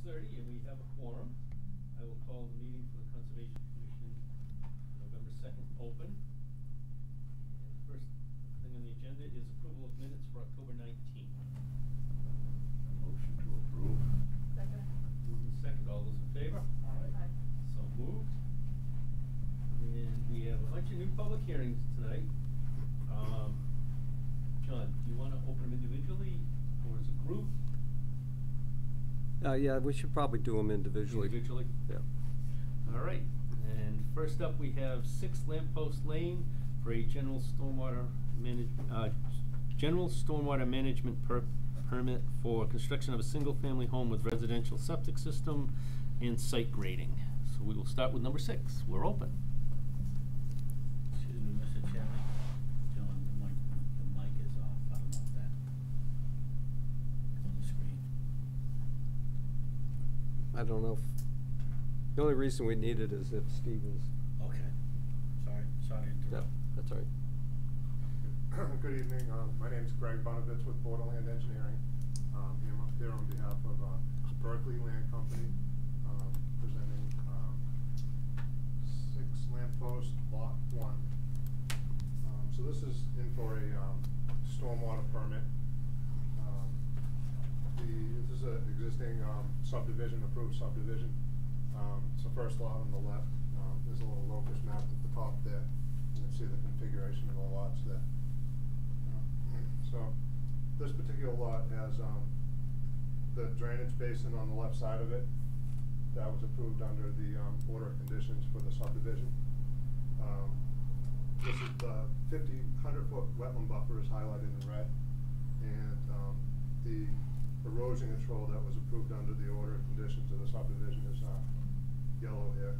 6:30 and we have a quorum. I will call the meeting for the Conservation Commission November 2nd open. And the first thing on the agenda is approval of minutes for October 19th. Motion to approve. Second. Moved and second. All those in favor? Aye. So moved. And we have a bunch of new public hearings tonight. John, do you want to open them individually or as a group? Yeah, we should probably do them individually. Individually? Yeah. All right. And first up, we have 6 Lamppost Lane for a general stormwater management permit for construction of a single-family home with residential septic system and site grading. So we will start with number 6. We're open. Excuse me, Mr. Chairman. John, the mic is off. I don't know if that on the screen. I don't know if, the only reason we need it is if Steve is. Okay. Sorry to interrupt. That's all right. Good evening. My name is Greg Bonovitz with Borderland Engineering. I'm here on behalf of Berkeley Land Company, presenting 6 Lamppost Lot 1. So this is in for a stormwater permit. This is an existing subdivision, approved subdivision. It's the first lot on the left. There's a little locus map at the top there. You can see the configuration of the lots there. So this particular lot has the drainage basin on the left side of it. That was approved under the order of conditions for the subdivision. This is the 100-foot wetland buffer is highlighted in red, and the erosion control that was approved under the order of conditions of the subdivision is yellow here.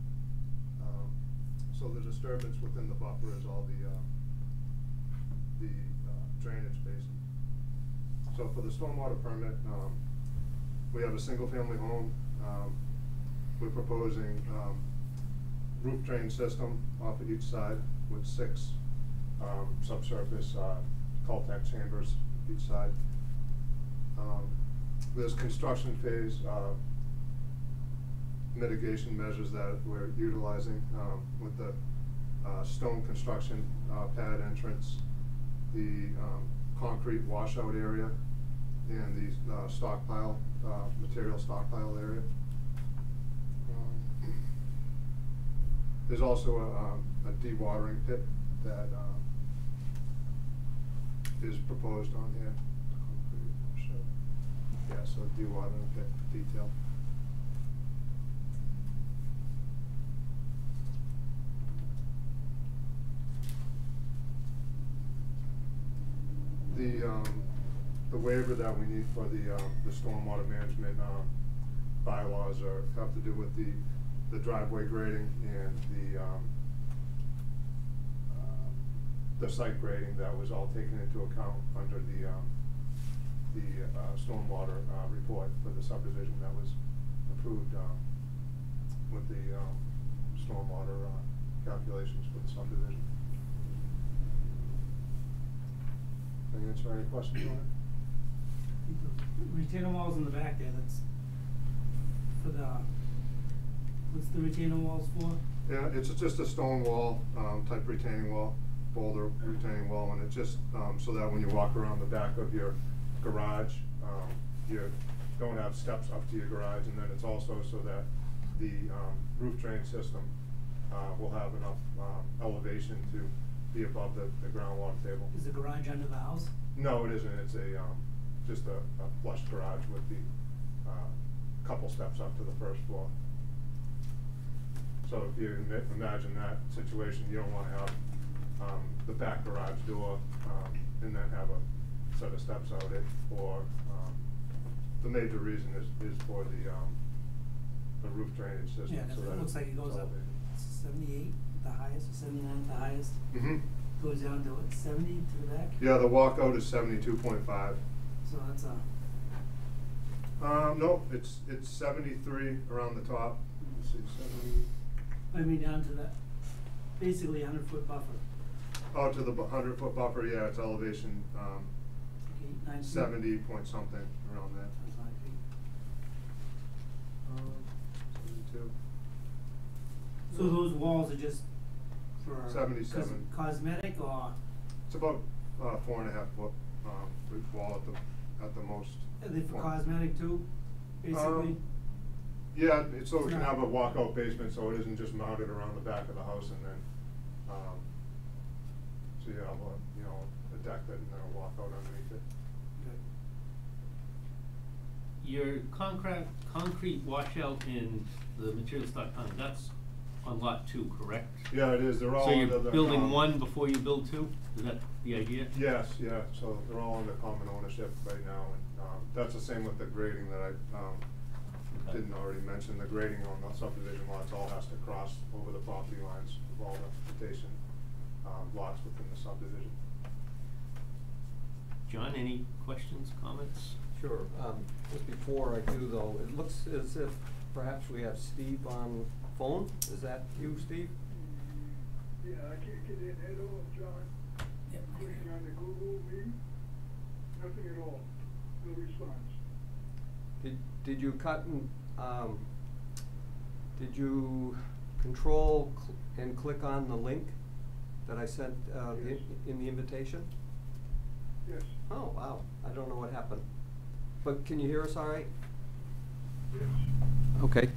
So the disturbance within the buffer is all the drainage basin. So for the stormwater permit, we have a single-family home. We're proposing roof drain system off of each side with 6 subsurface Caltech chambers each side. There's construction phase mitigation measures that we're utilizing with the stone construction pad entrance, the concrete washout area, and the stockpile, material stockpile area. There's also a dewatering pit that is proposed on here. Yeah, so dewatering pit detail. The waiver that we need for the stormwater management bylaws have to do with the driveway grading and the site grading that was all taken into account under the stormwater report for the subdivision that was approved with the stormwater calculations for the subdivision. Can I answer any questions on it? Retaining walls in the back there, that's for the, what's the retaining walls for? Yeah, it's just a stone wall, type retaining wall, boulder retaining wall, and it's just so that when you walk around the back of your garage, you don't have steps up to your garage, and then it's also so that the roof drain system will have enough elevation to be above the groundwater table. Is the garage under the house? No, it isn't. It's just a flush garage with the couple steps up to the first floor. So if you imagine that situation, you don't want to have the back garage door and then have a set of steps out it, or the major reason is for the roof drainage system. Yeah, because so it looks like it goes up 78 at the highest, or 79 at the highest. Mm-hmm. Goes down to what, 70 to the back? Yeah, the walkout is 72.5. So that's a... No, it's 73 around the top. Let's see, 70. I mean down to that, basically 100-foot buffer. Oh, to the 100-foot buffer, yeah, it's elevation 9 feet. 70 point something around that. That's 9 feet. So those walls are just for 77. cosmetic, or It's about 4.5 foot wall at the most. are they for Well, cosmetic too, basically? Yeah, so we It's can not- have a walkout basement, so it isn't just mounted around the back of the house and then, so you have a deck that, and then a walkout underneath it. Good. Your concrete washout in the materials.com, that's on lot 2, correct? Yeah, it is, they're all So under you're the. building 1 before you build 2? Is that the idea? Yes, yeah, so they're all under common ownership right now, and, that's the same with the grading that I, Okay. didn't already mention. The grading on the subdivision lots all has to cross over the property lines of all the adjacent, lots within the subdivision. John, any questions, comments? Sure. Just before I do though, it looks as if perhaps we have Steve on phone. Is that you, Steve? Yeah, I can't get in at all, John. Yep. Clicking on the Google Meet, nothing at all, no response. Did you cut and, did you control and click on the link that I sent Yes. in the invitation? Yes, Oh, wow. I don't know what happened. But can you hear us all right? yes. Okay.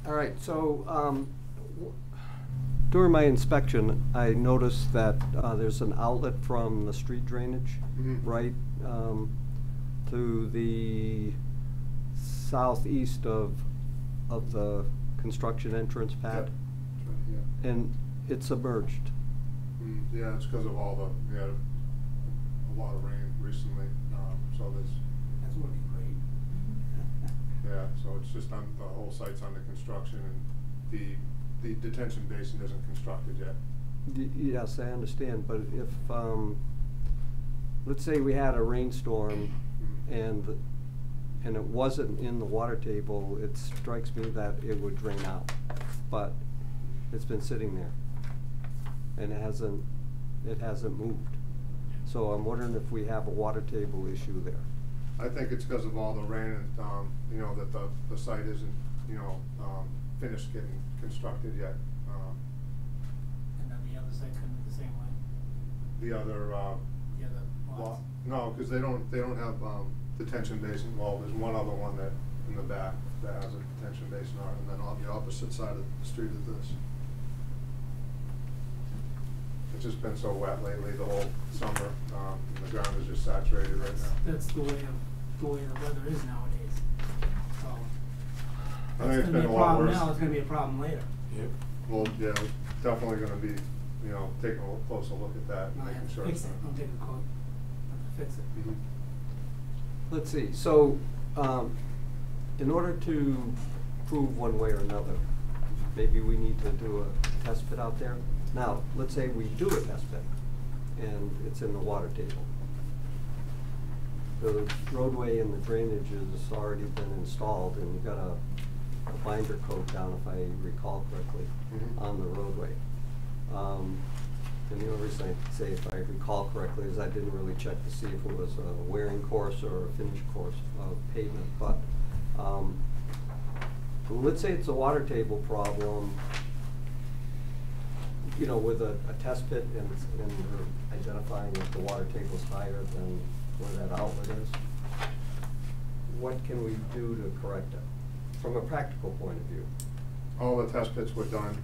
All right, so during my inspection, I noticed that there's an outlet from the street drainage, Mhm. right, to the southeast of the construction entrance pad, Yeah. and it's submerged. Yeah, it's because of we had a lot of rain recently, so That's working great. yeah, so it's just the whole site's under construction, and the detention basin isn't constructed yet. Yes, I understand, but if, let's say we had a rainstorm and it wasn't in the water table, it strikes me that it would drain out. But it's been sitting there and it hasn't moved. So I'm wondering if we have a water table issue there. I think it's because of all the rain and, that the site isn't, finished getting constructed yet. And then the other side couldn't be the same way, The other, the other lots? no, because they don't have, detention basin. Well, there's one other one that, in the back, that has a detention basin on it, and then on the opposite side of the street is this. It's just been so wet lately, the whole summer, and the ground is just saturated right now. That's the way the weather is nowadays, so. I think That's it's gonna been be a a lot problem worse. now, it's gonna be a problem later. Well, yeah, it's definitely gonna be, taking a closer look at that, No, I making have to sure. fix it, don't take a quote, have to fix it. Mhm. Let's see, so, in order to prove one way or another, maybe we need to do a test pit out there. Now, let's say we do a test pit, and it's in the water table. The roadway and the drainage has already been installed, and you've got a binder coat down, if I recall correctly, Mhm. on the roadway. And the only reason I say if I recall correctly is I didn't really check to see if it was a wearing course or a finish course of pavement, but, let's say it's a water table problem, with a test pit and we're identifying if the water table's higher than where that outlet is. What can we do to correct it, from a practical point of view? All the test pits were done,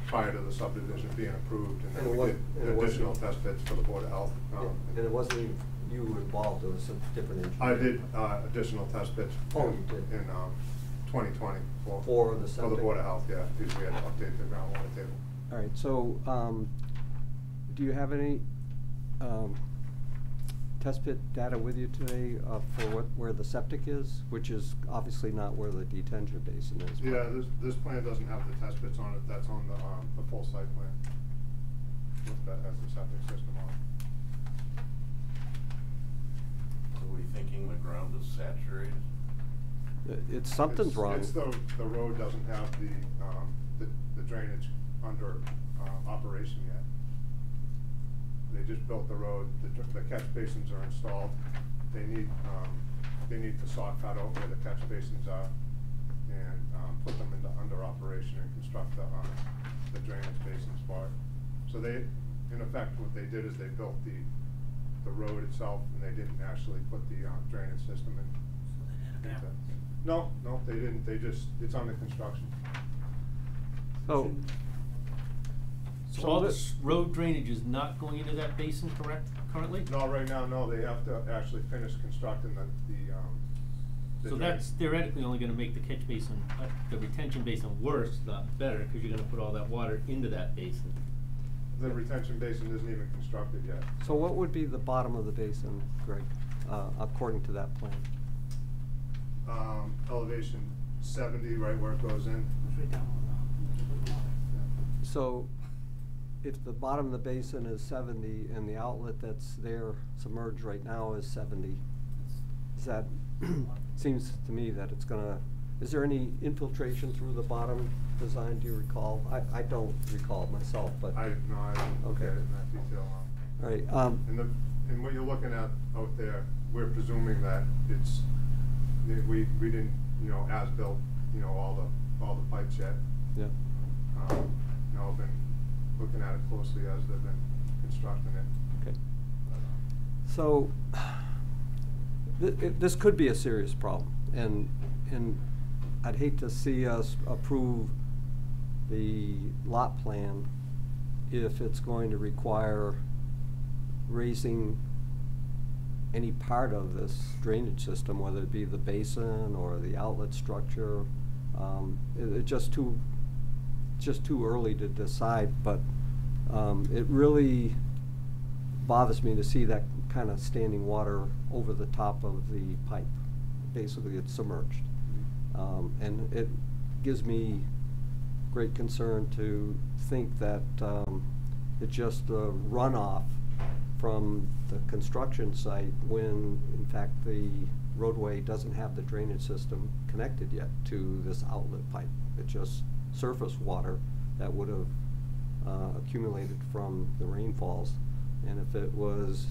prior to the subdivision being approved, and And then it we wasn't- and it did wasn't- additional test pits for the Board of Health. And it wasn't even you involved, it was a different engineer? I did, additional test pits. Oh, you did? In, 2020 For the For septic? the Board of Health, yeah, because we had to update the groundwater table. All right, so, do you have any, test pit data with you today, for where the septic is, which is obviously not where the detention basin is? but- Yeah, this plan doesn't have the test pits on it, that's on the full site plan. That has the septic system on it. Are we thinking the ground is saturated? Something's It's- wrong. It's the road doesn't have the drainage under, operation yet. They just built the road, the catch basins are installed, they need the saw cut out where the catch basins are, and, put them under operation and construct the drainage basins for it. So they, in effect, what they did is they built the road itself, and they didn't actually put the, drainage system in. So they did it backwards. No, they didn't, it's under construction. So, So all this road drainage is not going into that basin, correct, currently? No, right now, no, they have to actually finish constructing the So drain. that's theoretically only gonna make the catch basin, the retention basin worse, not better, cause you're gonna put all that water into that basin. The retention basin isn't even constructed yet. so what would be the bottom of the basin, Greg, according to that plan? Elevation 70, right where it goes in. It's right down on the water. So, if the bottom of the basin is 70 and the outlet that's there submerged right now is 70, is that, seems to me that it's gonna, is there any infiltration through the bottom design, do you recall? I don't recall myself, but. I didn't look Okay. at it in that detail. All right, And what you're looking at out there, we're presuming that it's, we didn't, as built, all the pipes yet. yeah, I've been looking at it closely as they've been constructing it. okay. But, So, this could be a serious problem, and I'd hate to see us approve the lot plan if it's going to require raising any part of this drainage system, whether it be the basin or the outlet structure. It's just too early to decide, but it really bothers me to see that kind of standing water over the top of the pipe. Basically, it's submerged. And it gives me great concern to think that it's just a runoff from the construction site when, in fact, the roadway doesn't have the drainage system connected yet to this outlet pipe. It's just surface water that would have accumulated from the rainfalls. And if it was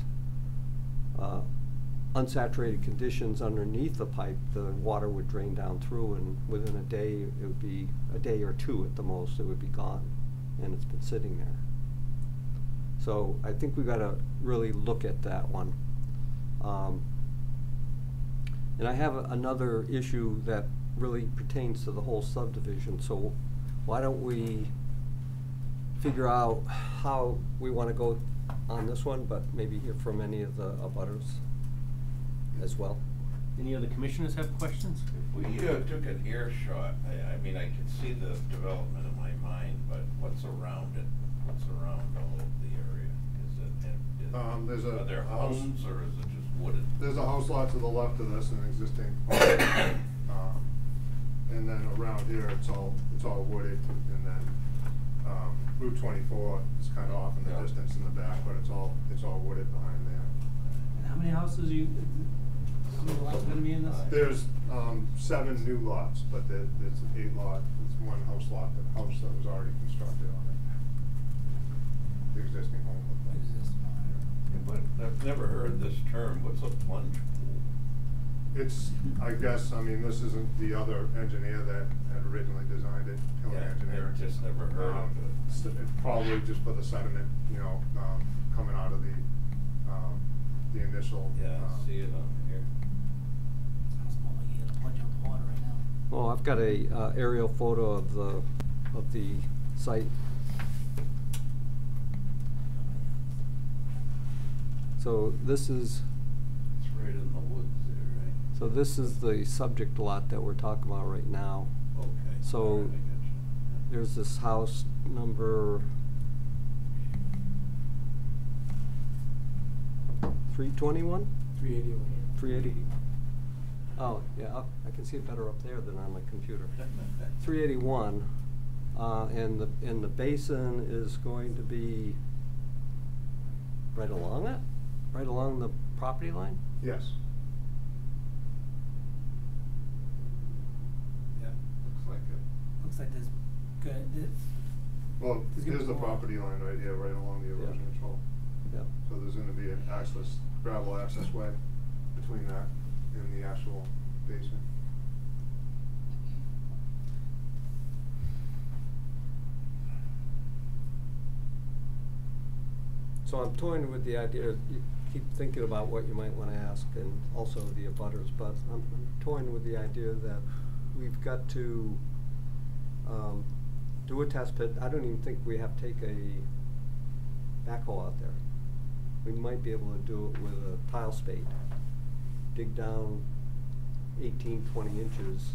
unsaturated conditions underneath the pipe, the water would drain down through, and within a day, it would be a day or two at the most, it would be gone, and it's been sitting there. So I think we gotta really look at that one. And I have another issue that really pertains to the whole subdivision, so why don't we figure out how we wanna go on this one, but maybe hear from any of the abutters as well. Any other commissioners have questions? If we took an earshot, I mean, I can see the development in my mind, but what's around it? What's around all of the area? There's a Are there house- homes or is it just wooded? There's a house lot to the left of this, an existing home. And then around here, it's all wooded, and then, Route 24 is kind of off in the Yeah. distance in the back, but it's all wooded behind there. And how many houses how many lots are gonna be in this? There's, 7 new lots, but there's 8 lot, it's one house lot, the house that was already constructed on it. The existing home. But I've never heard this term, what's a plunge pool? It's, I guess, this isn't the other engineer that had originally designed it, Killing Yeah, Engineering. I've just never heard of it. It's probably just for the sediment, coming out of the initial. Yeah, I see it on here. Sounds more like you gotta plunge out the water right now. Well, I've got a aerial photo of the site. So this is, It's right in the woods there, right? so this is the subject lot that we're talking about right now. Okay. So All right, I got you. there's this house number 321? 381. 380. Oh, yeah, I can see it better up there than on my computer. 381, and the basin is going to be right along it? Right along the property line? Yes. Yeah, looks like it. Looks like there's Well, There's gonna here's the be more. property line right here, right along the erosion Yeah. control. Yeah. So there's gonna be an gravel access way between that and the actual basin. So I'm toying with the idea, you keep thinking about what you might wanna ask and also the abutters, but I'm toying with the idea that we've got to, do a test pit. I don't even think we have to take a backhoe out there. We might be able to do it with a tile spade. Dig down 18, 20 inches,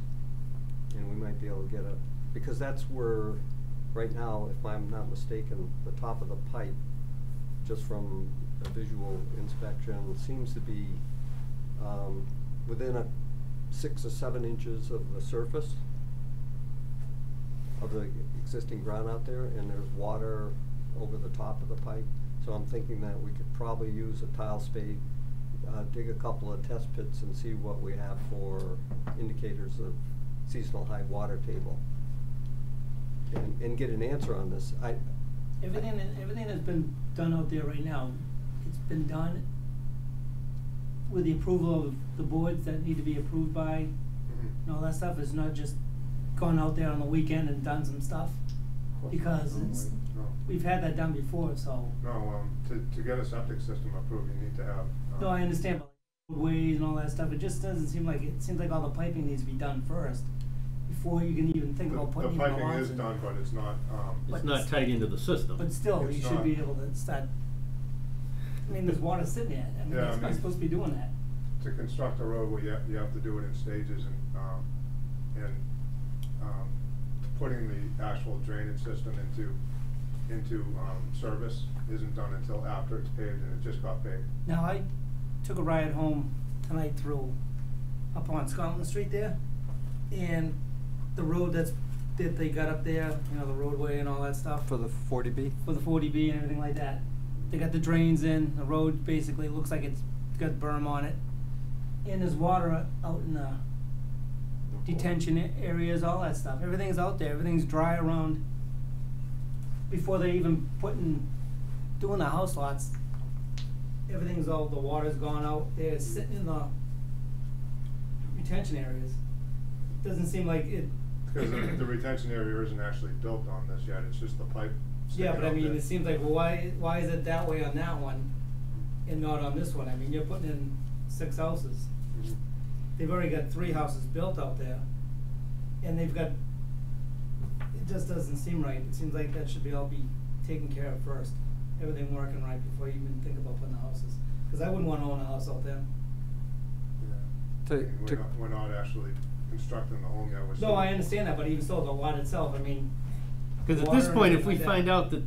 and we might be able to get a, because that's where, right now, if I'm not mistaken, the top of the pipe, just from a visual inspection, seems to be within 6 or 7 inches of the surface of the existing ground out there, and there's water over the top of the pipe. So I'm thinking that we could probably use a tile spade, dig a couple of test pits and see what we have for indicators of seasonal high water table. And get an answer on this. Everything that's been done out there right now, it's been done with the approval of the boards that need to be approved by, and all that stuff. It's not just gone out there on the weekend and done some stuff, because it's, we've had that done before, so. No, to get a septic system approved, you need to have. No, I understand, but roadways and all that stuff, it just doesn't seem like, it seems like all the piping needs to be done first, before you can even think about putting The even the piping lots is in. done, but it's not, It's not tied into the system. But still, It's you should not. be able to start, I mean, there's water sitting there, I mean, Yeah, I that's not mean- supposed to be doing that. to construct a roadway, you have to do it in stages, and putting the actual drainage system into service isn't done until after it's paved, and it just got paved. Now, I took a ride home tonight through, up on Scotland Street there, and the road that they got up there, you know, the roadway and all that stuff. For the 40B? For the 40B and everything like that. They got the drains in, the road basically looks like it's got berm on it. And there's water out in the detention areas, all that stuff. Everything's out there, everything's dry around. Before they even doing the house lots, everything's all, the water's gone out there, it's sitting in the retention areas. Doesn't seem like it. Because the retention area isn't actually built on this yet, it's just the pipe sticking Yeah, but I out mean, there. it seems like, well, why is it that way on that one and not on this one? I mean, you're putting in 6 houses. Mhm. They've already got 3 houses built out there, and they've got, it just doesn't seem right. It seems like that should be all be taken care of first, everything working right before you even think about putting the houses. Cause I wouldn't wanna own a house out there. Yeah. I mean, we're not actually constructing the home yet, we're No, still. I understand that, but even so, the lot itself, I mean. Because at water this and point, if everything we like that. find out that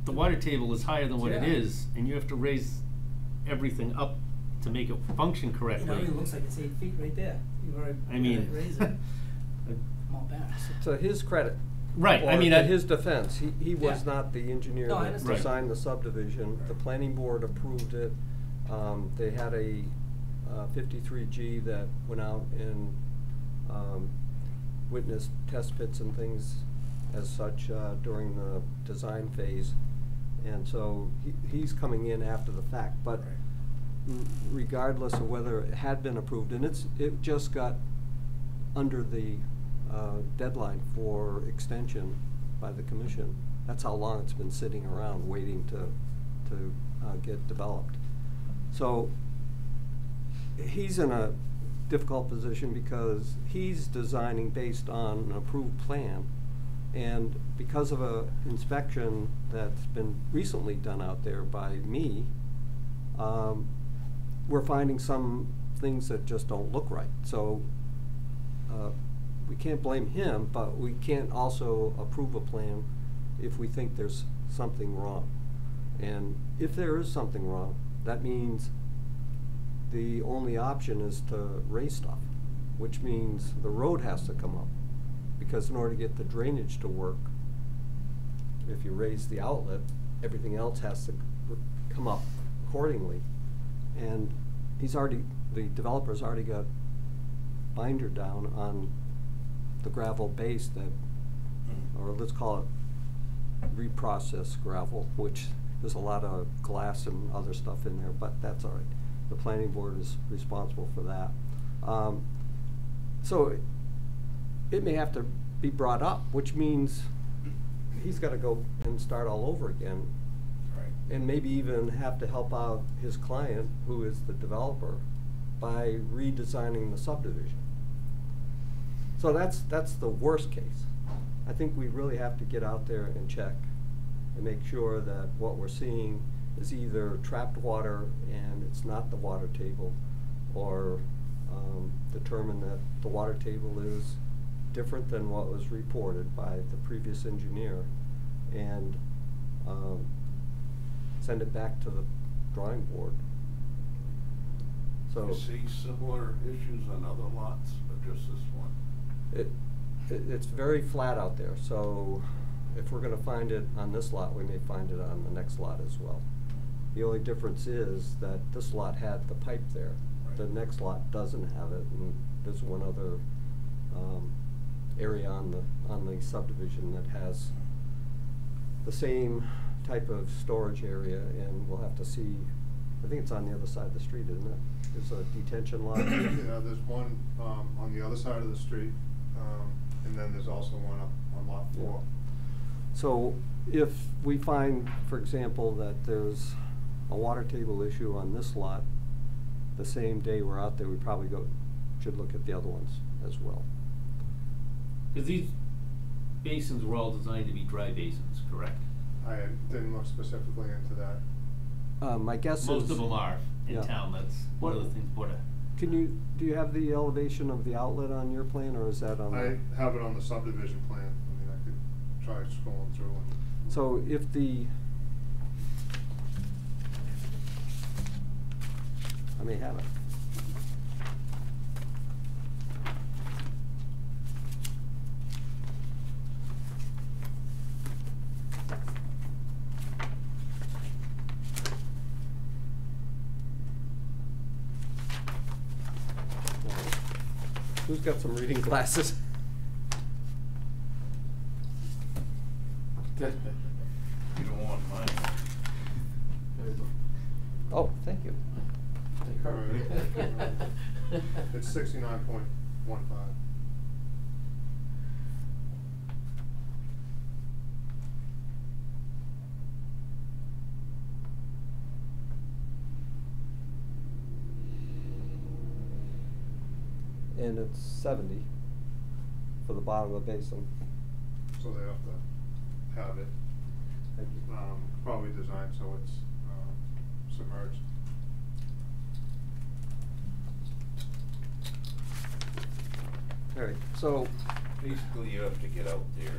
the water table is higher than what it Yeah. is, and you have to raise everything up to make it function You correctly. know, it looks like it's 8 feet right there. You've already I mean. raised it. I'm all back. To his credit. Right, I or mean, to I- his defense, he was Yeah. not the engineer No, I that understand. designed the subdivision. The planning board approved it. They had a 53G that went out and witnessed test pits and things as such during the design phase. And so he's coming in after the fact, but regardless of whether it had been approved, and it just got under the deadline for extension by the commission. That's how long it's been sitting around waiting to get developed. So he's in a difficult position because he's designing based on an approved plan, and because of a inspection that's been recently done out there by me, we're finding some things that just don't look right. So we can't blame him, but we can't also approve a plan if we think there's something wrong. And if there is something wrong, that means the only option is to raise stuff, which means the road has to come up. Because in order to get the drainage to work, if you raise the outlet, everything else has to come up accordingly. And the developer's already got binder down on the gravel base that, or let's call it reprocessed gravel, which there's a lot of glass and other stuff in there, but that's all right. The planning board is responsible for that. So it may have to be brought up, which means he's got to go and start all over again. Right. and maybe even have to help out his client, who is the developer, by redesigning the subdivision. So that's the worst case. I think we really have to get out there and check and make sure that what we're seeing is either trapped water and it's not the water table, or determine that the water table is different than what was reported by the previous engineer, and send it back to the drawing board. So You see similar issues on other lots, or just this one? it's very flat out there, so if we're gonna find it on this lot, we may find it on the next lot as well. The only difference is that this lot had the pipe there. The Right. next lot doesn't have it, and there's one other area on the subdivision that has the same type of storage area, and we'll have to see. I think it's on the other side of the street, isn't it? There's a detention lot. Yeah, there's one, on the other side of the street, and then there's also one up on lot 4. So if we find, for example, that there's a water table issue on this lot, the same day we're out there, we probably should look at the other ones as well. Because these basins were all designed to be dry basins, correct? I didn't look specifically into that. My guess is. Most of them are in Yeah. town, that's one of the things, Do you have the elevation of the outlet on your plan, or is that on the? I have it on the subdivision plan. I mean, I could try scrolling through and. So if I may have it. Who's got some reading glasses? You don't want mine. Oh, thank you. It's 69.15. And it's 70 for the bottom of the basin. So they have to have it, Thank you. probably designed so it's, submerged. All right, so Basically, you have to get out there.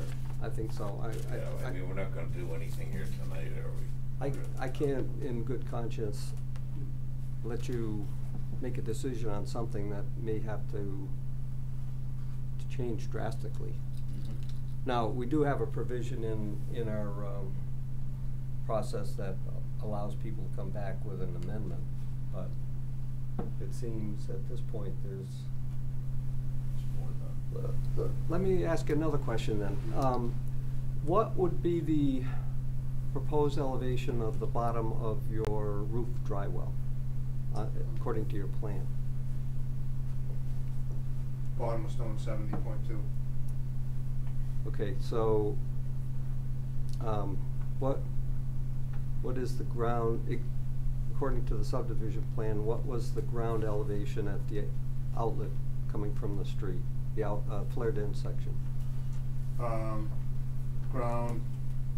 I think so. I mean, we're not gonna do anything here tonight, are we? I can't, in good conscience, let you make a decision on something that may have to change drastically. Now, we do have a provision in our process that allows people to come back with an amendment, but it seems at this point there's. It's more than. Let me ask you another question then. What would be the proposed elevation of the bottom of your roof dry well, according to your plan? Bottom of stone 70.2. Okay, so, what is the ground, according to the subdivision plan, what was the ground elevation at the outlet coming from the street, the flared in section? Ground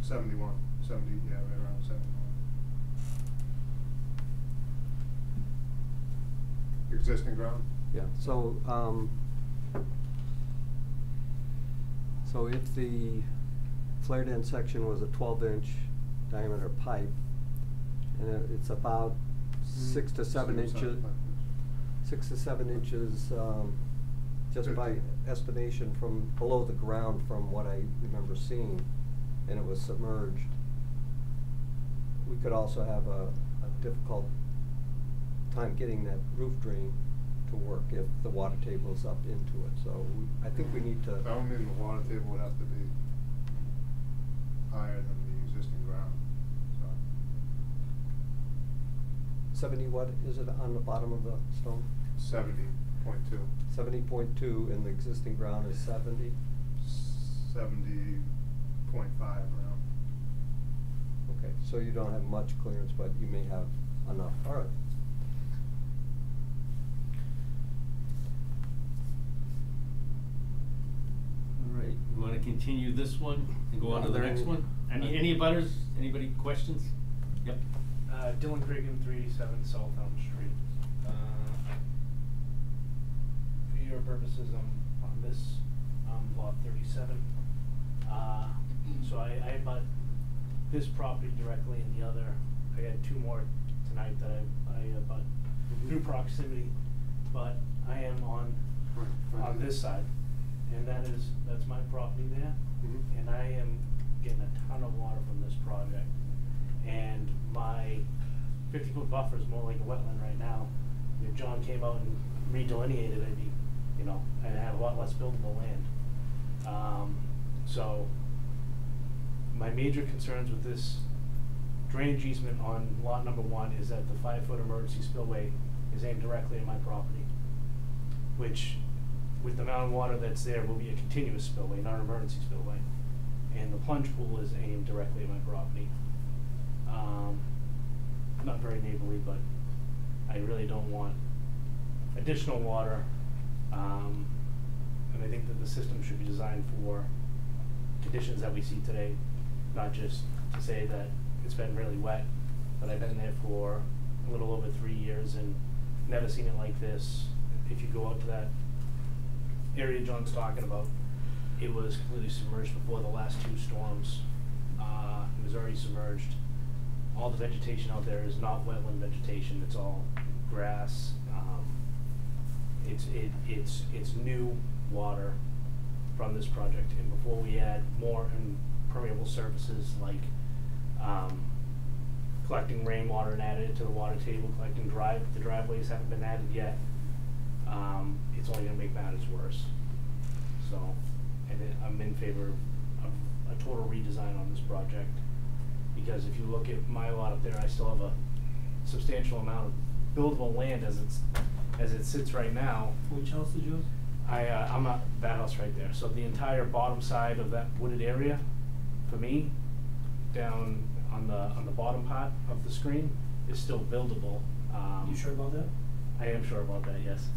71, 70, yeah, right around 71. Existing ground? Yeah, so, so if the flared in section was a 12-inch diameter pipe, and it's about 6 to 7 inches, 6 to 7 inches, just by estimation from below the ground from what I remember seeing, and it was submerged, we could also have a difficult time getting that roof drain to work if the water table is up into it. So I think we need to. That would mean the water table would have to be higher than the existing ground, so. 70, what is it on the bottom of the stone? 70.2. 70.2, and the existing ground is 70? 70.5 around. Okay, so you don't have much clearance, but you may have enough, all right. All right, we wanna continue this one and go on to the next one? Any butters, anybody questions? Yep. Dylan Cregan, 387 South Elm Street. For your purposes, I'm on this, lot 37. So I bought this property directly and the other, I had two more tonight that I bought through proximity, but I am on this side, and that's my property there, and I am getting a ton of water from this project, and my 50-foot buffer is more like a wetland right now. If John came out and redelineated, I'd be, I'd have a lot less buildable land. So my major concerns with this drainage easement on lot number 1 is that the 5-foot emergency spillway is aimed directly at my property, which with the amount of water that's there will be a continuous spillway, not an emergency spillway. And the plunge pool is aimed directly at my property. Not very neighborly, but I really don't want additional water. And I think that the system should be designed for conditions that we see today, not just to say that it's been really wet, but I've been there for a little over 3 years and never seen it like this. If you go out to that area John's talking about, it was completely submerged before the last 2 storms. It was already submerged. All the vegetation out there is not wetland vegetation, it's all grass. It's new water from this project, and before we add more impermeable surfaces like collecting rainwater and adding it to the water table, collecting the driveways haven't been added yet, it's only gonna make matters worse. So, I'm in favor of a total redesign on this project, because if you look at my lot up there, I still have a substantial amount of buildable land as it sits right now. Which house is yours? I'm not that house right there. So the entire bottom side of that wooded area, for me, down on the bottom part of the screen, is still buildable. You sure about that? I am sure about that, yes.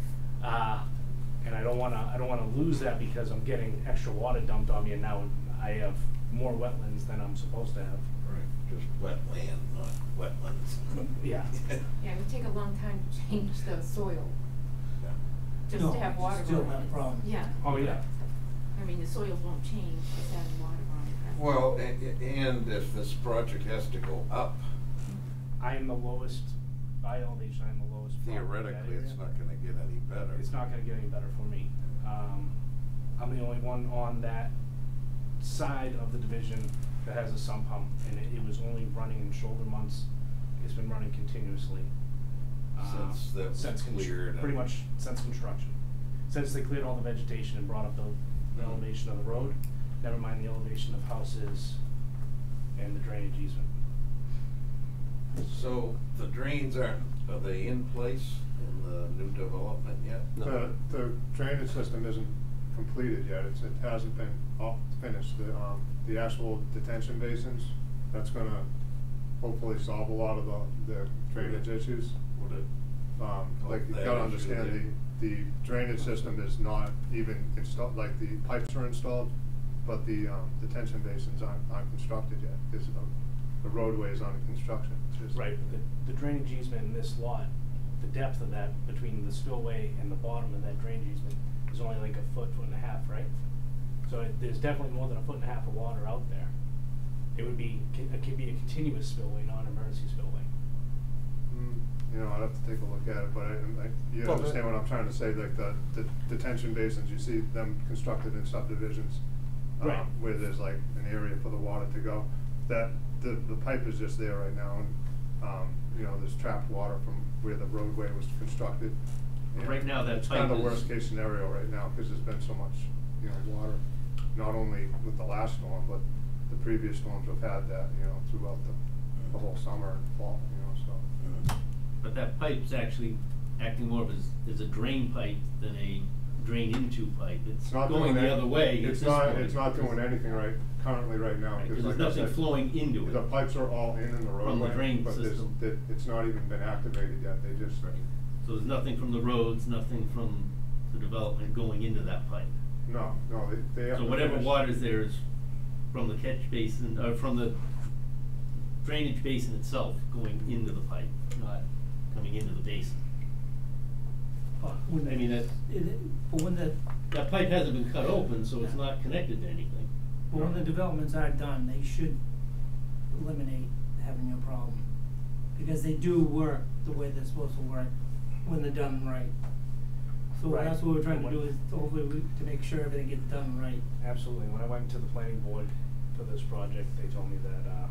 And I don't wanna lose that because I'm getting extra water dumped on me, and now I have more wetlands than I'm supposed to have. Right, just wetland, not wetlands. Yeah. Yeah, it would take a long time to change the soil, Yeah. just No, to have you water still on have it. problems. Yeah. Oh, yeah. I mean, the soils won't change, just having water on it. Well, and if this project has to go up, I am the lowest, by elevation, I'm the lowest. property in that theoretically, it's area. not gonna get any better. It's not gonna get any better for me. I'm the only one on that side of the division that has a sump pump, and it was only running in shoulder months. It's been running continuously. Since that was cleared. Pretty much since construction. Since they cleared all the vegetation and brought up the elevation of the road, never mind the elevation of houses and the drainage easement. So the drains are they in place in the new development yet? No. The drainage system isn't completed yet, it hasn't been all finished. The actual detention basins, that's gonna hopefully solve a lot of the drainage issues. Would it? Like, you that gotta issue understand, the drainage system is not even installed, like, the pipes are installed, but the detention basins aren't constructed yet, because the roadway is under construction. It's just- Right, but the drainage easement in this lot, the depth of that between the spillway and the bottom of that drainage easement is only like a foot and a half, right? So there's definitely more than a foot and a half of water out there. It could be a continuous spillway, not an emergency spillway. I'd have to take a look at it, but you Well, understand what I'm trying to say, like the detention basins, you see them constructed in subdivisions. Right. Where there's like an area for the water to go. The pipe is just there right now, and, there's trapped water from where the roadway was constructed. And Right now, that it's pipe kind of is- the worst case scenario right now, because there's been so much, water, not only with the last storm, but the previous storms have had that, throughout the whole summer and fall, so. But that pipe's actually acting more of as a drain pipe than a drain into pipe, it's not going doing the any- other way. at It's this not, point. it's not doing anything currently right now, Right, 'cause because there's like I nothing said, flowing into it. the pipes are all in the roadway. From the drain but there's- system. it's not even been activated yet, they just. Right. So there's nothing from the roads, nothing from the development going into that pipe. No, they have So to whatever finish- water's there is from the catch basin, from the drainage basin itself going into the pipe, not coming into the basin. But when I mean, but when the, that pipe hasn't been cut open, so it's Yeah. not connected to anything. but when the developments are done, they should eliminate having a problem. Because they do work the way they're supposed to work when they're done right. So Right. that's what we're trying to do, is hopefully to make sure everything gets done right. Absolutely. When I went to the planning board for this project, they told me that,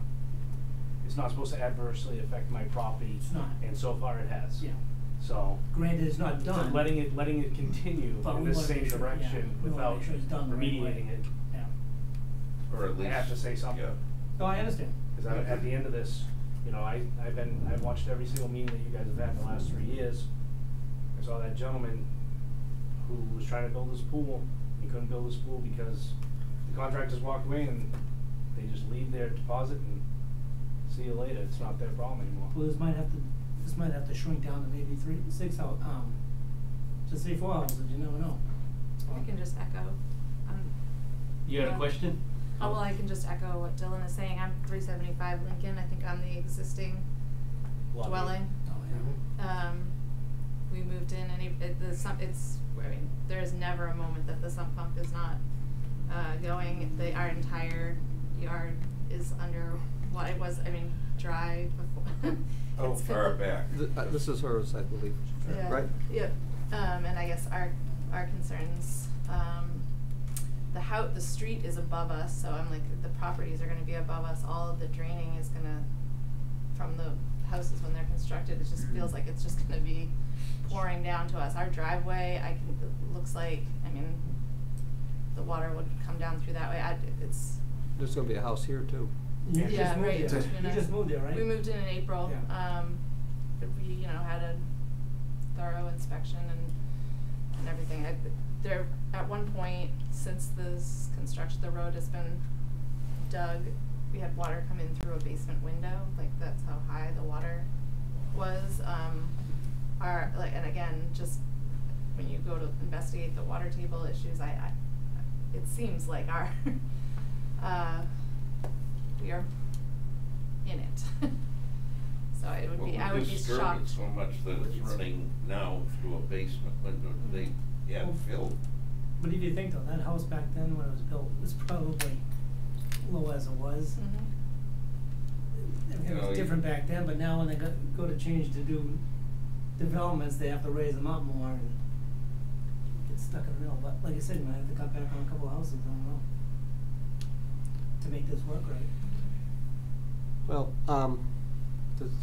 it's not supposed to adversely affect my property. It's not. And so far it has. Yeah. So. Granted, it's not done. Letting it continue But in we this wanna same make sure, yeah, direction we wanna without make sure it's done the right way. remediating it. Yeah. Or at I least. have to say something. Yeah. No, I understand. Cause at the end of this, you know, I've watched every single meeting that you guys have had in the last 3 years. I saw that gentleman who was trying to build his pool, he couldn't build his pool because the contractors walked away and they just leave their deposit and see you later, it's not their problem anymore. Well, this might have to shrink down to maybe 6 hours, to say 4 houses, you never know. I can just echo. You had a Yeah. question? Oh, well, I can just echo what Dylan is saying. I'm 375 Lincoln. I think I'm the existing Love it. dwelling. Oh, yeah. We moved in and I mean, there is never a moment that the sump pump is not, going. Our entire yard is under what it was, I mean, dry before. How It's far been- back? This is hers, I believe, Yeah. right? Yep, and I guess our concerns, the street is above us, so I'm like, the properties are gonna be above us, all of the draining is gonna, from the houses when they're constructed, it just feels like it's just gonna be pouring down to us. Our driveway, it looks like, I mean, the water would come down through that way, it's. There's gonna be a house here too. You Yeah, just moved right, there. you know. You just moved there, right? We moved in April. Yeah. We, had a thorough inspection and everything. There, at one point, since this construction, the road has been dug, we had water come in through a basement window, like that's how high the water was. And again, just when you go to investigate the water table issues, it seems like our, we are in it. So I would be Disturb it shocked. so much that it's running now through a basement window, they filled. But if you think though, that house back then when it was built was probably low as it was. Everything was different back then, but now when they go to change to do developments, they have to raise them up more and get stuck in the middle. But like I said, you might have to cut back on a couple of houses, I don't know, to make this work right. Well,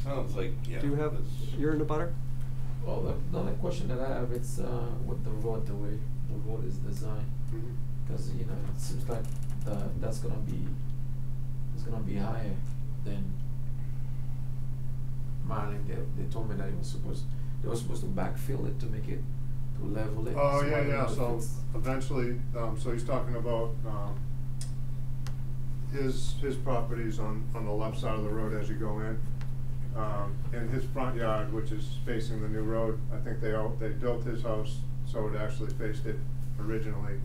Sounds like, do you have, you're in the butter? Well, the only question that I have is with the road, the way the road is designed, because it seems like it's gonna be higher than Marlin. They told me that they were supposed to backfill it to make it to level it. Oh, So I don't know yeah, if so it's- eventually, so he's talking about, his property's on the left side of the road as you go in. In his front yard, which is facing the new road, I think they built his house so it actually faced it originally,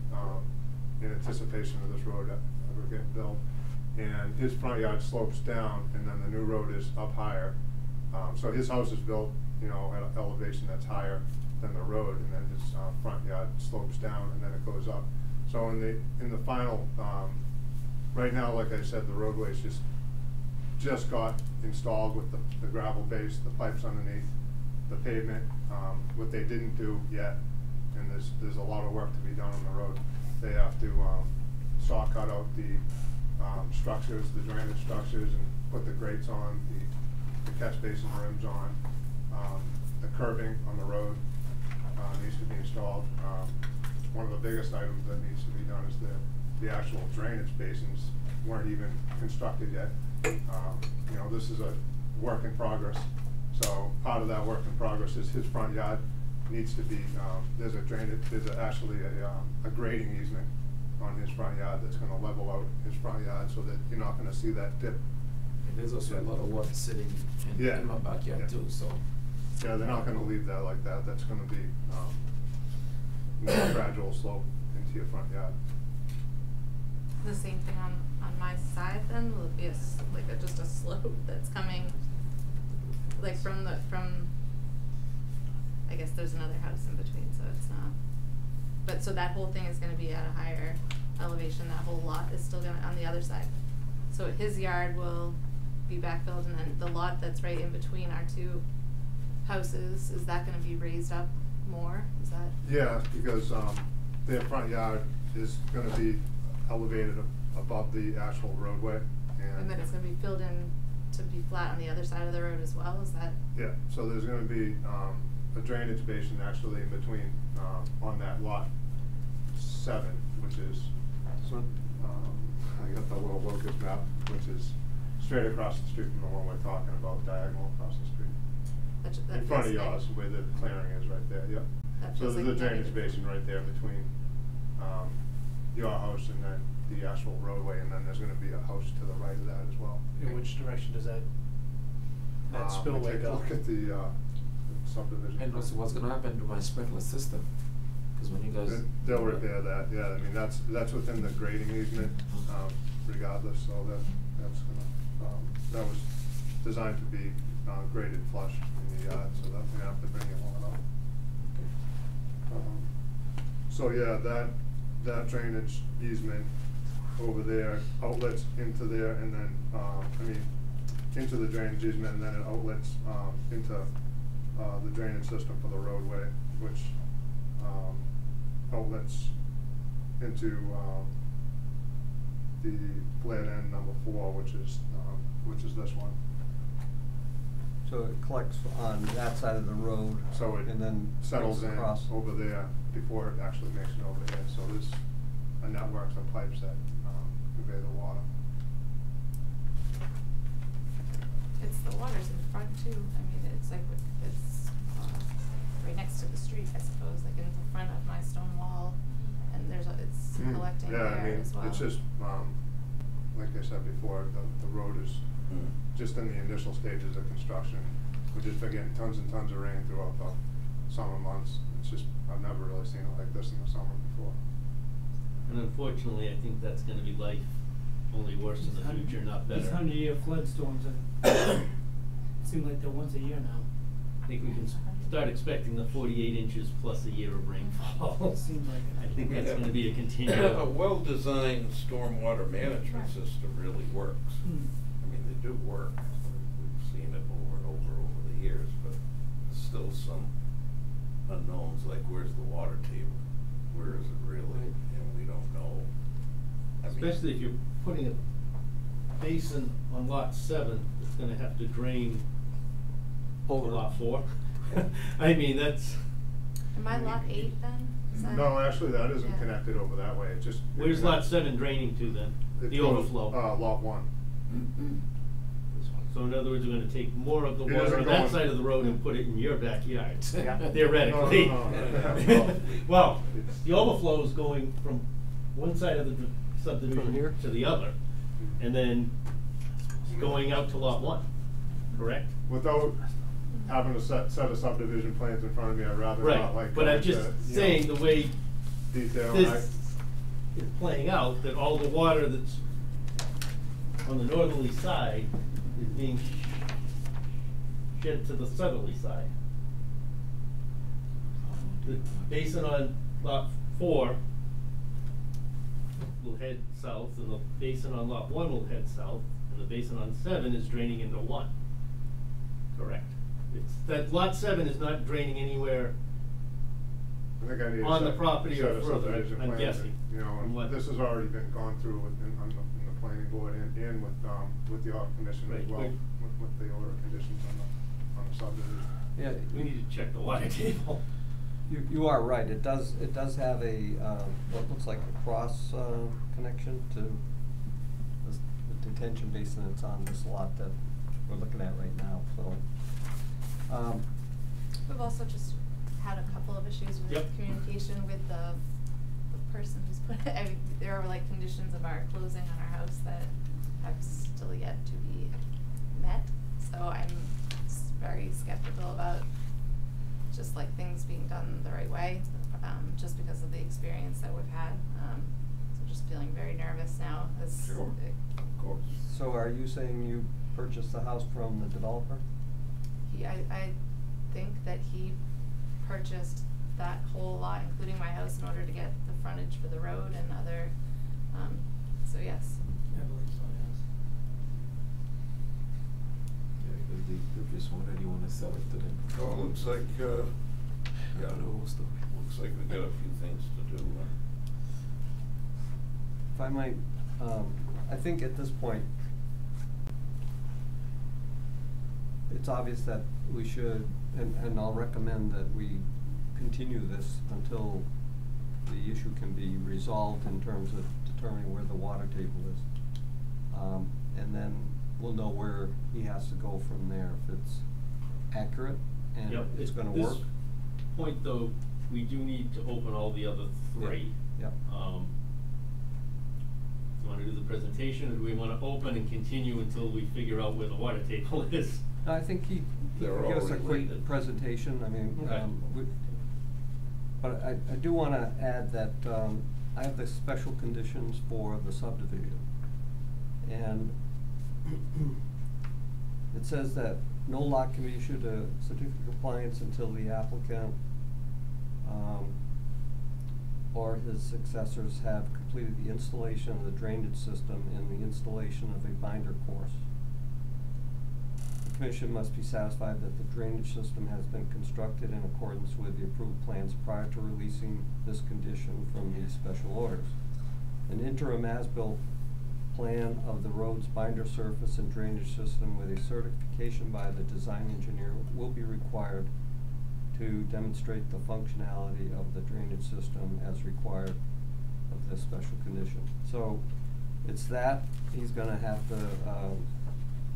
in anticipation of this road ever getting built. And his front yard slopes down and then the new road is up higher. So his house is built, at an elevation that's higher than the road, and then his front yard slopes down and then it goes up. So in the final, right now, like I said, the roadway's just got installed with the gravel base, the pipes underneath, the pavement. What they didn't do yet, and there's a lot of work to be done on the road. They have to saw cut out the structures, the drainage structures, and put the grates on, the catch basin rims on. The curbing on the road needs to be installed. One of the biggest items that needs to be done is the actual drainage basins weren't even constructed yet. This is a work in progress. So part of that work in progress is his front yard. needs to be, there's actually a grading easement on his front yard that's gonna level out his front yard so that you're not gonna see that dip. And there's also a lot of water sitting Yeah. in my backyard Yeah. too, so. Yeah, they're not gonna leave that like that, that's gonna be, more gradual slope into your front yard. The same thing on my side then, will it be just a slope that's coming, like from I guess there's another house in between, so it's not, but so that whole thing is gonna be at a higher elevation, that whole lot is still gonna, on the other side. So his yard will be backfilled, and then the lot that's right in between our two houses, is that gonna be raised up more, is that? Yeah, because, their front yard is gonna be elevated above the actual roadway, And then it's gonna be filled in to be flat on the other side of the road as well, is that? Yeah, so there's gonna be, a drainage basin actually in between, on that lot 7, which is, I got the little locust map, which is straight across the street from the one we're talking about, diagonal across the street. That In front of feels yours, like- where the clearing is right there, yep. That So feels there's a like drainage negative. basin right there between, your house and then the actual roadway, and then there's gonna be a house to the right of that as well. In which direction does that spillway Take a go? look at the subdivision. And also, what's gonna happen to my sprinkler system? Cause when you guys. They'll repair that, yeah, I mean, that's within the grading easement, regardless, so that's gonna, that was designed to be, graded flush in the yard, so that's gonna have to bring it on up. So yeah, that drainage easement over there outlets into there, and then, into the drainage easement, and then it outlets, into, the drainage system for the roadway, which, outlets into, the flared end number 4, which is this one. So it collects on that side of the road, So it and then settles brings in across. over there before it actually makes it over here. So there's a network of pipes that, convey the water. It's the water's in front too, I mean, it's like, it's, right next to the street, I suppose, like in the front of my stone wall, and it's collecting Yeah, I there mean, as well. it's just, like I said before, the road is just in the initial stages of construction. We're just been getting tons and tons of rain throughout the summer months. It's just, I've never really seen it like this in the summer before. And unfortunately, I think that's gonna be life, only worse in the future, not better. These 100-year flood storms are, seem like they're once a year now. I think we can start expecting the 48 inches plus a year of rainfall. Seems like it. I think that's gonna be a A continual. well-designed stormwater management system really works. Hmm. I mean, they do work. We've seen it over and over the years, but there's still some unknowns, like where's the water table? Where is it really? And we don't know. I mean, Especially if you're putting a basin on lot 7, it's gonna have to drain over lot 4. I mean, that's, Am I lot 8 then? Is that? No, actually, that isn't Yeah. connected over that way. It just. where's lot 7 draining to then? It The goes, overflow? lot 1. So in other words, we're gonna take more of the It water isn't on that going- side of the road and put it in your backyard, Yeah. theoretically. No. Well, It's- the overflow is going from one side of the From subdivision here? to the other, and then going out to lot 1, correct? Without having a set of subdivision plans in front of me, I'd rather Right, not like. but go I'm into, just you know, saying, the way detail. this is playing out, that all the water that's on the northerly side is being shed to the southerly side. The basin on lot 4 will head south, and the basin on lot 1 will head south, and the basin on 7 is draining into 1. Correct. It's, that lot 7 is not draining anywhere I think I need a on the set- property set or of further, subdivision I'm plans, guessing, You know, from and what- this has already been gone through in the planning board and with the art commission as Right, well, but- with the order of conditions on the subdivision. Yeah, We need to check the water table. You are right, it does have a, what looks like a cross, connection to the detention basin that's on this lot that we're looking at right now, so. We've also just had a couple of issues with Yep. communication with the person who's put, there were like conditions of our closing on our house that have still yet to be met, so I'm very skeptical about just like things being done the right way, just because of the experience that we've had, so just feeling very nervous now as. Sure. Of course. So are you saying you purchased the house from the developer? I think that he purchased that whole lot, including my house, in order to get the frontage for the road and other, so yes. I believe so, yes. Yeah, because the previous one that you wanna sell it to them. Oh, it looks like, yeah, I know the whole story. looks like we got a few things to do. If I might, I think at this point, it's obvious that we should, and I'll recommend that we continue this until the issue can be resolved in terms of determining where the water table is. And then we'll know where he has to go from there, if it's accurate and Yep. it's gonna At work. this point though, we do need to open all the other three. Yep. Do you wanna do the presentation, or do we wanna open and continue until we figure out where the water table is? I think he They're can give us a already quick labeled. presentation, I mean, Okay. but I do wanna add that, I have the special conditions for the subdivision. And it says that no lot can be issued a certificate of compliance until the applicant, or his successors have completed the installation of the drainage system and the installation of a binder course. The commission must be satisfied that the drainage system has been constructed in accordance with the approved plans prior to releasing this condition from the special orders. An interim as-built plan of the road's binder surface and drainage system with a certification by the design engineer will be required to demonstrate the functionality of the drainage system as required of this special condition. So it's that he's gonna have to,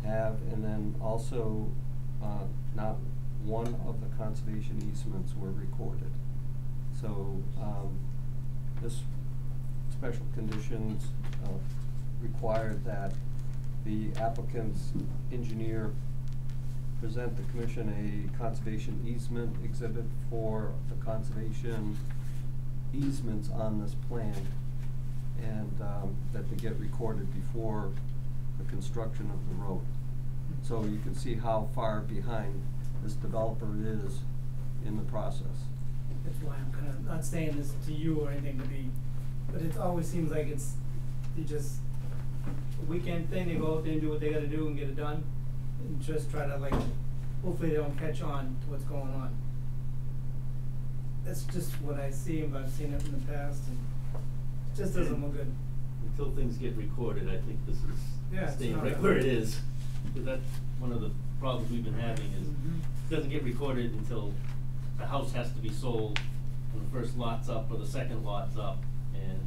and then also, not one of the conservation easements were recorded. So, this special conditions, required that the applicant's engineer present the commission a conservation easement exhibit for the conservation easements on this plan, and, that they get recorded before the construction of the road. So you can see how far behind this developer is in the process. That's why I'm kinda not saying this to you or anything to be, but it always seems like it's, they just, a weekend thing, they go out there and do what they gotta do and get it done, and just try to like, hopefully they don't catch on to what's going on. That's just what I see, but I've seen it in the past, and it just doesn't look good. Until things get recorded, I think this Yeah, is it's staying not right that where bad. it is. Because that's one of the problems we've been having is, it doesn't get recorded until the house has to be sold, when the first lot's up or the second lot's up, and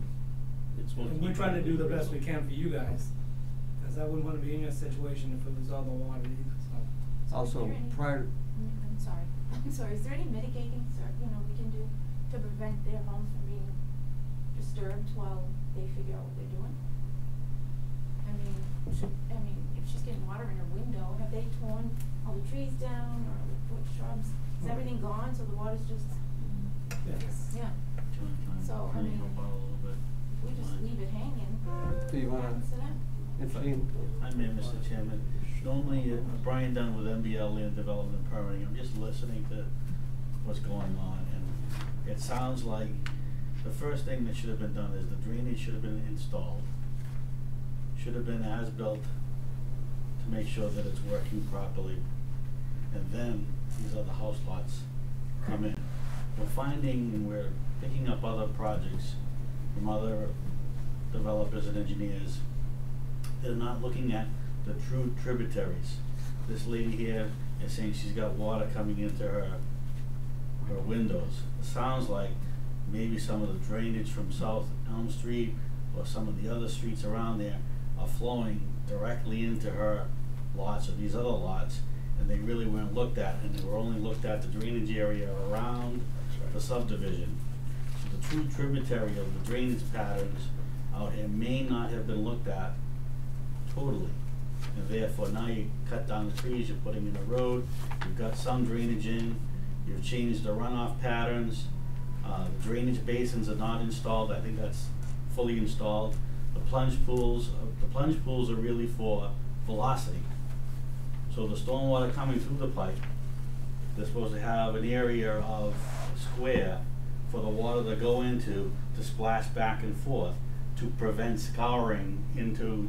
it's supposed to And be. we're trying to do the recorded. best we can for you guys, cause I wouldn't wanna be in your situation if it was all the water either, so. Also, Is there any- prior, I'm sorry, I'm sorry, is there any mitigating, we can do to prevent their homes from being disturbed while they figure out what they're doing? If she's getting water in her window, have they torn all the trees down or put shrubs? Is everything gone, so the water's just, Yes. yeah, So, I Turn mean, your bottle a little bit. if we just leave it hanging, do you what wanna happens to them? entertain? I'm in, Mr. Chairman. Normally, Brian Dunn with MBL Land Development Permitting, I'm just listening to what's going on, and it sounds like the first thing that should have been done is the drainage should have been installed. Should have been as-built to make sure that it's working properly. And then these other house lots come in. We're finding, and we're picking up other projects from other developers and engineers. They're not looking at the true tributaries. This lady here is saying she's got water coming into her windows. It sounds like maybe some of the drainage from South Elm Street or some of the other streets around there are flowing directly into her lots or these other lots, and they really weren't looked at, and they were only looked at the drainage area around the subdivision. So the true tributary of the drainage patterns out here may not have been looked at totally. And therefore now you cut down the trees, you're putting in a road, you've got some drainage in, you've changed the runoff patterns, the drainage basins are not installed, I think that's fully installed. The plunge pools are really for velocity. So the stormwater coming through the pipe, they're supposed to have an area of square for the water to go into to splash back and forth to prevent scouring into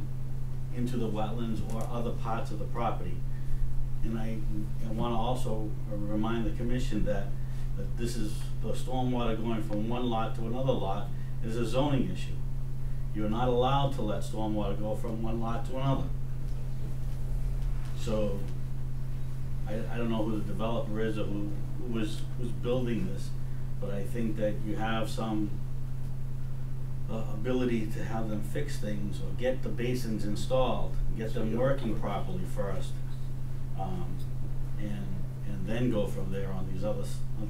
the wetlands or other parts of the property. And I want to also remind the commission that this is the stormwater going from one lot to another lot is a zoning issue. You're not allowed to let stormwater go from one lot to another. So I don't know who the developer is or who's building this, but I think that you have some ability to have them fix things or get the basins installed, get them working properly first, and then go from there on these other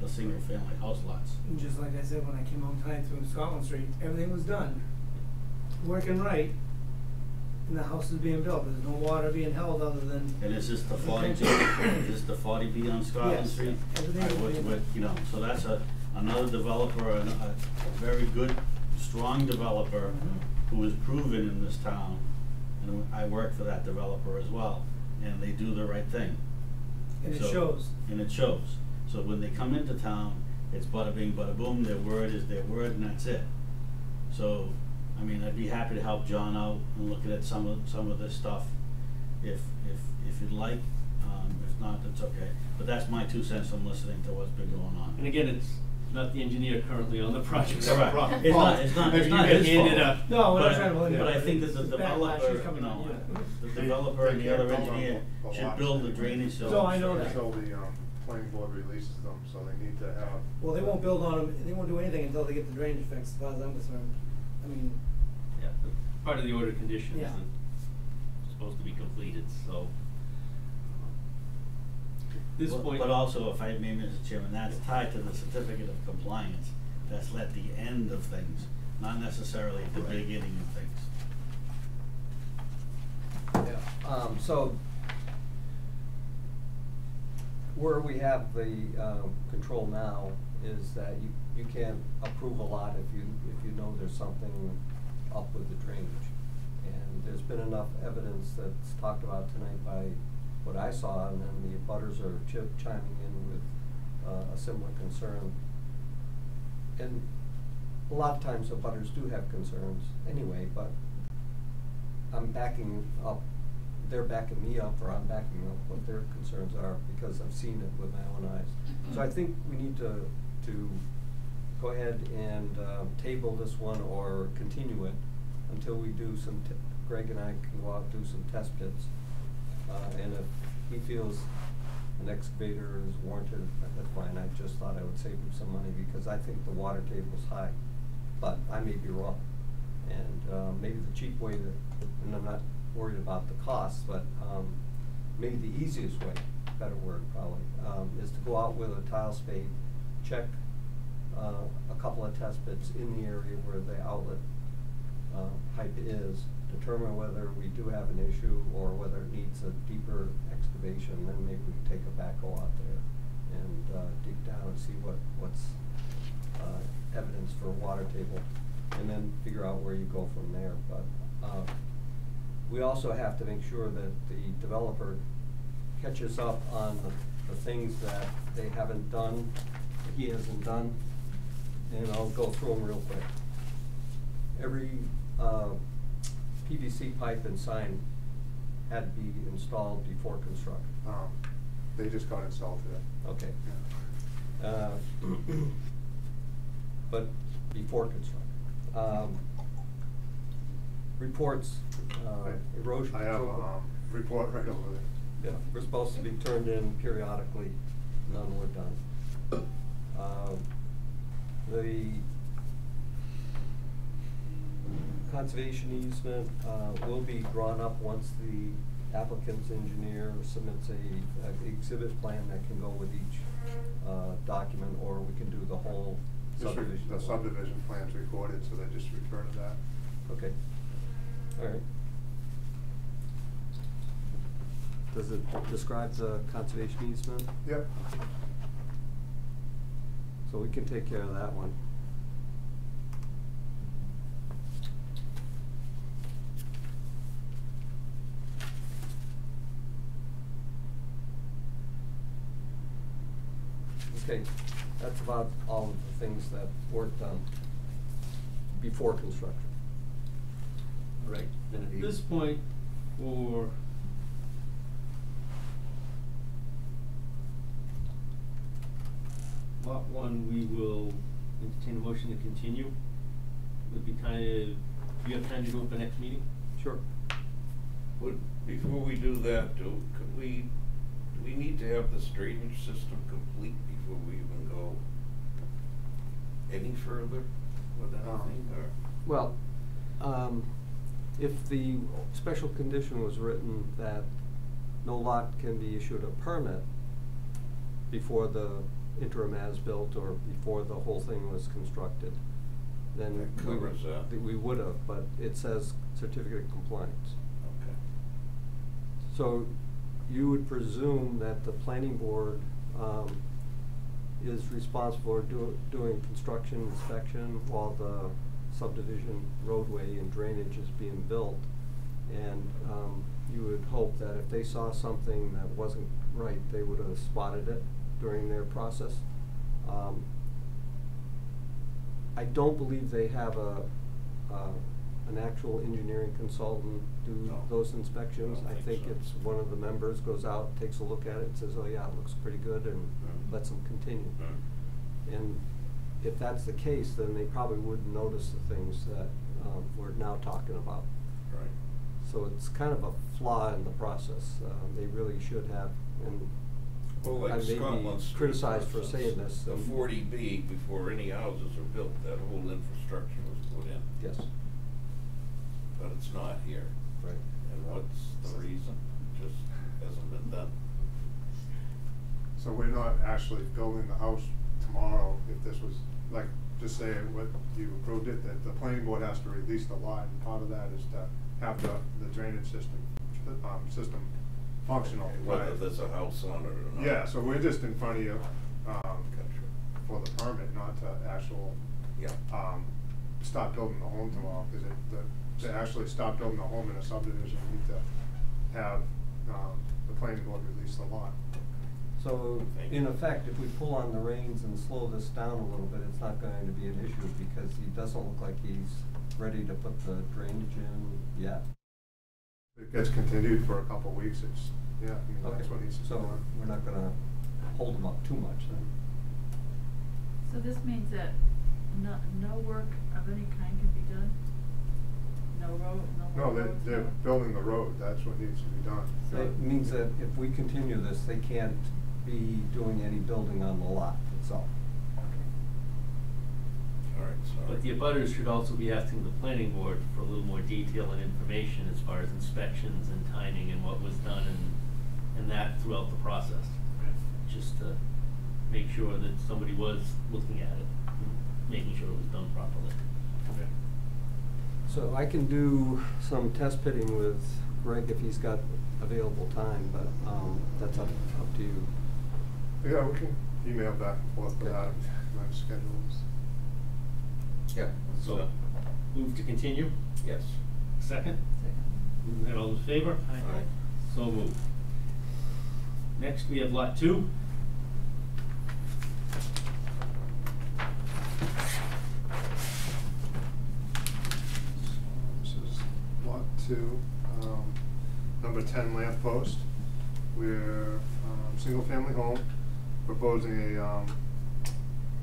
single family house lots. And just like I said, when I came home tonight through Scotland Street, everything was done, working right, and the house is being built. There's no water being held other than. And is this the 40B? Is this the 40B on Scotland Yes, Street? everything All is right, being- you know, so that's another developer, a very good, strong developer who is proven in this town, and I work for that developer as well, and they do the right thing. And it So- shows. And it shows. So when they come into town, it's bada bing, bada boom, their word is their word, and that's it. So, I mean, I'd be happy to help John out and look at some of this stuff if you'd like. If not, that's okay. But that's my 2 cents from listening to what's been going on. And again, it's not the engineer currently on the project. Correct. It's not his fault. No, we're not But- trying to blame you. But I think that the It's backlash is developer, coming on you. the developer and the other engineer should build the drainage system. No, I know that. Until the planning board releases them, so they need to have. Well, they won't build on them, they won't do anything until they get the drainage fixed, as far as I'm concerned. I mean, Yeah, part of the order of conditions Yeah. is supposed to be completed, so. This point. But also, if I may, Mr. Chairman, that's tied to the certificate of compliance. That's at the end of things, not necessarily at the beginning of things. Yeah, so where we have the control now is that you can't approve a lot if you know there's something up with the drainage. And there's been enough evidence that's talked about tonight by what I saw, and then the abutters are chiming in with a similar concern. And a lot of times abutters do have concerns anyway, but I'm backing up, they're backing me up, or I'm backing up what their concerns are, because I've seen it with my own eyes. So I think we need to go ahead and table this one or continue it until we do some, Greg and I can go out and do some test pits. And if he feels an excavator is warranted, that's fine. I just thought I would save him some money because I think the water table's high, but I may be wrong. And maybe the cheap way and I'm not worried about the costs, but maybe the easiest way, better word probably, is to go out with a tile spade, check a couple of test pits in the area where the outlet pipe is, determine whether we do have an issue or whether it needs a deeper excavation. Then maybe we can take a backhoe out there and dig down and see what's evidence for a water table, and then figure out where you go from there. But we also have to make sure that the developer catches up on the things that they haven't done, he hasn't done, and I'll go through them real quick. Every PVC pipe and sign had to be installed before construction. They just got installed today. Okay. But before construction. Reports, erosion. I have a report right over there. Yeah, we're supposed to be turned in periodically, none were done. The conservation easement will be drawn up once the applicant's engineer submits a exhibit plan that can go with each document, or we can do the whole subdivision. The subdivision plan's recorded, so they just refer to that. Okay, all right. Does it describe the conservation easement? Yep. So we can take care of that one. Okay, that's about all of the things that weren't done before construction. Right, and at this point, for lot one, we will entertain a motion to continue. Would be kind of, do you have time to do it for next meeting? Sure. Before we do that, do we need to have this drainage system complete before we even go any further with anything, or? Well, if the special condition was written that no lot can be issued a permit before the interim as-built or before the whole thing was constructed, then That covers that. we would have, but it says certificate of compliance. Okay. So you would presume that the planning board is responsible for doing construction inspection while the subdivision roadway and drainage is being built. And you would hope that if they saw something that wasn't right, they would have spotted it during their process. I don't believe they have an actual engineering consultant do No. those inspections. I don't I think think so. it's one of the members goes out, takes a look at it, and says, oh yeah, it looks pretty good, and lets them continue. And if that's the case, then they probably wouldn't notice the things that we're now talking about. Right. So it's kind of a flaw in the process. They really should have, and Well, like I may be Scotland Street, criticized for instance, saying this. The 40B, before any houses are built, that whole infrastructure was put in. Yes. But it's not here. Right. And what's the reason? Just hasn't been done? So we're not actually building the house tomorrow. If this was, like, just say what you approved it, that the planning board has to release the lot, and part of that is to have the drainage system functional. Whether there's a house on it or not. Yeah, so we're just in front of you, Gotcha. for the permit, not to Yeah. start building the home tomorrow, because to actually start building a home in a subdivision, you need to have, the planning board release the lot. So, Thank in you. effect, if we pull on the reins and slow this down a little bit, it's not going to be an issue, because he doesn't look like he's ready to put the drainage in yet. It gets continued for a couple of weeks, it's, yeah, I mean, that's Okay, what he's. so we're not gonna hold him up too much then. So this means that no work of any kind can be done? No road, No, roads? they're building the road, that's what needs to be done. It means that if we continue this, they can't be doing any building on the lot itself. All right, sorry. But the abutters should also be asking the planning board for a little more detail and information as far as inspections and timing and what was done and that throughout the process. Just to make sure that somebody was looking at it, making sure it was done properly. Okay. So I can do some test pitting with Greg if he's got available time, but that's up to you. Yeah, we can email back and forth with Okay. that, my schedules. Yeah. So, move to continue? Yes. Second? Move that, all in favor? Aye. So moved. Next, we have lot 2. This is lot 2, number 10 Lamppost. We're, single-family home, proposing a,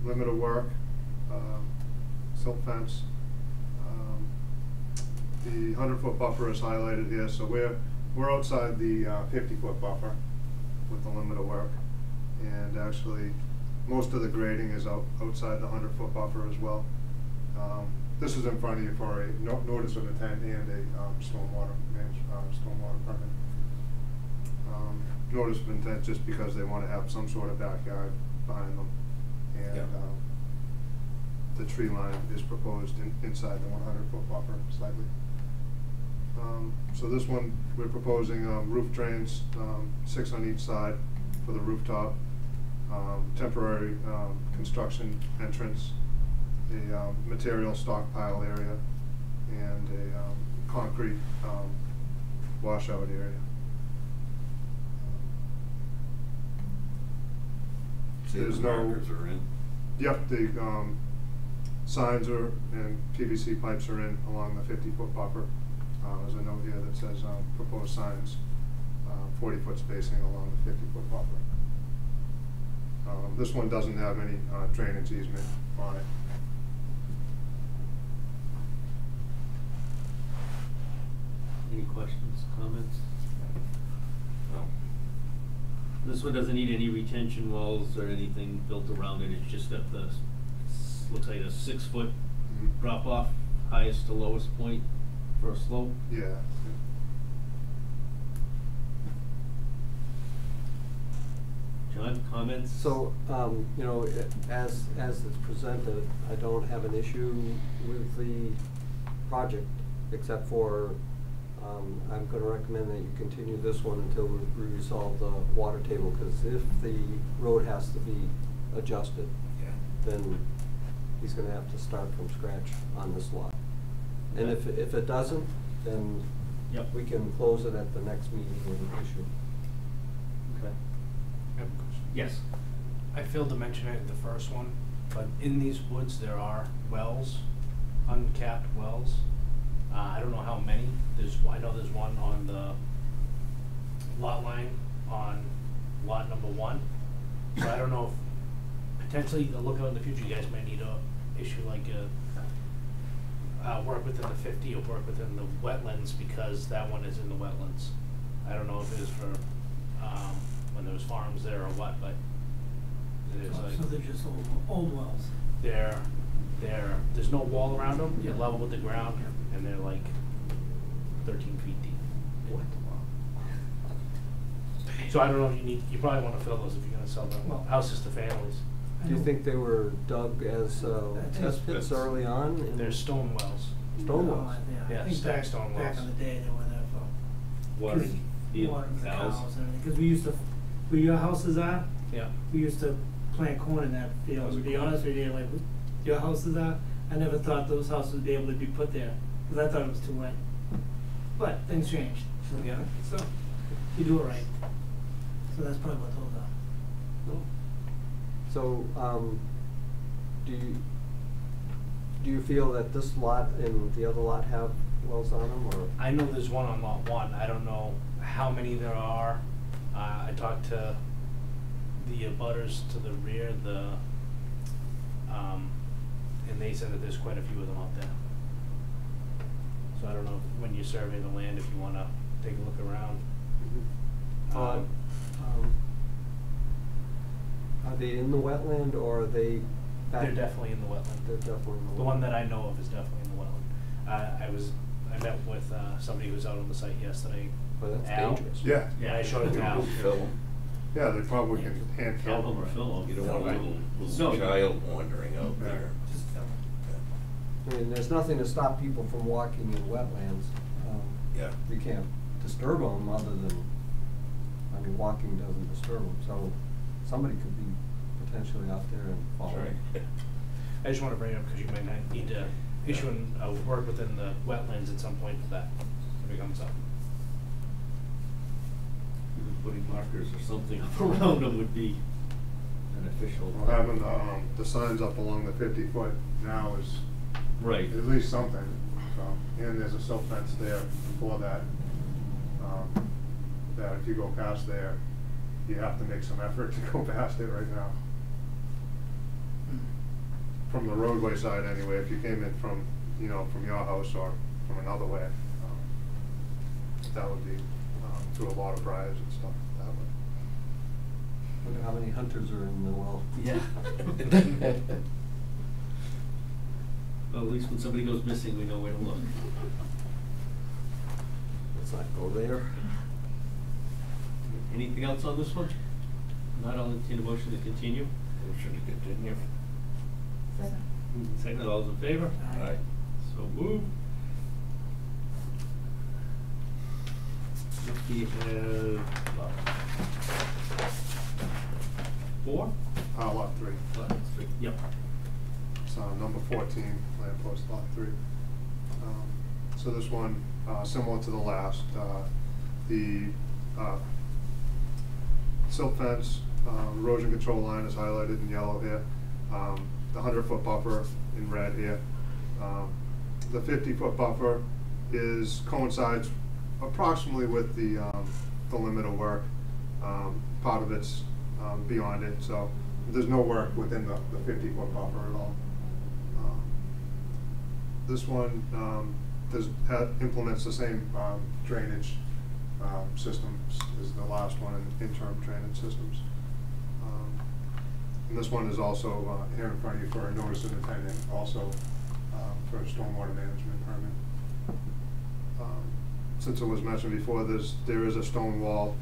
limit of work, silt fence. The 100-foot buffer is highlighted here, so we're outside the 50-foot buffer with the limit of work. And actually, most of the grading is outside the 100-foot buffer as well. This is in front of you for a notice of intent and a stormwater permit. Notice of intent just because they want to have some sort of backyard behind them. And, Yeah. the tree line is proposed inside the 100-foot buffer slightly. So this one, we're proposing, roof drains, 6 on each side for the rooftop, temporary, construction entrance, a, material stockpile area, and a, concrete, washout area. See, There's the no- markers are in. Yep, the, signs are, and PVC pipes are in along the 50-foot buffer. There's a note here that says, proposed signs, 40-foot spacing along the 50-foot buffer. This one doesn't have any, drainage easement on it. Any questions, comments? No. This one doesn't need any retention walls or anything built around it, it's just at the, looks like a 6-foot Mhm. drop off, highest to lowest point for a slope. Yeah. John, comments? So, you know, as it's presented, I don't have an issue with the project, except for, I'm gonna recommend that you continue this one until we resolve the water table, cause if the road has to be adjusted, Yeah. then he's gonna have to start from scratch on this lot. And if it doesn't, then Yep. we can close it at the next meeting with an issue. Okay. I have a question. Yes. I failed to mention it in the first one, but in these woods, there are wells, uncapped wells. I don't know how many. I know there's one on the lot line on lot number 1. So I don't know if potentially, look out in the future, you guys might need to issue like a, work within the 50 or work within the wetlands, because that one is in the wetlands. I don't know if it is for, when there was farms there or what, but it is like. So they're just old wells. There's no wall around them, you're level with the ground, and they're like 13 feet deep. What? So I don't know if you probably wanna fill those if you're gonna sell them Well- houses to families. I Do you know- think they were dug as test pits early on? in- They're stone wells. Stone No, wells? yeah, Yeah, I think stacked back, stone back wells. in the day, they were there for. Watering the Watering the cows. cows and everything, cause we used to, where your houses are, Yeah. we used to plant corn in that field, to be honest with you, like, your houses are, I never thought those houses would be able to be put there, cause I thought it was too wet. But things changed, Yeah. so, you do it right. So that's probably what those are. No. So, do you feel that this lot and the other lot have wells on them, or? I know there's one on lot 1, I don't know how many there are. I talked to the abutters to the rear, and they said that there's quite a few of them out there. So I don't know if, when you survey the land, if you wanna take a look around. Are they in the wetland, or are they back? They're definitely in the wetland. They're definitely in the wetland. The one that I know of is definitely in the wetland. I met with, somebody who was out on the site yesterday. But that's Al. dangerous. Yeah. Yeah, I showed it to Al. Fill 'em. Yeah, they probably can hand fill Fill 'em or fill 'em. You don't want a little No. child wandering out Yeah. there. Just, I mean, there's nothing to stop people from walking in wetlands. Yeah. You can't disturb them other than, I mean, walking doesn't disturb them, so somebody could be potentially out there and fall. That's right. I just wanna bring it up because you might not need to issue a work within the wetlands at some point if that if it comes up. Even putting markers or something up around them would be beneficial. Well, having, the signs up along the 50-foot now is Right. at least something, so, and there's a silt fence there before that, that if you go past there, you have to make some effort to go past it right now. From the roadway side anyway, if you came in from, from your house or from another way, that would be, through a lot of briars and stuff that way. Wonder how many hunters are in the well. Yeah. Well, at least when somebody goes missing, we know where to look. Let's not go there. Anything else on this one? Not, I'll entertain a motion to continue. Motion to continue. Second. Second, all those in favor? Aye. So moved. Next we have lot 4? Lot 3. Lot 3, yep. It's number 14, Lamppost Lot 3. So this one, similar to the last, the silt fence, erosion control line is highlighted in yellow here. The 100-foot buffer in red here. The 50-foot buffer coincides approximately with the limit of work. Part of it's beyond it, so there's no work within the 50-foot buffer at all. This one implements the same drainage systems as the last one, interim drainage systems. And this one is also here in front of you for a notice of intent, also for a stormwater management permit. Since it was mentioned before, there is a stone wall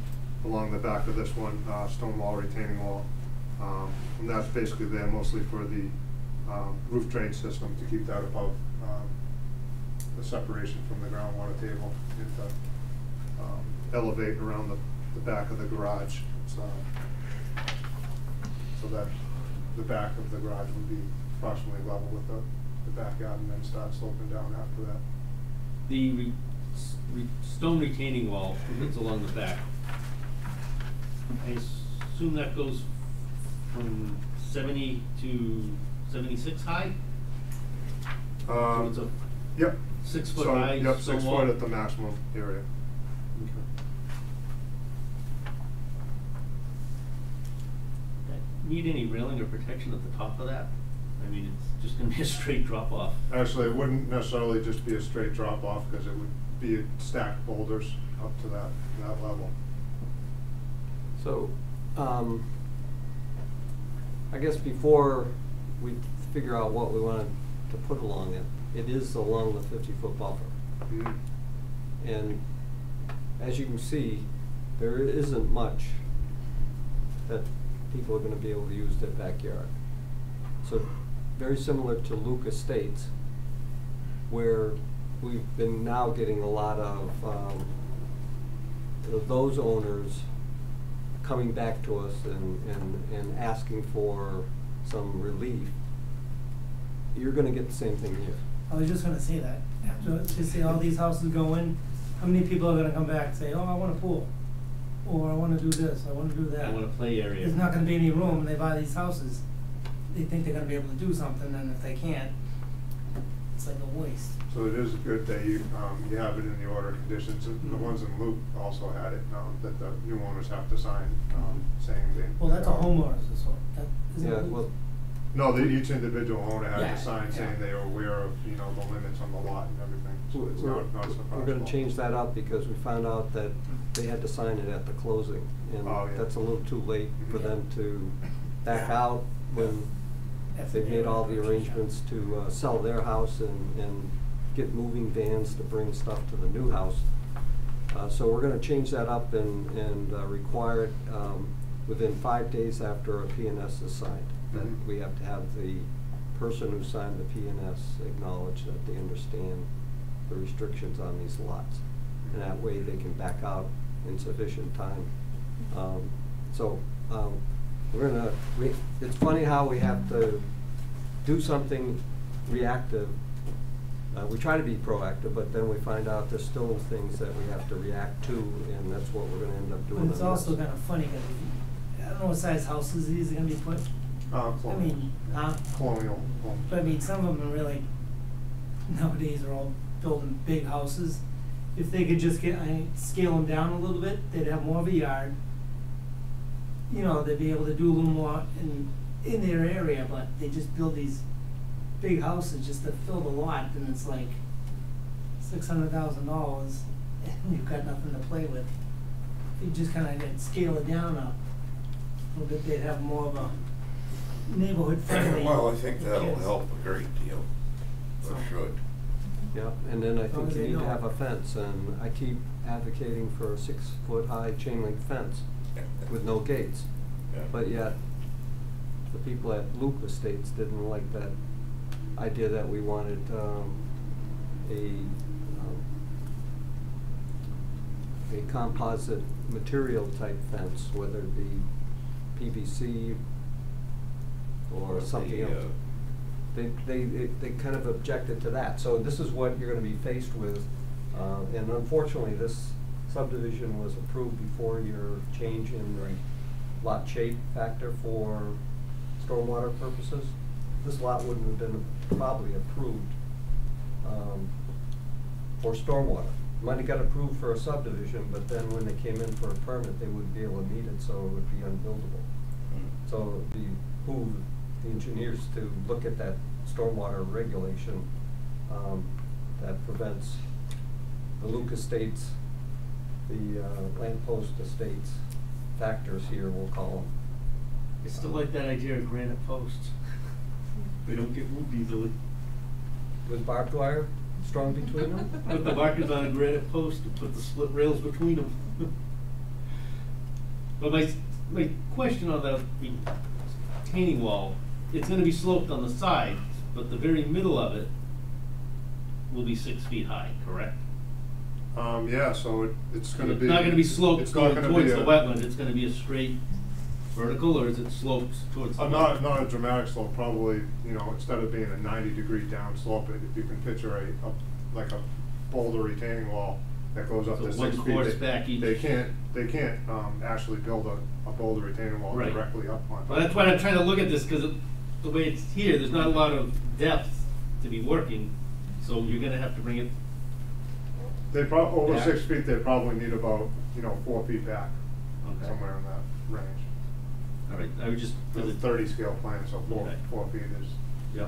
along the back of this one, stone wall retaining wall. And that's basically there mostly for the roof drain system to keep that above the separation from the groundwater table and to elevate around the back of the garage. So that the back of the garage would be approximately level with the backyard and then start sloping down after that. The stone retaining wall that's along the back, I assume that goes from 70 to 76 high? So it's a Yep. 6 foot So, high yep, stone 6 wall? foot at the maximum area. Need any railing or protection at the top of that? I mean, it's just gonna be a straight drop off. Actually, it wouldn't necessarily just be a straight drop off because it would be stacked boulders up to that level. So, I guess before we figure out what we wanted to put along it, it is along the 50-foot buffer. Mm-hmm. And as you can see, there isn't much that people are gonna be able to use their backyard. So, very similar to Luke Estates, where we've been now getting a lot of those owners coming back to us and asking for some relief. You're gonna get the same thing here. I was just gonna say that, after, to see all these houses go in, how many people are gonna come back and say, oh, I want a pool, or I wanna do this, I wanna do that. I want a play area. There's not gonna be any room, and they buy these houses, they think they're gonna be able to do something, and if they can't, it's like a waste. So it is good that you have it in the order of conditions. The ones in Luke also had it, that the new owners have to sign, saying they. Well, that's a homeowner's, that, isn't Yeah, it? well, No, each individual owner had Yeah, to sign yeah. saying they are aware of, the limits on the lot and everything. So it's not a surprise. we're gonna change that up because we found out that they had to sign it at the closing. And Oh, yeah. that's a little too late for them to back out when If they've they made all the do. arrangements to sell their house and get moving vans to bring stuff to the new house. So we're gonna change that up and require it within 5 days after a P&S is signed. That Mhm. we have to have the person who signed the P&S acknowledge that they understand the restrictions on these lots. And that way they can back out in sufficient time. It's funny how we have to do something reactive. We try to be proactive, but then we find out there's still things that we have to react to, and that's what we're gonna end up doing. But it's on also this. kinda funny, cause I don't know what size houses these are gonna be put. I mean, Colonial homes. but I mean, some of them are really, nowadays are all building big houses. If they could just scale them down a little bit, they'd have more of a yard. They'd be able to do a little more in their area, but they just build these big houses just to fill the lot, and it's like $600,000, and you've got nothing to play with. If you just kinda scale it down a little bit, they'd have more of a neighborhood friendly. Well, I think that'll kids. help a great deal, or should. Yeah, and then I As long think as you they need to know. have a fence, and I keep advocating for a 6-foot high chain link fence with no gates. Yeah. But yet, the people at Luke Estates didn't like that idea that we wanted, a composite material type fence, whether it be PVC or something else. They kind of objected to that. So this is what you're gonna be faced with. And unfortunately, this subdivision was approved before your change in the lot shape factor for stormwater purposes. This lot wouldn't have been probably approved, for stormwater. Might have got approved for a subdivision, but then when they came in for a permit, they wouldn't be able to meet it, so it would be unbuildable. So it would behoove the engineers to look at that stormwater regulation, that prevents the Luke Estates, the Lamppost Estates factors here, we'll call them. I still like that idea of granite posts. They don't get moved easily. With barbed wire strung between them? Put the markers on a granite post and put the split rails between them. But my question on the retaining wall, it's gonna be sloped on the side, but the very middle of it will be 6 feet high, correct? Yeah, so it's gonna be. It's not gonna be sloped it's not going gonna towards be the a- wetland, it's gonna be a straight vertical, or is it sloped towards the wetland? Not a dramatic slope, probably, you know, instead of being a 90-degree down slope, if you can picture like a boulder retaining wall that goes up So to 6 one feet. course back each. They can't actually build a boulder retaining wall Right. directly up on. Well, that's why I'm trying to look at this, because the way it's here, there's not a lot of depth to be working, so you're gonna have to bring it. Over back. 6 feet, they probably need about, 4 feet back, Okay. somewhere in that range. All right, I would just. With a 30 scale plan, so Okay. 4 feet is. Yeah.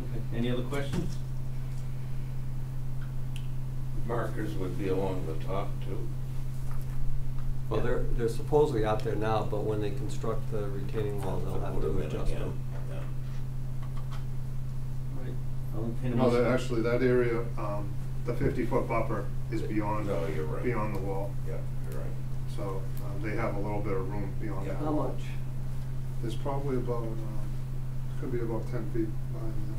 Okay, any other questions? Markers would be along the top too. Well, they're supposedly out there now, but when they construct the retaining wall, they'll have Put 'em to in adjust again. them. Yeah. All right, I'll entertain a No, motion. actually, that area, the 50-foot buffer is beyond, No, you're right. beyond the wall. Yeah, you're right. So, they have a little bit of room beyond Yeah. that. How much? There's probably about, could be about 10 feet behind that.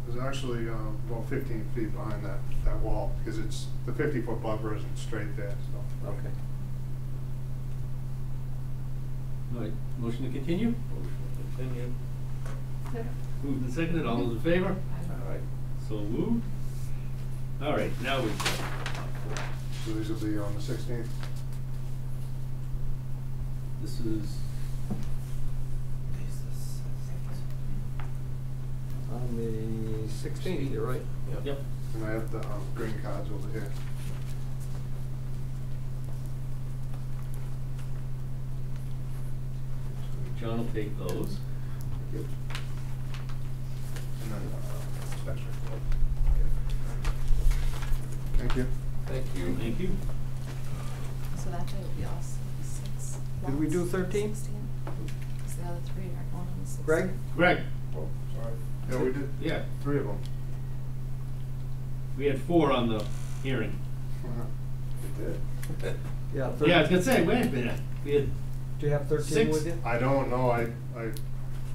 There's actually, about 15 feet behind that wall, because the 50-foot buffer isn't straight there, so. Okay. All right, motion to continue? Motion to continue. Moved and seconded, all those in favor? All right. So moved. All right, now we. So these will be on the 16th. This is. On the 16th, you're right. Yep. And I have the green cards over here. John will take those. And then, special. Thank you. Thank you. Thank you. So that day would be all 6 Did we do lots, 13? 16. 'Cause the other 3 are going on the 16. Greg? Greg? Oh, sorry. Yeah, we did. Yeah. 3 of them. We had 4 on the hearing. We did. Yeah, Yeah, I was gonna say, wait a minute, we had. Do you have 13 6? with you? I don't know, I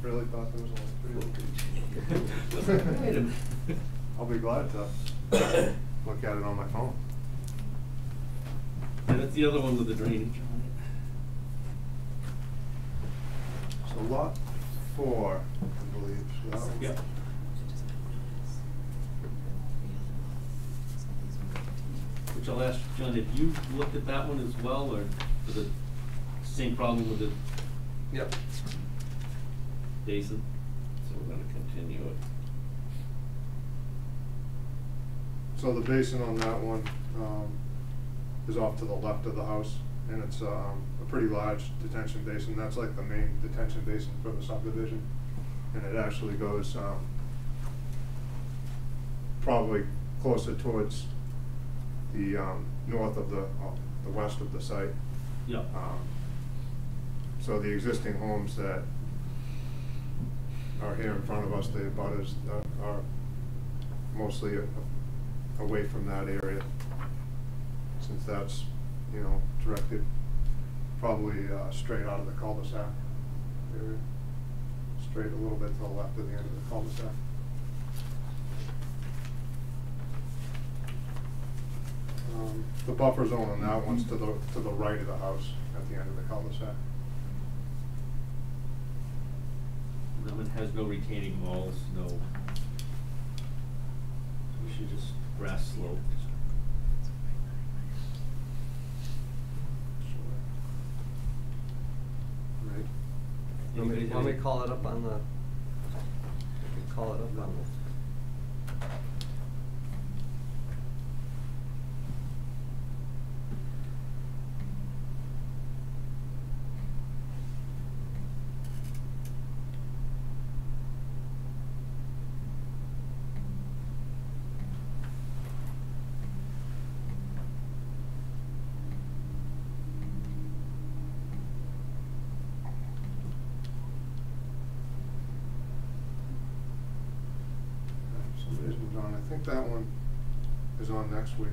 really thought there was only 3 of them. Wait a minute. I'll be glad to look at it on my phone. Yeah, that's the other one with the drainage on it. So lot 4, I believe, so that one. Yep. Which I'll ask John, have you looked at that one as well, or for the same problem with the Yep. basin? So we're gonna continue it. So the basin on that one is off to the left of the house, and it's a pretty large detention basin. That's like the main detention basin for the subdivision, and it actually goes probably closer towards the north of the west of the site. Yeah. So the existing homes that are here in front of us, the abutters, are mostly away from that area, since that's, directed probably straight out of the cul-de-sac area. Straight a little bit to the left of the end of the cul-de-sac. The buffer zone on that one's to the right of the house at the end of the cul-de-sac. That one has no retaining walls, no. We should just grass slope. Right. Anybody Want me have to call it up on the, call it up on the. Somebody's moved on. I think that one is on next week.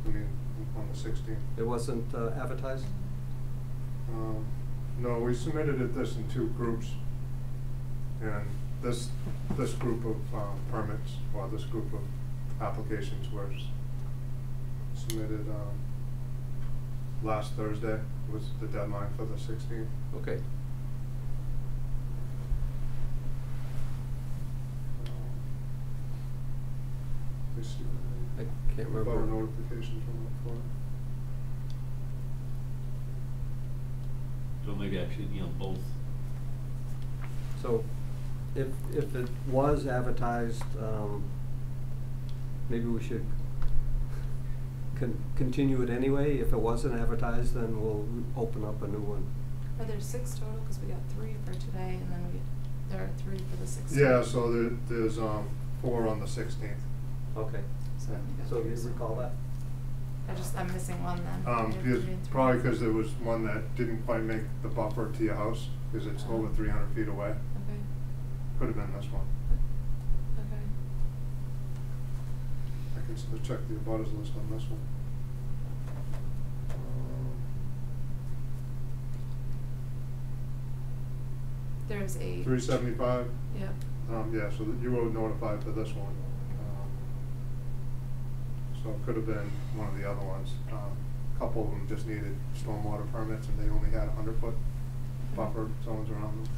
I mean, on the 16th. It wasn't advertised? No, we submitted this in 2 groups. And this group of permits, or this group of applications was submitted last Thursday was the deadline for the 16th. Okay. Let me see. I can't remember. About a notification from that for it. So maybe actually, both. So, if it was advertised, maybe we should continue it anyway. If it wasn't advertised, then we'll open up a new one. Are there 6 total? Because we got 3 for today, and then there are 3 for the 16th. Yeah, so there's 4 on the 16th. Okay. So we got So 3 you so recall far. that? I'm missing one then. Probably because there was one that didn't quite make the buffer to your house, because it's over 300 feet away. Okay. Could have been this one. Okay. I can still check the abutters list on this one. There's 8. 375? Yep. Yeah, so that you were notified for this one. So it could have been one of the other ones. A couple of them just needed stormwater permits, and they only had 100-foot buffer zones around them.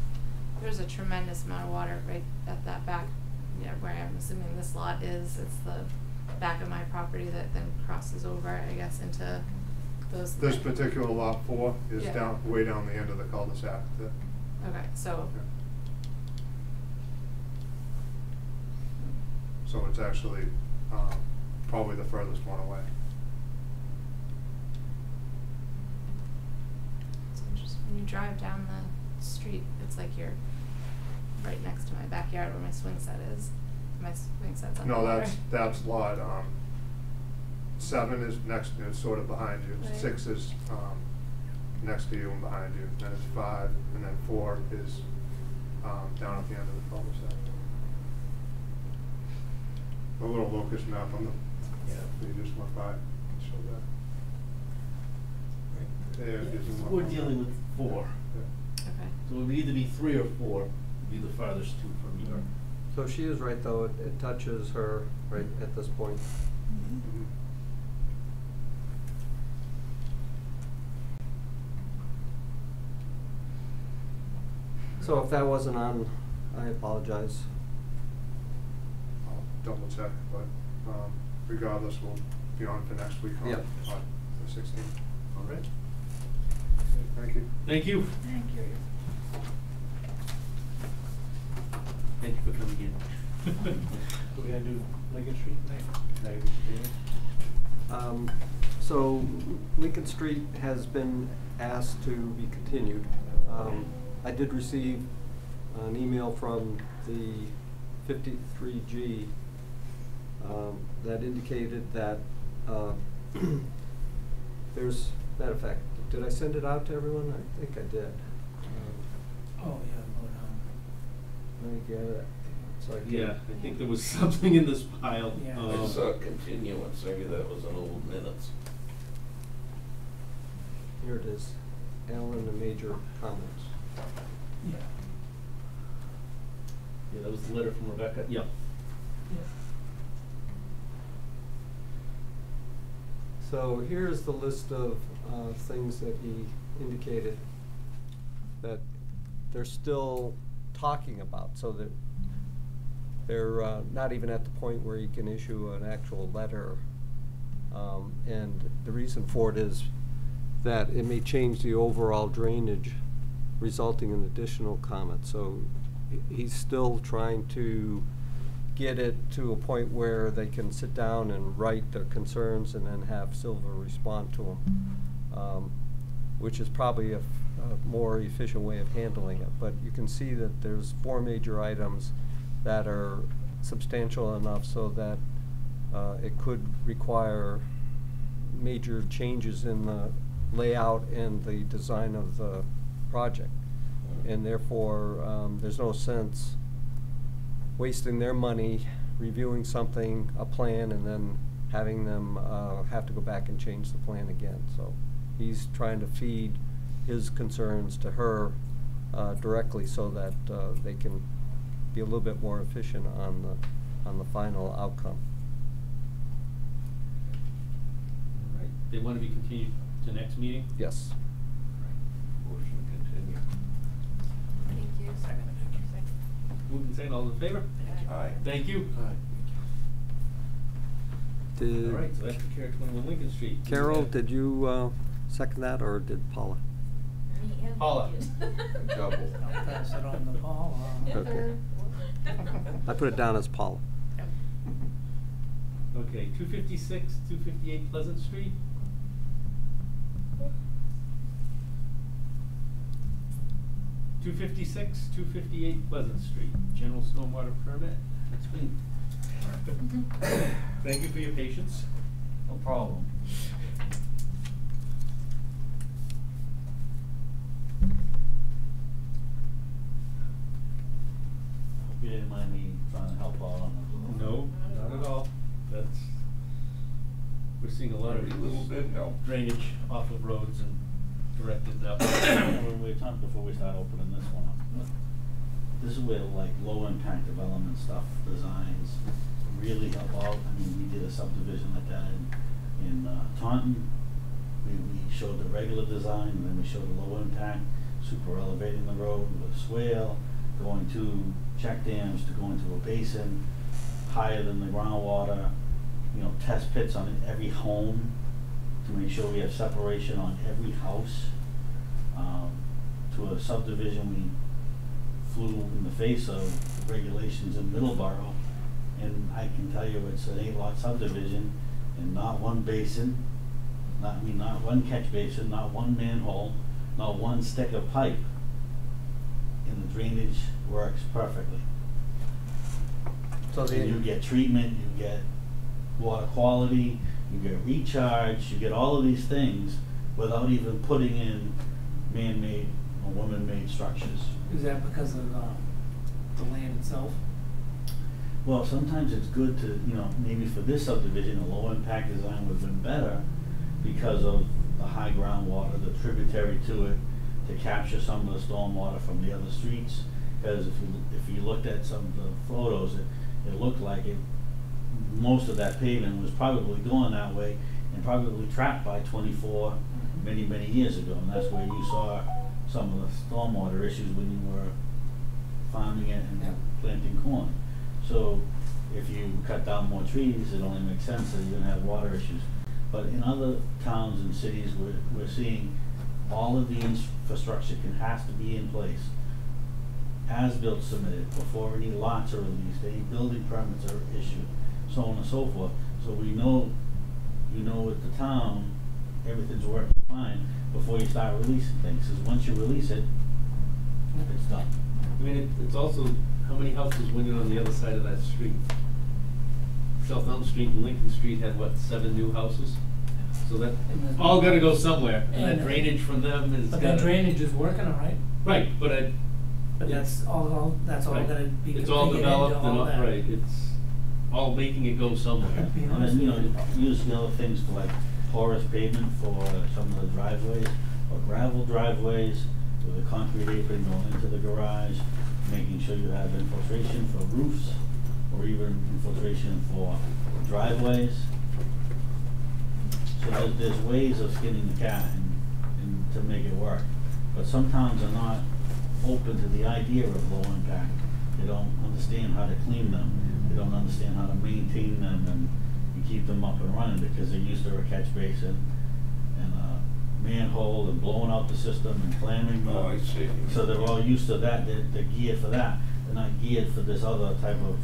There's a tremendous amount of water right at that back, where I'm assuming this lot is. It's the back of my property that then crosses over, I guess, into those. This particular lot 4 is Yeah. way down the end of the cul-de-sac. Okay, so. Yeah. So it's actually probably the furthest one away. It's interesting. When you drive down the street, it's like you're right next to my backyard where my swing set is. My swing set's on the water. No, that's lot 7 is next, it's sort of behind you. Right. 6 is next to you and behind you. Then it's 5, and then 4 is down at the end of the cul-de-sac. A little locust map on the, that you just went by, show that. Yeah, it gives you one. We're dealing with 4. Yeah. Okay. So it would either be 3 or 4, would be the farthest 2 from your. So she is right, though. It touches her right at this point. Mhm. So if that wasn't on, I apologize. I'll double check, but regardless, we'll be on for next week on Yep. on the 16th. All right. Thank you. Thank you. Thank you. Thank you for coming in. We're gonna do Lincoln Street tonight? So Lincoln Street has been asked to be continued. I did receive an email from the 53G that indicated that there's, matter of fact, did I send it out to everyone? I think I did. Oh, yeah, Let me get it. So I can- Yeah, I think there was something in this pile. Yeah. I saw continuance, maybe that was an old minutes. Here it is. Alan, the major comments. Yeah. Yeah, that was the letter from Rebecca, yep. So here's the list of things that he indicated that they're still talking about, so that they're not even at the point where you can issue an actual letter. And the reason for it is that it may change the overall drainage, resulting in additional comments. So he's still trying to get it to a point where they can sit down and write their concerns and then have Silva respond to them, which is probably a more efficient way of handling it. But you can see that there's 4 major items that are substantial enough so that it could require major changes in the layout and the design of the project. And therefore, there's no sense wasting their money reviewing something, a plan, and then having them have to go back and change the plan again. So he's trying to feed his concerns to her directly so that they can be a little bit more efficient on the final outcome. All right, they want to be continued to next meeting? Yes. Motion to continue. Thank you. Second. Moved and seconded, all in favor? Aye. Thank you. All right, so that's the care 21 Lincoln Street. Carol, did you second that, or did Paula? Me and Paula. Double. I'll pass it on to Paul. Okay. I put it down as Paula. Okay, 256, 258 Pleasant Street. $256-258 Pleasant Street, general stormwater permit. That's me. Thank you for your patience. No problem. I hope you didn't mind me trying to help out on the. No, not at all. That's, we're seeing a lot of Very little bit, no. drainage off of roads and directed that way. We talked before we start opening this one up. But this is where like low impact development stuff, designs really help out. I mean, we did a subdivision like that in Taunton. We showed the regular design, and then we showed the low impact, super elevating the road with a swale, going to check dams to go into a basin higher than the groundwater, you know, test pits on every home to make sure we have separation on every house. To a subdivision, we flew in the face of regulations in Middleborough, and I can tell you it's an 8-lot subdivision, and not one basin, not one catch basin, not one manhole, not one stick of pipe, and the drainage works perfectly. So And you get treatment, you get water quality, you get recharge, you get all of these things without even putting in man-made or woman-made structures. Is that because of the land itself? Well, sometimes it's good to, you know, maybe for this subdivision, a low-impact design would have been better because of the high groundwater, the tributary to it, to capture some of the stormwater from the other streets. Because if you looked at some of the photos, it looked like most of that pavement was probably going that way and probably trapped by 24 many, many years ago. And that's where you saw some of the stormwater issues when you were farming it and planting corn. So if you cut down more trees, it only makes sense that you're gonna have water issues. But in other towns and cities, we're seeing all of the infrastructure has to be in place. As-built submitted before any lots are released, any building permits are issued, so on and so forth. So we know, you know, with the town, everything's working fine before you start releasing things. Because once you release it, it's done. I mean, it's also, how many houses went in on the other side of that street? South Elm Street and Lincoln Street had, what, 7 new houses? So that, all gotta go somewhere, and that drainage from them is But gotta. that drainage is working, all right? Right, but that's all right. gonna be It's all configured developed into and all that. right, it's all making it go somewhere. And then, you know, use the other things for like porous pavement for some of the driveways. or gravel driveways with a concrete apron going into the garage, making sure you have infiltration for roofs or even infiltration for driveways. So there's ways of skinning the cat and to make it work. But some towns are not open to the idea of low impact. They don't understand how to clean them. They don't understand how to maintain them and keep them up and running because they're used to a catch basin and a manhole and blowing out the system and clamming them. Oh, I see. So they're all used to that. They're geared for that. They're not geared for this other type of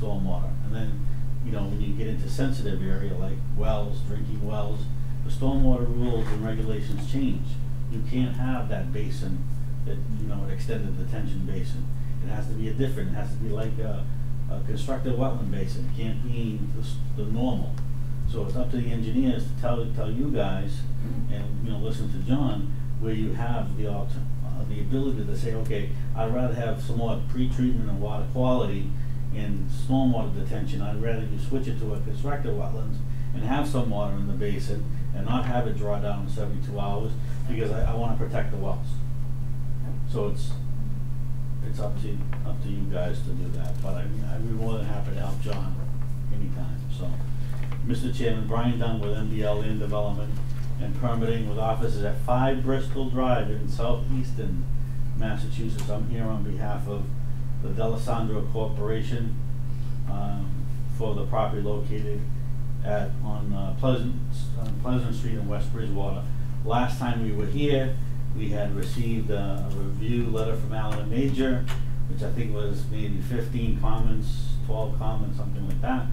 stormwater. And then, when you get into sensitive area like wells, drinking wells, the stormwater rules and regulations change. You can't have that basin, that an extended detention basin. It has to be it has to be like a constructed wetland basin. It can't be the normal. So it's up to the engineers to tell you guys, and listen to John, where you have the ability to say, okay, I'd rather have some more pre-treatment and water quality in stormwater detention. I'd rather you switch it to a constructed wetlands and have some water in the basin and not have it draw down in 72 hours because I want to protect the wells. So it's up to you guys to do that. But I'd be more than happy to help John anytime. So, Mr. Chairman, Brian Dunn with MBL Land Development and Permitting with offices at 5 Bristol Drive in southeastern Massachusetts. I'm here on behalf of the D'Alessandro Corporation for the property located on Pleasant Street in West Bridgewater. Last time we were here, we had received a review letter from Alan Major, which I think was maybe 15 comments, 12 comments, something like that.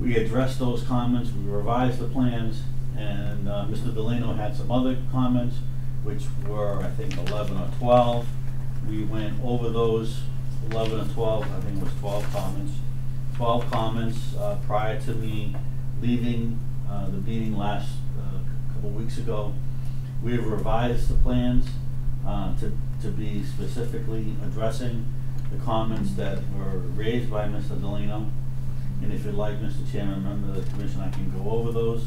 We addressed those comments, we revised the plans, and Mr. Delano had some other comments, which were, I think, 11 or 12. We went over those 11 or 12, I think it was 12 comments. 12 comments prior to me leaving the meeting last couple weeks ago. We have revised the plans to be specifically addressing the comments that were raised by Mr. Delano. And if you'd like, Mr. Chairman, member of the commission, I can go over those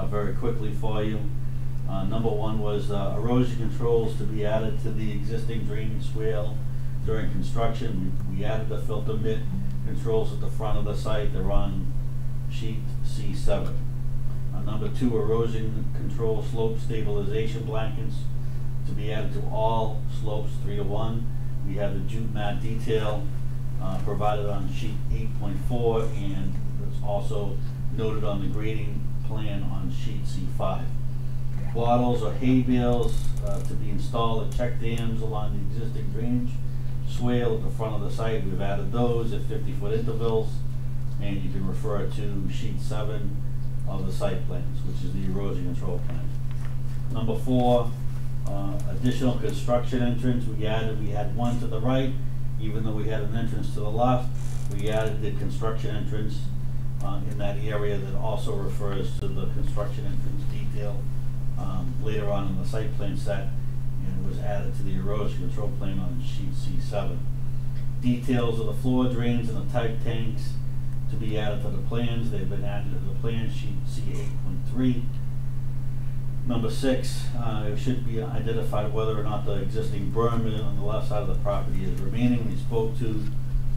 very quickly for you. Number one was erosion controls to be added to the existing drainage swale during construction. We added the filter mitt controls at the front of the site. They're on sheet C7. Number two, erosion control slope stabilization blankets to be added to all slopes 3 to 1. We have the jute mat detail provided on sheet 8.4, and it's also noted on the grading plan on sheet C5. Bottles or hay bales to be installed at check dams along the existing drainage swale at the front of the site. We've added those at 50-foot intervals, and you can refer to sheet 7 of the site plans, which is the erosion control plan. Number 4, additional construction entrance. We had one to the right, even though we had an entrance to the left. We added the construction entrance in that area that also refers to the construction entrance detail later on in the site plan set, and it was added to the erosion control plan on sheet C7. Details of the floor drains and the tight tanks to be added to the plans. They've been added to the plan sheet C8.3. Number 6, it should be identified whether or not the existing berm on the left side of the property is remaining. We spoke to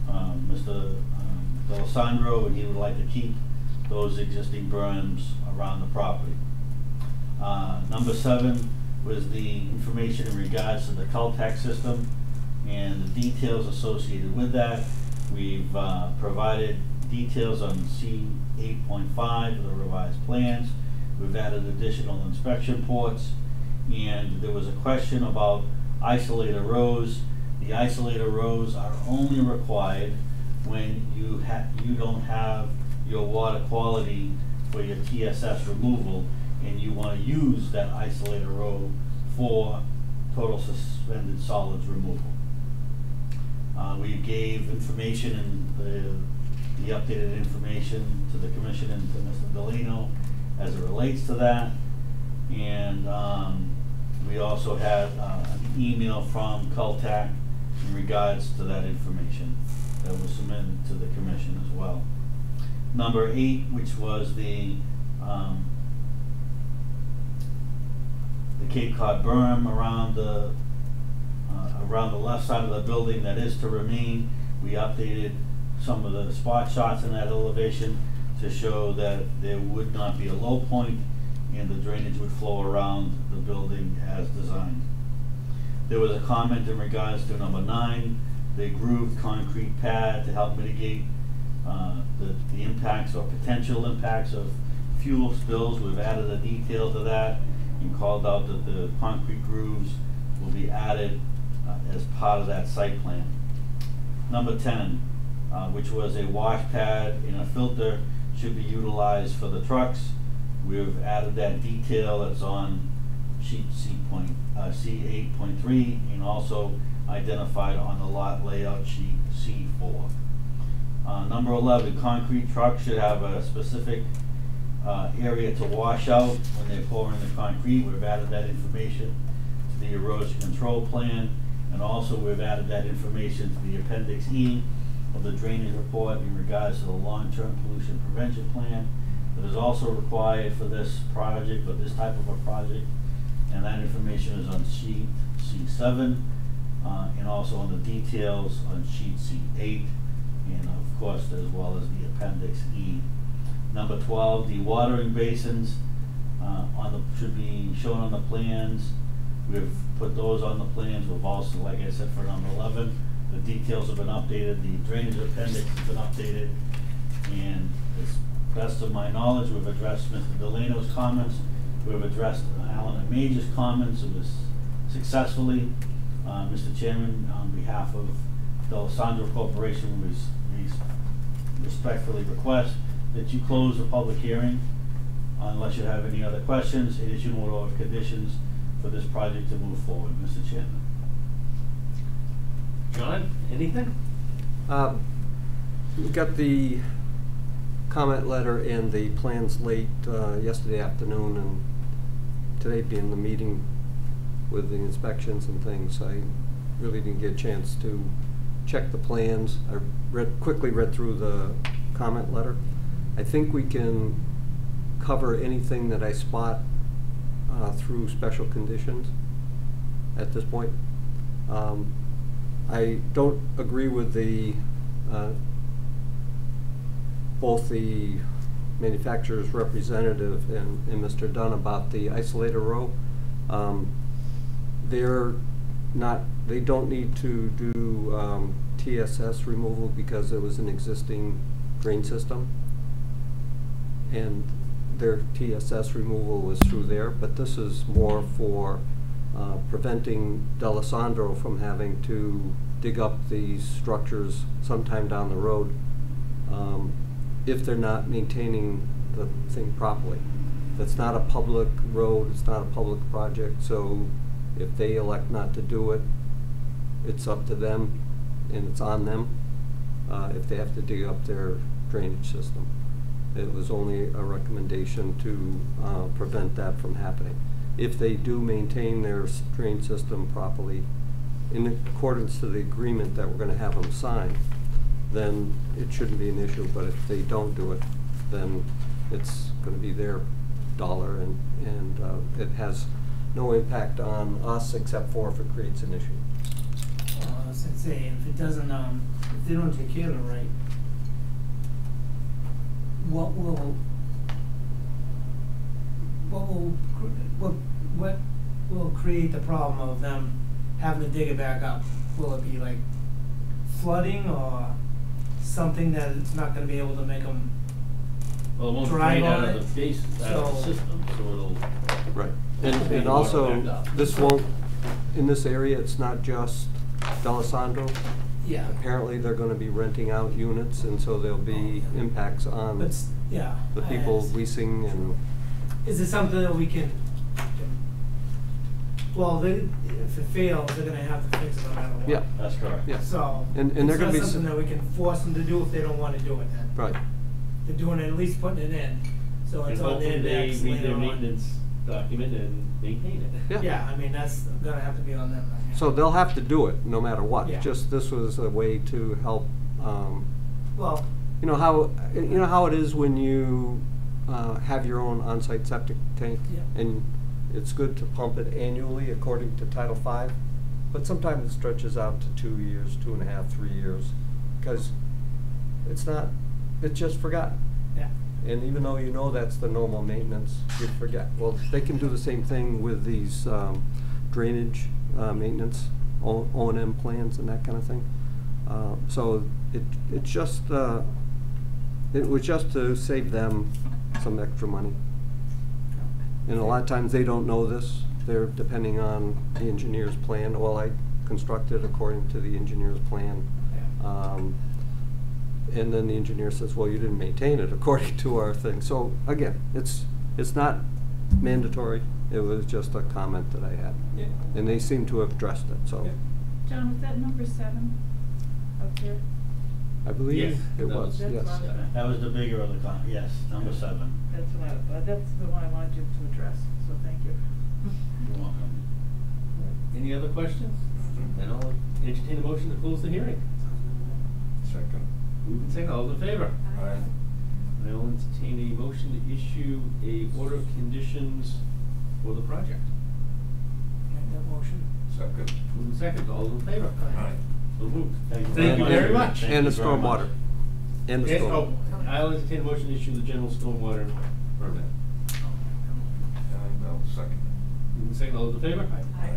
Mr. D'Alessandro, and he would like to keep those existing berms around the property. Number 7 was the information in regards to the Caltech system and the details associated with that. We've provided details on C8.5 of the revised plans. We've added additional inspection ports, and there was a question about isolator rows. The isolator rows are only required when you don't have your water quality for your TSS removal, and you want to use that isolator row for total suspended solids removal. We gave information and the updated information to the commission and to Mr. Delano as it relates to that, and we also had an email from Caltech in regards to that information that was submitted to the commission as well. Number 8, which was the Cape Cod berm around the left side of the building that is to remain. We updated some of the spot shots in that elevation to show that there would not be a low point and the drainage would flow around the building as designed. There was a comment in regards to number 9, the grooved concrete pad to help mitigate the impacts or potential impacts of fuel spills. We've added a detail to that and called out that the concrete grooves will be added as part of that site plan. Number 10, which was a wash pad and a filter, should be utilized for the trucks. We've added that detail that's on sheet C8.3 and also identified on the lot layout sheet C4. Number 11, concrete trucks should have a specific area to wash out when they're pouring the concrete. We've added that information to the erosion control plan, and also we've added that information to the Appendix E of the drainage report in regards to the long-term pollution prevention plan that is also required for this project, or this type of a project, and that information is on sheet C7 and also on the details on sheet C8, and of course as well as the Appendix E. Number 12, dewatering basins should be shown on the plans. We've put those on the plans. We've also, like I said, for number 11, the details have been updated, the drainage appendix has been updated, and as best of my knowledge, we've addressed Mr. Delano's comments. We've addressed Alan and Major's comments. It was successfully. Mr. Chairman, on behalf of D'Alessandro Corporation, we respectfully request that you close the public hearing unless you have any other questions, and issue an order of conditions for this project to move forward, Mr. Chairman. John, anything? We got the comment letter and the plans late yesterday afternoon, and today being the meeting with the inspections and things, I really didn't get a chance to check the plans. I quickly read through the comment letter. I think we can cover anything that I spot through special conditions at this point. I don't agree with the both the manufacturer's representative and Mr. Dunn about the isolator row. They don't need to do TSS removal because it was an existing drain system, and their TSS removal was through there, but this is more for preventing D'Alessandro from having to dig up these structures sometime down the road if they're not maintaining the thing properly. It's not a public road, it's not a public project, so if they elect not to do it, it's up to them and it's on them if they have to dig up their drainage system. It was only a recommendation to prevent that from happening. If they do maintain their drain system properly, in accordance to the agreement that we're going to have them sign, then it shouldn't be an issue. But if they don't do it, then it's going to be their dollar, and it has no impact on us except for if it creates an issue. I was gonna say, if it doesn't, if they don't take care of it right, what will create the problem of them having to dig it back up? Will it be like flooding or something that it's not gonna be able to make them Well, it won't drive drain out on of it? the base, out of the So- system, so it'll. Right. It'll And water also, back up. this won't, in this area, it's not just D'Alessandro. Yeah. Apparently, they're gonna be renting out units, and so there'll be impacts on But yeah. the I people understand. leasing and. Is it something that we can, well, if it fails, they're gonna have to fix it no matter what. Yeah. That's correct. Yeah. So, And they're gonna be it's not something that we can force them to do if they don't wanna do it then. Right. They're doing it, at least putting it in, so And it's on their hopefully they decks read later their on. maintenance document and maintain it. Yeah. Yeah, I mean, that's gonna have to be on them then, yeah. So they'll have to do it no matter what. Yeah. Just this was a way to help. Well, You know how it is when you have your own on-site septic tank, Yeah. and it's good to pump it annually according to Title V, but sometimes it stretches out to 2 years, 2.5, 3 years, because it's just forgotten. Yeah. And even though you know that's the normal maintenance, you forget. Well, they can do the same thing with these drainage maintenance, O&M plans and that kind of thing. So it was just to save them some extra money. And a lot of times they don't know this. They're depending on the engineer's plan. Well, I constructed according to the engineer's plan. And then the engineer says, well, you didn't maintain it according to our thing. So again, it's not mandatory. It was just a comment that I had. Yeah. And they seem to have addressed it, so. Yeah. John, was that number 7 up there? I believe Yes, it that was, was- That's yes. what I was- That was the bigger of the yes, number 7. That's the one I wanted you to address, so thank you. You're welcome. Any other questions? Then I'll entertain a motion to close the hearing. Second. Moving second, all those in favor? Aye. I'll entertain a motion to issue a order of conditions for the project. Make that motion. Second. Moving second, all those in favor? Aye. So moved. Thank you Thank you very much. Thank And the you very much. stormwater. And the Yes, storm. I'll entertain a motion to issue the general stormwater permit. And I'll second. Moving second, all those in favor? Aye.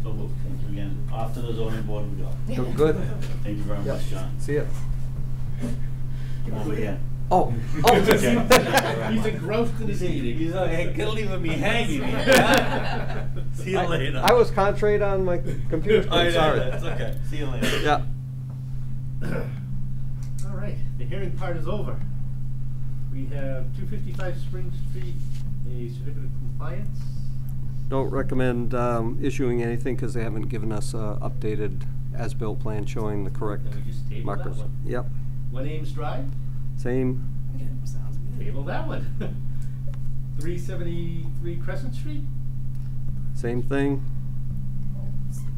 So moved. Thank you again. Off to the zoning board we go. Good. Thank you very Yep. much, John. See ya. Over here. Oh. He's engrossed in his meeting. He's like, can't leave me hanging. See you later. I was concentrating on my computer I know, screen, sorry. that's okay. See you later. Yeah. All right, the hearing part is over. We have 255 Spring Street, a certificate of compliance. Don't recommend issuing anything because they haven't given us a updated as-built plan showing the correct Then we just table that markers. one. Yep, 1 Ames Drive, same. Yeah, sounds good. table that one. 373 Crescent Street, Same thing.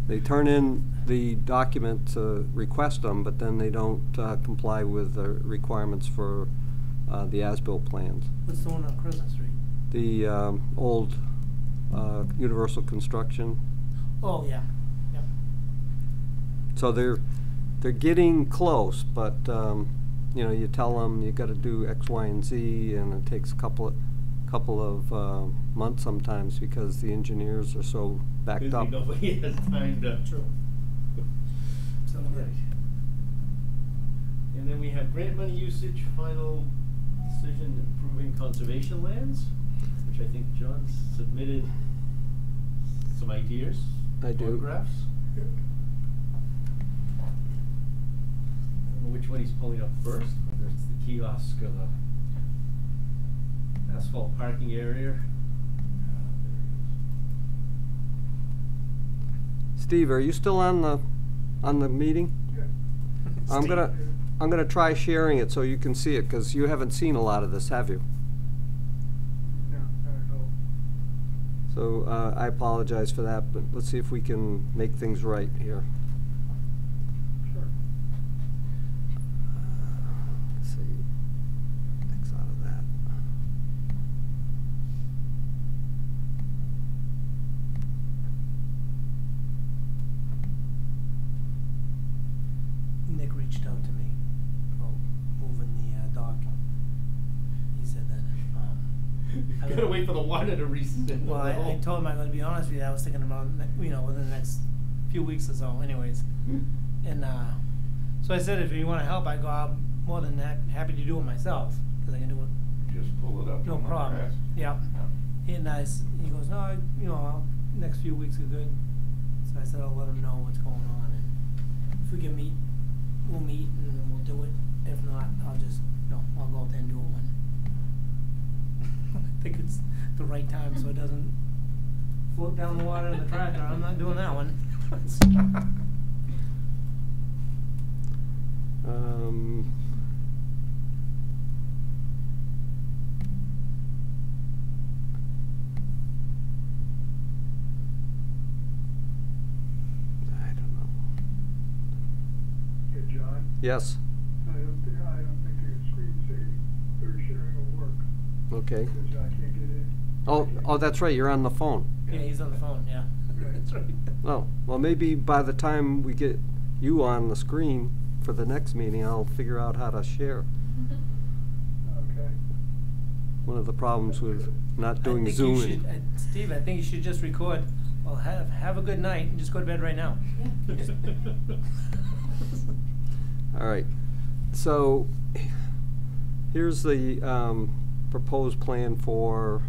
They turn in the document to request them, but then they don't comply with the requirements for the as-built plans. What's the one on Crescent Street? The old Universal Construction. Oh, yeah, yeah. So they're getting close, but you know, you tell them you got to do X, Y, and Z, and it takes a couple of months sometimes because the engineers are so backed busy, up. nobody has time to. True. Sounds good. And then we have grant money usage, final decision approving conservation lands, which I think John submitted some ideas. I do. Photographs. I don't know which one he's pulling up first, whether it's the kiosk or the asphalt parking area. Steve, are you still on the meeting? Yeah. I'm gonna try sharing it so you can see it, because you haven't seen a lot of this, have you? No, not at all. So I apologize for that, but let's see if we can make things right here. Sure. Let's see. X out of that. Nick reached out to me about moving the dock. He said that, I You gotta wait for the water to recede. well, I told him I'm gonna be honest with you, I was thinking about, you know, within the next few weeks or so anyways. And, so I said, if you wanna help, I go, I'm more than happy to do it myself, cause I can do it, Just pull it up. no on the problem. grass. Yeah. And he goes, no, you know, next few weeks are good. So I said, I'll let him know what's going on, and if we can meet, we'll meet and then we'll do it. If not, I'll go out there and do it when I think it's the right time so it doesn't float down the water in the tractor. I'm not doing that one. I don't know. Yeah, John, Yes. I don't think the screen saving or sharing will work, Okay. because I can't get in. Oh, that's right. You're on the phone. Yeah, he's on the phone, yeah. That's right. Oh, well, maybe by the time we get you on the screen for the next meeting, I'll figure out how to share. Okay. One of the problems with not doing I think Zoom. you should, Steve, I think you should just record, well, have a good night and just go to bed right now. All right, so here's the proposed plan for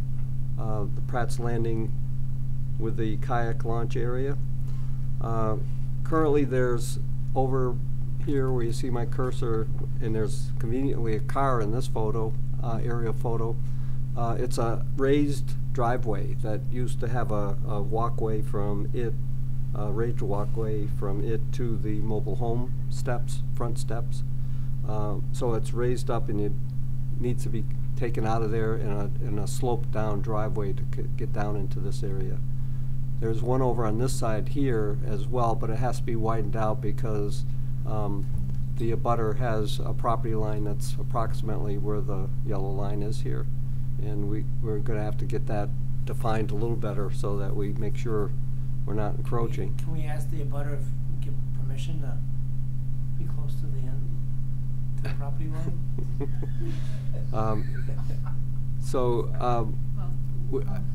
the Pratt's Landing with the kayak launch area. Currently, there's over here where you see my cursor, and there's conveniently a car in this photo, aerial photo. It's a raised driveway that used to have a walkway from it, raised walkway from it to the mobile home steps, front steps. So it's raised up, and it needs to be taken out of there in a sloped down driveway to get down into this area. There's one over on this side here as well, but it has to be widened out because the abutter has a property line that's approximately where the yellow line is here. And we're going to have to get that defined a little better so that we make sure we're not encroaching. Can we ask the abutter if we give permission to be close to the end, to the property line?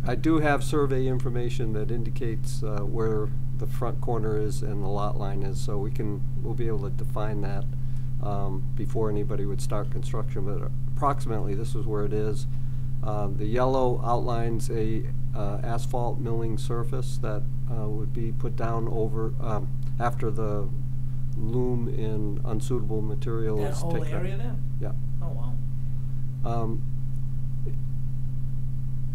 I do have survey information that indicates where the front corner is and the lot line is, so we'll be able to define that before anybody would start construction. But approximately, this is where it is. The yellow outlines a asphalt milling surface that would be put down over after the loom in unsuitable material That is whole taken up. area there? Yeah. Oh, wow.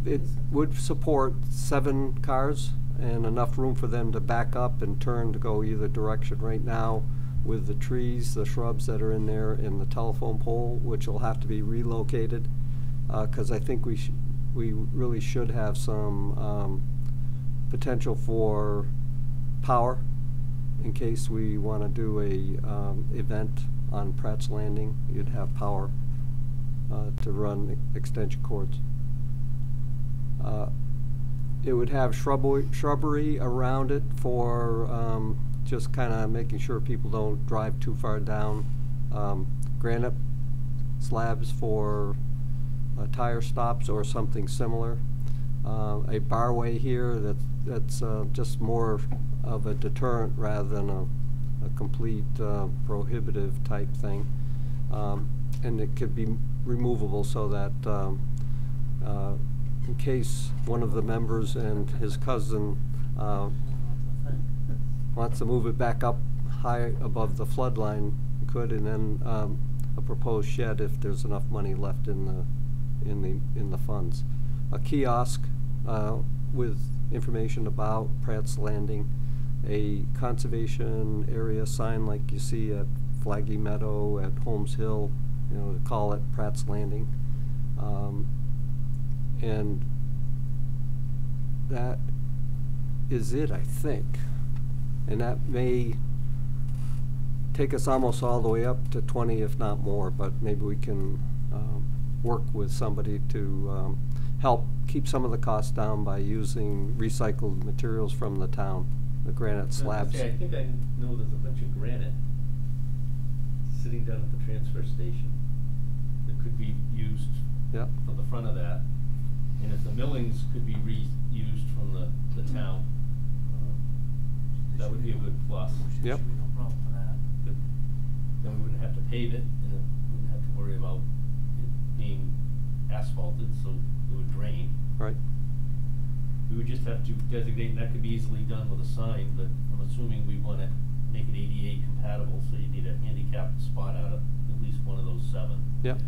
It would support 7 cars and enough room for them to back up and turn to go either direction. Right now, with the trees, the shrubs that are in there, and the telephone pole, which will have to be relocated, because I think we really should have some potential for power in case we want to do a event on Pratt's Landing. You'd have power to run extension cords. It would have shrubbery around it for just kind of making sure people don't drive too far down. Granite slabs for tire stops or something similar. A barway here that's just more of a deterrent rather than a complete prohibitive type thing. And it could be removable so that in case one of the members and his cousin wants to move it back up high above the flood line, could, and then a proposed shed if there's enough money left in the funds. A kiosk with information about Pratt's Landing, a conservation area sign like you see at Flaggy Meadow, at Holmes Hill, to call it Pratt's Landing. And that is it, I think. And that may take us almost all the way up to 20, if not more, but maybe we can work with somebody to help keep some of the costs down by using recycled materials from the town, the granite slabs. I think I know there's a bunch of granite sitting down at the transfer station that could be used for the front of that. And if the millings could be reused from the town, that would be a good plus. Should be no problem for that. But then we wouldn't have to pave it, and it wouldn't have to worry about it being asphalted, so it would drain. Right. We would just have to designate, and that could be easily done with a sign, but I'm assuming we want to make it ADA compatible, so you need a handicapped spot out of at least one of those 7. Yep.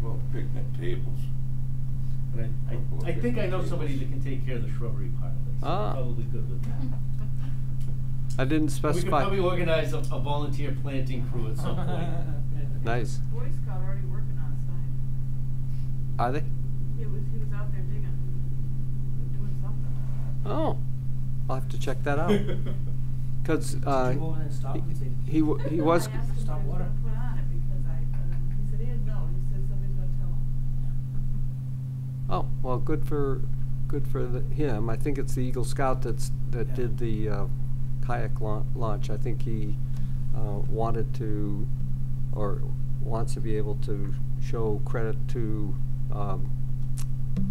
Well, picnic tables. But I think I know somebody that can take care of the shrubbery part of it, so we're probably good with that. I didn't We specify. could probably organize a volunteer planting crew at some point. Nice. Boy Scout already working on a sign. Are they? He was out there digging, doing something. Oh, I'll have to check that out. Because Go over there and stop and see. he was. I asked him what Stop he was water. gonna put on it because he said he didn't know. He said somebody's gonna tell him. Oh, well, good for good for him. I think it's the Eagle Scout that Yeah. did the kayak launch. I think he wanted to, or wants to be able to show credit to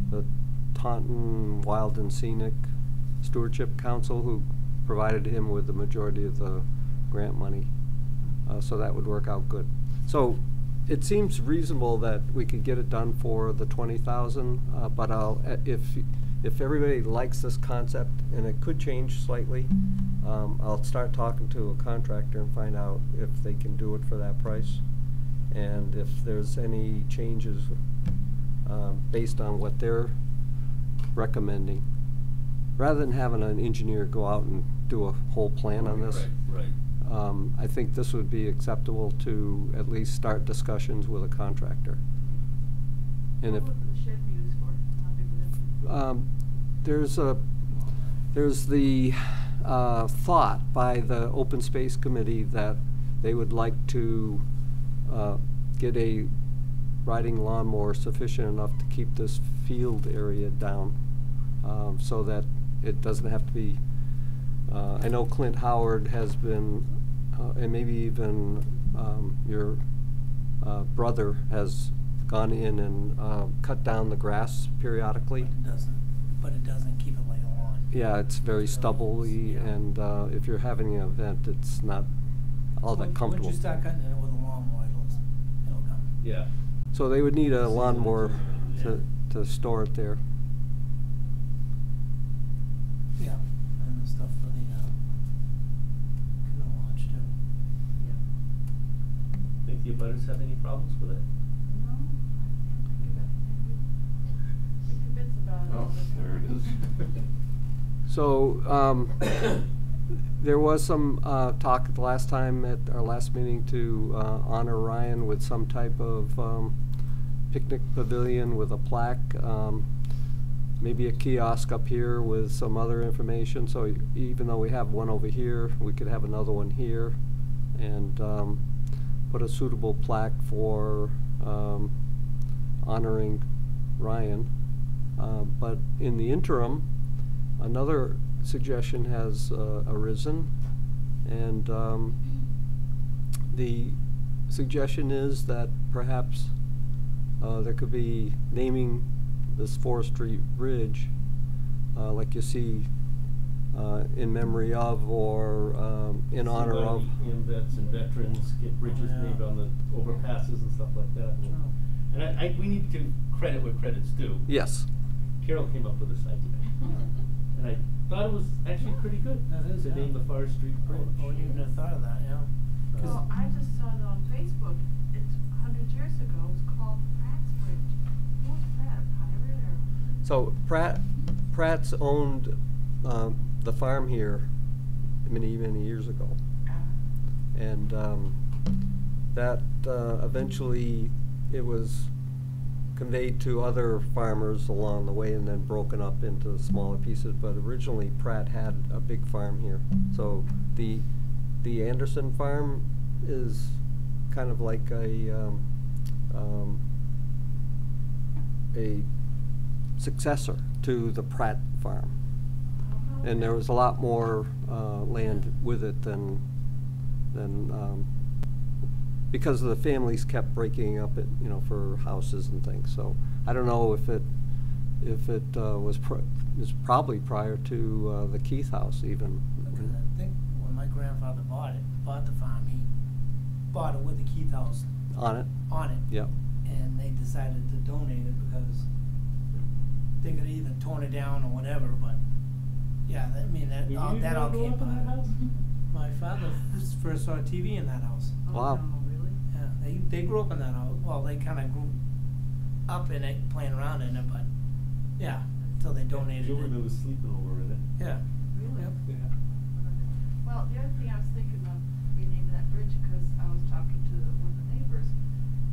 the Taunton Wild and Scenic Stewardship Council, who provided him with the majority of the grant money. So that would work out good. So it seems reasonable that we could get it done for the 20,000, but if everybody likes this concept, and it could change slightly, I'll start talking to a contractor and find out if they can do it for that price, and if there's any changes based on what they're recommending, rather than having an engineer go out and do a whole plan on this. Right. I think this would be acceptable to at least start discussions with a contractor. And if What would the shed be used for? How big would it be? there's the thought by the Open Space Committee that they would like to get a riding lawnmower sufficient enough to keep this field area down, so that it doesn't have to be. I know Clint Howard has been, and maybe even your brother has gone in and cut down the grass periodically. But it doesn't keep it like a lawn. Yeah, it's very stubbly, Yeah. and if you're having an event, it's not all that comfortable. Once you start cutting it with a lawnmower, it'll come. Yeah. So they would need a lawnmower Yeah. to store it there. Yeah, and the stuff for the canoe launch too. Think the abutters have any problems with it? No, I can't think of it. Maybe think bits about it. Oh, there it is. So there was some talk at the last time at our last meeting to honor Ryan with some type of picnic pavilion with a plaque, maybe a kiosk up here with some other information. So even though we have one over here, we could have another one here, and put a suitable plaque for honoring Ryan. But in the interim, another suggestion has arisen, and the suggestion is that perhaps there could be naming this forestry ridge, like you see in memory of, or in honor of. Vets and veterans get bridges Yeah. named on the overpasses and stuff like that. True. And we need to credit where credit's due. Yes. Carol came up with this idea, and I thought it was actually pretty good. That is, to yeah. name the Forest Street Bridge. I wouldn't even have thought of that, yeah. Well, I just saw it on Facebook. It's 100 years ago. It was called Pratt's Bridge. Who was Pratt? A pirate or? So Pratt's owned the farm here many years ago, and that eventually it was conveyed to other farmers along the way and then broken up into smaller pieces. But originally Pratt had a big farm here. So the Anderson farm is kind of like a successor to the Pratt farm. And there was a lot more land with it than because the families kept breaking up it, for houses and things. So I don't know if it was probably prior to the Keith house even. Because I think when my grandfather bought the farm, he bought it with the Keith house On it. Yep. And they decided to donate it because they could have either torn it down or whatever, but yeah, that all came up in that by. house? My father first saw TV in that house. Wow. Oh, really? Yeah, they grew up in that house. Well, they kind of grew up in it, playing around in it, but yeah, until they donated Joe it. remembers sleeping over in it. Yeah. Really? Yep. Yeah. Well, the other thing I was thinking of renaming that bridge, because I was talking to one of the neighbors,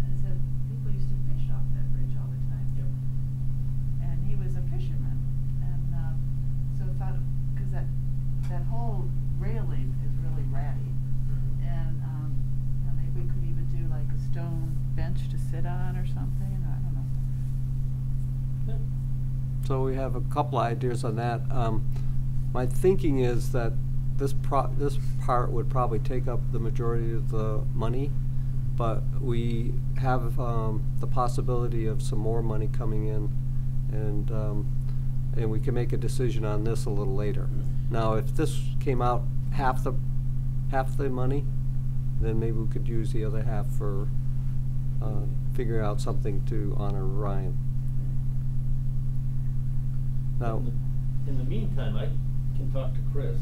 and he said people used to fish off that bridge all the time. Yep. And he was a fisherman, and so thought, because that whole railing is really ratty, and maybe we could even do like a stone bench to sit on or something. I don't know. So we have a couple ideas on that. My thinking is that this part would probably take up the majority of the money, but we have the possibility of some more money coming in, and we can make a decision on this a little later. Now, if this came out half the money, then maybe we could use the other half for figuring out something to honor Ryan. Now, in the meantime, I can talk to Chris,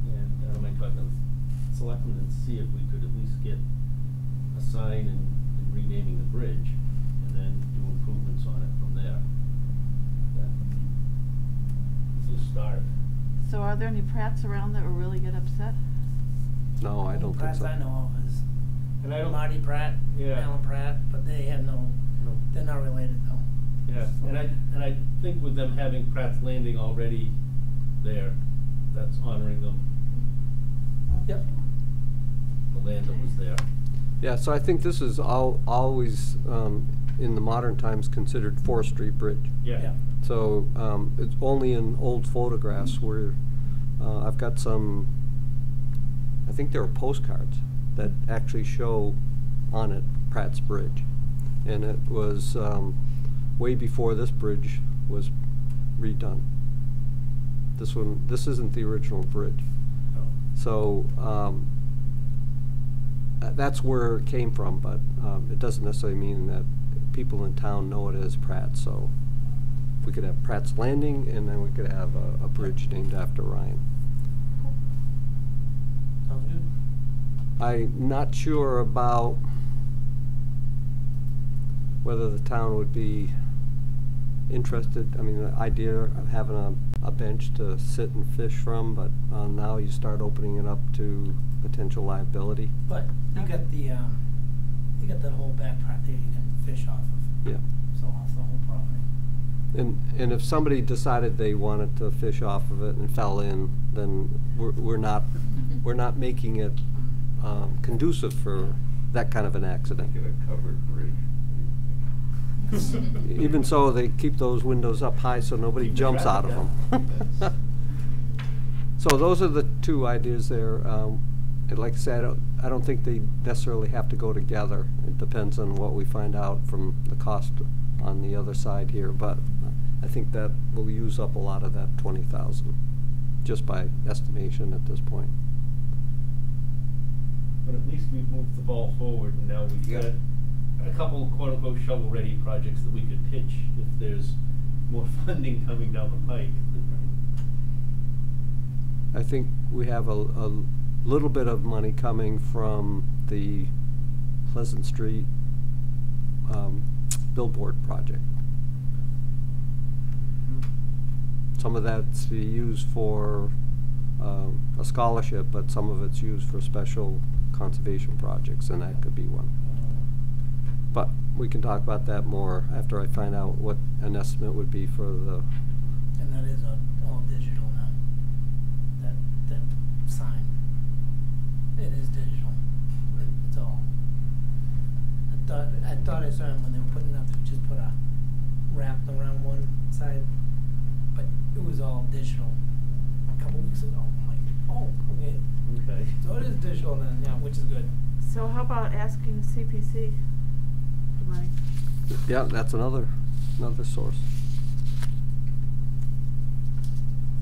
and I might talk to the selectmen and see if we could at least get a sign and renaming the bridge, and then do improvements on it from there. That's a start. So are there any Pratts around that will really get upset? no, I don't think Pratts so. I know of is And I don't. Marty Pratt, Yeah. Alan Pratt, but they have no, they're not related though. Yeah, and I think with them having Pratt's Landing already there, that's honoring them, Yep. the land that was there. Yeah, so I think this is always in the modern times considered forestry bridge. Yeah. So it's only in old photographs where I've got some, I think there are postcards that actually show on it Pratt's Bridge. And it was way before this bridge was redone. This isn't the original bridge. Oh. So that's where it came from, but it doesn't necessarily mean that people in town know it as Pratt. So we could have Pratt's Landing, and then we could have a bridge named after Ryan. Sounds good. I'm not sure about whether the town would be interested. I mean, the idea of having a bench to sit and fish from, but now you start opening it up to potential liability. But you got the, you got that whole back part there you can fish off of. Yeah. So off the whole property. And if somebody decided they wanted to fish off of it and fell in, then we're not making it conducive for that kind of an accident. Get a covered bridge. Even so, they keep those windows up high so nobody Keep the jumps out of traffic them. So those are the two ideas there. And like I said, I don't think they necessarily have to go together. It depends on what we find out from the cost on the other side here, but I think that will use up a lot of that 20,000, just by estimation at this point. But at least we've moved the ball forward, and now we've got a couple quote-unquote shovel-ready projects that we could pitch if there's more funding coming down the pike. I think we have a little bit of money coming from the Pleasant Street billboard project. Some of that's to be used for a scholarship, but some of it's used for special conservation projects, and that could be one. But we can talk about that more after I find out what an estimate would be for the. And that is all digital now. That sign. It is digital. It's all. I thought I saw them when they were putting it up. They just put a wrap around one side, but it was all digital. A couple weeks ago, I'm like, oh, okay. Okay. So it is digital then, yeah, which is good. So how about asking CPC for money? Yeah, that's another source. I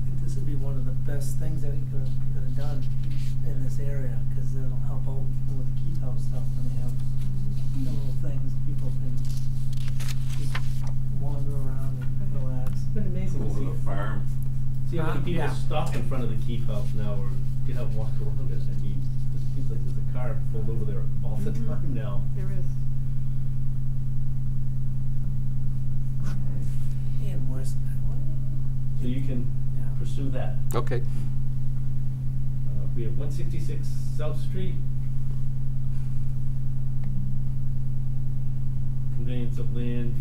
think this would be one of the best things that he could have done in this area, because it'll help out with the keep house stuff, and they have the little things people can just wander around and relax. It's been amazing to Over see. the farm. See how many people Yeah. stop in front of the keep house now, or get out and walk around it. I mean, it seems like there's a car pulled over there all the time now. There is. And worse. So you can Yeah. pursue that. Okay. We have 166 South Street. Conveyance of land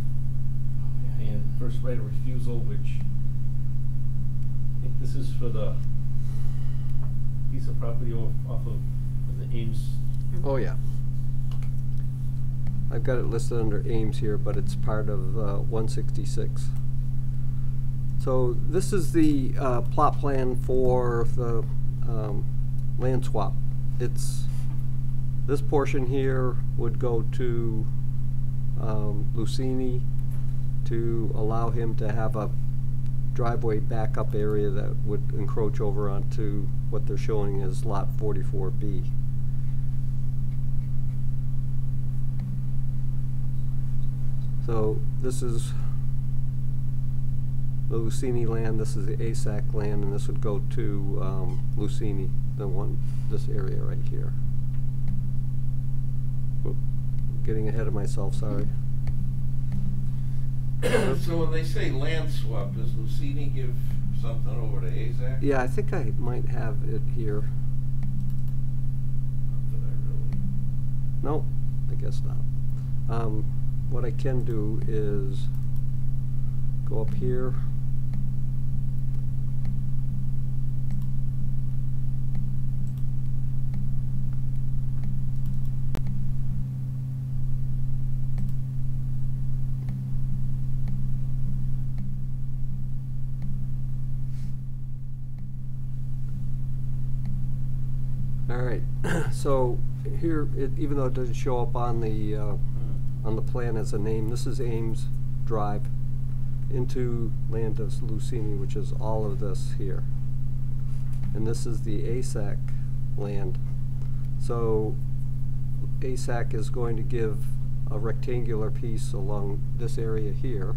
and first right of refusal, which I think this is for the piece of property off of the Ames. Oh, yeah. I've got it listed under Ames here, but it's part of 166. So this is the plot plan for the land swap. This portion here would go to Lucini to allow him to have a driveway backup area that would encroach over onto what they're showing as lot 44B. So this is the Lucini land, this is the ASAC land, and this would go to Lucini, this area right here. Oop, getting ahead of myself, sorry. So when they say land swap, does Lucini give something over to AZAC? Yeah, I think I might have it here. Not that I really. Nope, I guess not. What I can do is go up here. All right, so here, even though it doesn't show up on the plan as a name, this is Ames Drive into land of Lucini, which is all of this here. And this is the ASAC land. So ASAC is going to give a rectangular piece along this area here,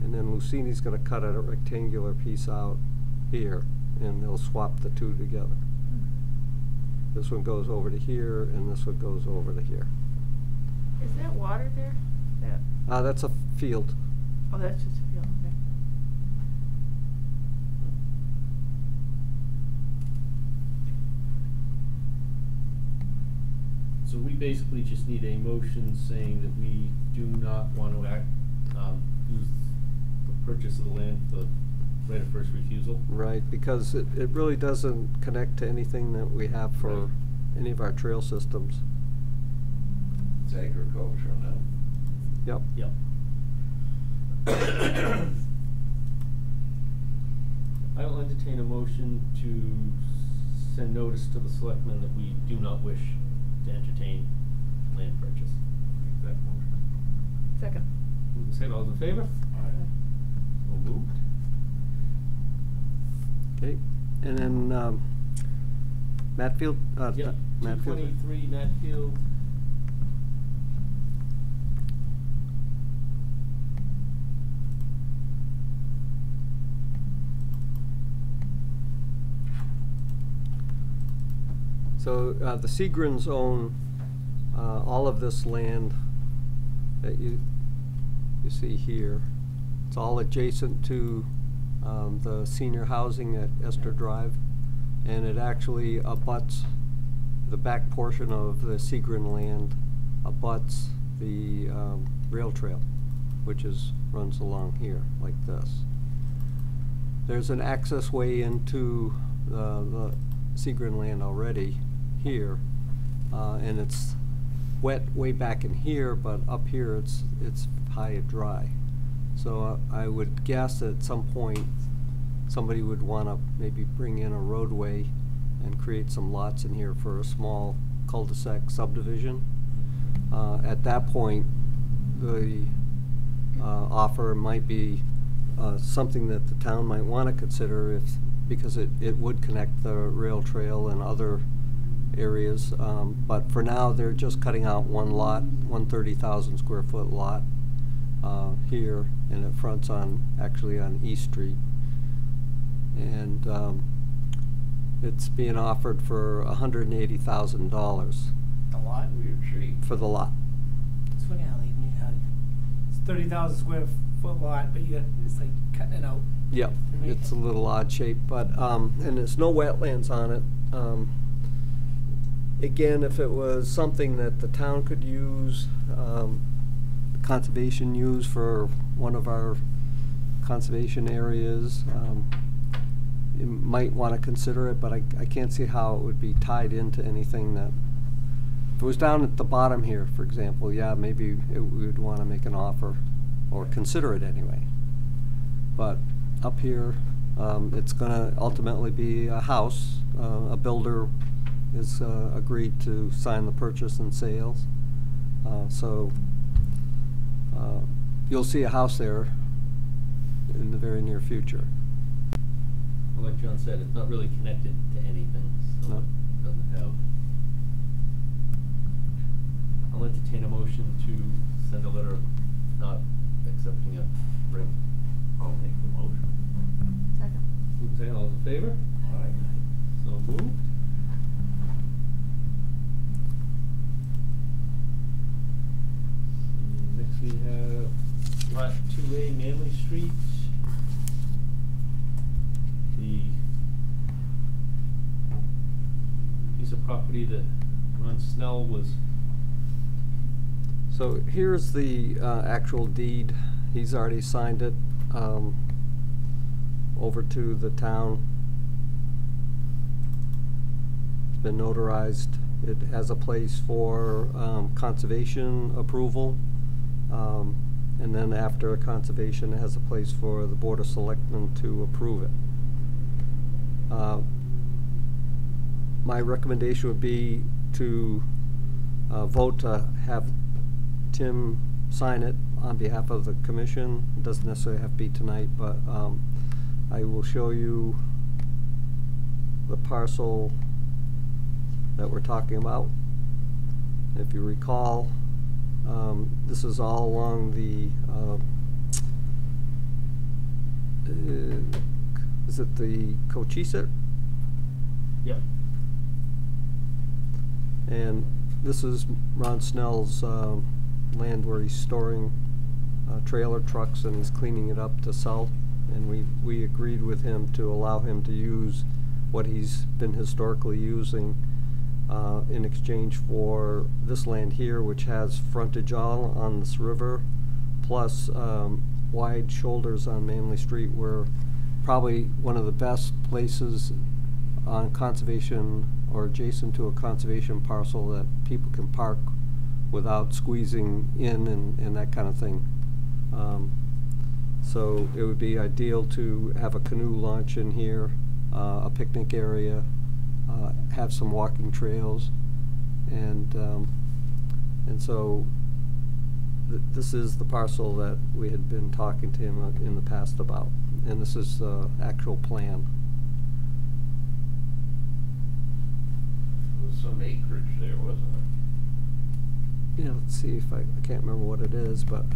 and then Lucini's going to cut a rectangular piece out here, and they'll swap the two together. This one goes over to here, and this one goes over to here. Is that water there? That's a field. Oh, that's just a field, okay. So we basically just need a motion saying that we do not want to use the purchase of the land for right of first refusal. Right, because it really doesn't connect to anything that we have for any of our trail systems. It's agriculture now. Yep. Yep. I'll entertain a motion to send notice to the selectmen that we do not wish to entertain land purchase. Make that motion. Second. Move and second, all those in favor? So moved. Okay, and then Matfield? Yep, Matfield. 223 Matfield. So the Seagrens own all of this land that you see here. It's all adjacent to the senior housing at Esther Drive, and it actually abuts the back portion of the Seagren land, abuts the rail trail, which runs along here like this. There's an access way into the Seagren land already here, and it's wet way back in here, but up here it's high and dry. So I would guess at some point somebody would want to maybe bring in a roadway and create some lots in here for a small cul-de-sac subdivision. At that point, the offer might be something that the town might want to consider because it would connect the rail trail and other areas. But for now, they're just cutting out one lot, 130,000 square foot lot here, and it fronts actually on East Street. And it's being offered for $180,000. A lot? Weird tree. For the lot. It's funny how it's 30,000 square foot lot, but it's like cutting it out. Yep, it's a little odd shape, but and there's no wetlands on it. Again, if it was something that the town could use, conservation use for one of our conservation areas, you might want to consider it, but I can't see how it would be tied into anything that. If it was down at the bottom here, for example, yeah, maybe we would want to make an offer or consider it anyway. But up here. It's gonna ultimately be a house. A builder is agreed to sign the purchase and sales. So you'll see a house there in the very near future. Well, like John said, it's not really connected to anything, so No. it doesn't have. I'll entertain a motion to send a letter not accepting it. Right. I'll make the motion. Second. Moving second, all those in favor? Aye. So moved. Next we have lot 2A Manley Street. The piece of property that Ron Snell was. So here's the actual deed. He's already signed it over to the town. It's been notarized. It has a place for conservation approval. And then after conservation, it has a place for the Board of Selectmen to approve it. My recommendation would be to vote to have Tim sign it on behalf of the commission. It doesn't necessarily have to be tonight, but I will show you the parcel that we're talking about. If you recall, this is all along the is it the Cochise? Yep. And this is Ron Snell's land where he's storing trailer trucks and he's cleaning it up to sell. And we agreed with him to allow him to use what he's been historically using in exchange for this land here, which has frontage all on this river, plus wide shoulders on Manley Street, where probably one of the best places on conservation or adjacent to a conservation parcel that people can park without squeezing in and that kind of thing. So it would be ideal to have a canoe launch in here, a picnic area, have some walking trails, and so this is the parcel that we had been talking to him in the past about, and this is the actual plan. There was some acreage there, wasn't there? Yeah, let's see if I can't remember what it is, but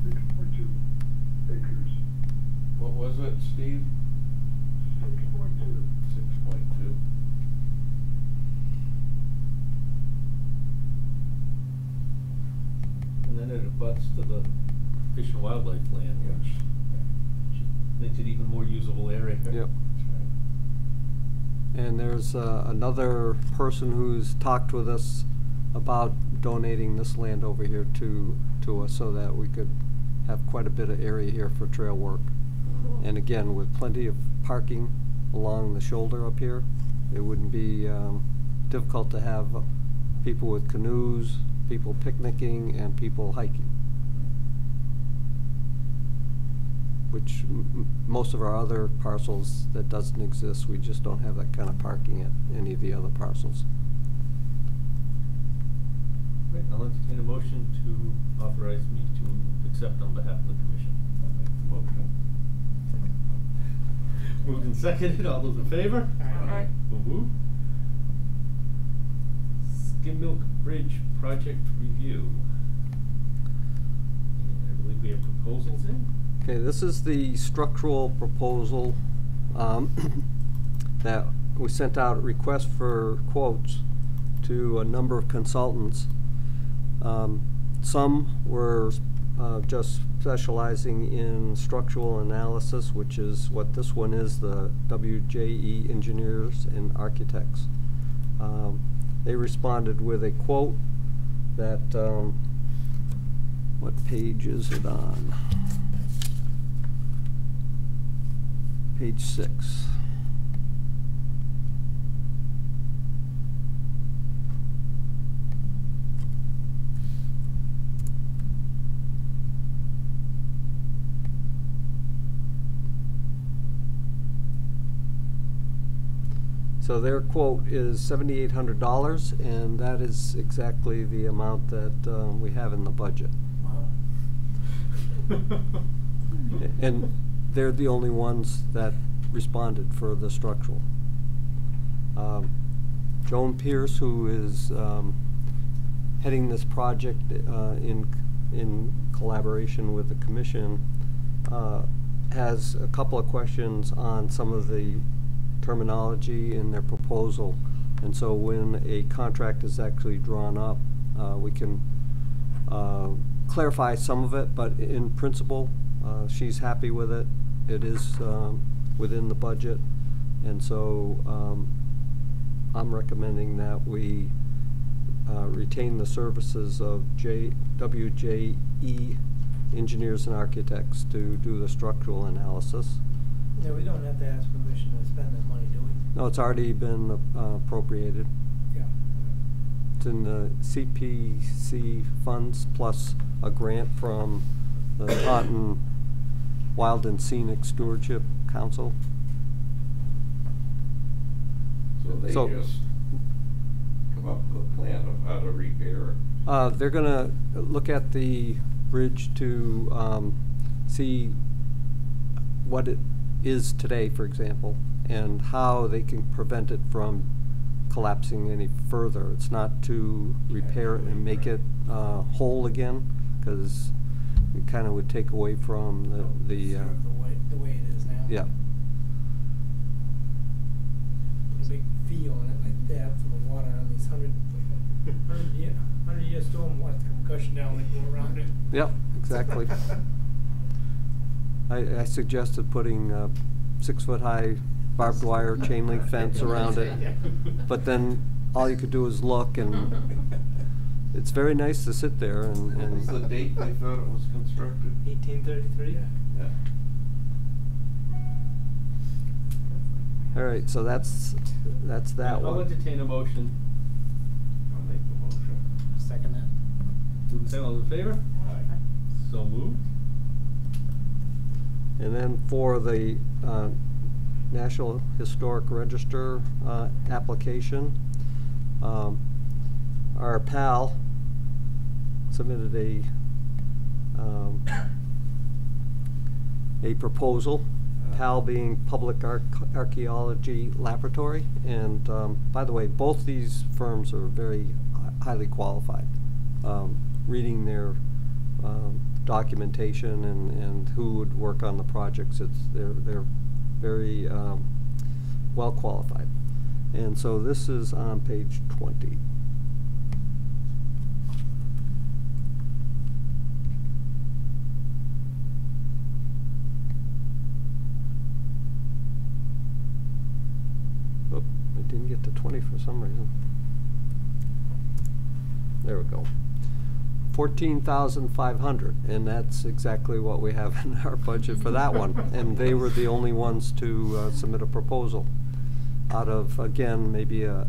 6.2 acres. What was it, Steve? 6.2. 6.2. And then it abuts to the Fish and Wildlife land, which makes it even more usable area. Yep. And there's another person who's talked with us about donating this land over here to us so that we could have quite a bit of area here for trail work. And again, with plenty of parking along the shoulder up here, it wouldn't be difficult to have people with canoes, people picnicking, and people hiking, which most of our other parcels that doesn't exist. We just don't have that kind of parking at any of the other parcels. Right, I'll entertain a motion to authorize me to accept on behalf of the commission. I'll make the motion. Moved and seconded, all those in favor? Aye. So moved. Skim Milk Bridge project review. And I believe we have proposals in. Okay, this is the structural proposal that we sent out a request for quotes to a number of consultants. Some were just specializing in structural analysis, which is what this one is, the WJE engineers and architects. They responded with a quote that, what page is it on? Page 6. So their quote is $7,800, and that is exactly the amount that we have in the budget. Wow. And they're the only ones that responded for the structural. Joan Pierce, who is heading this project in collaboration with the commission, has a couple of questions on some of the terminology in their proposal. And so when a contract is actually drawn up, we can clarify some of it, but in principle, she's happy with it. It is within the budget, and so I'm recommending that we retain the services of WJE Engineers and Architects to do the structural analysis. Yeah, we don't have to ask permission to spend that money, do we? No, it's already been appropriated. Yeah. It's in the CPC funds plus a grant from the Taunton Wild and Scenic Stewardship Council. So they just come up with a plan of how to repair it? They're gonna look at the bridge to see what it is today, for example, and how they can prevent it from collapsing any further. It's not to repair it and make it whole again, because it kind of would take away from the way it is now. yeah. Put a big fee on it like that for the water on these 100-year storm water gushing down like go around it. Yep, exactly. I suggested putting 6-foot-high barbed wire chain link fence around it, but then all you could do is look, and it's very nice to sit there and. What was the date they thought it was constructed? 1833. Yeah. All right, so that's that one. I'll entertain a motion. I'll make the motion. Second that. Moving second, all those in favor? Aye. So moved. And then for the National Historic Register application, our pal submitted a proposal, PAL being Public Archaeology Laboratory, and by the way, both these firms are very highly qualified. Reading their documentation and who would work on the projects, they're very well qualified. And so this is on page 20. Oh, I didn't get to 20 for some reason. There we go. 14,500, and that's exactly what we have in our budget for that one. And they were the only ones to submit a proposal out of, again, maybe a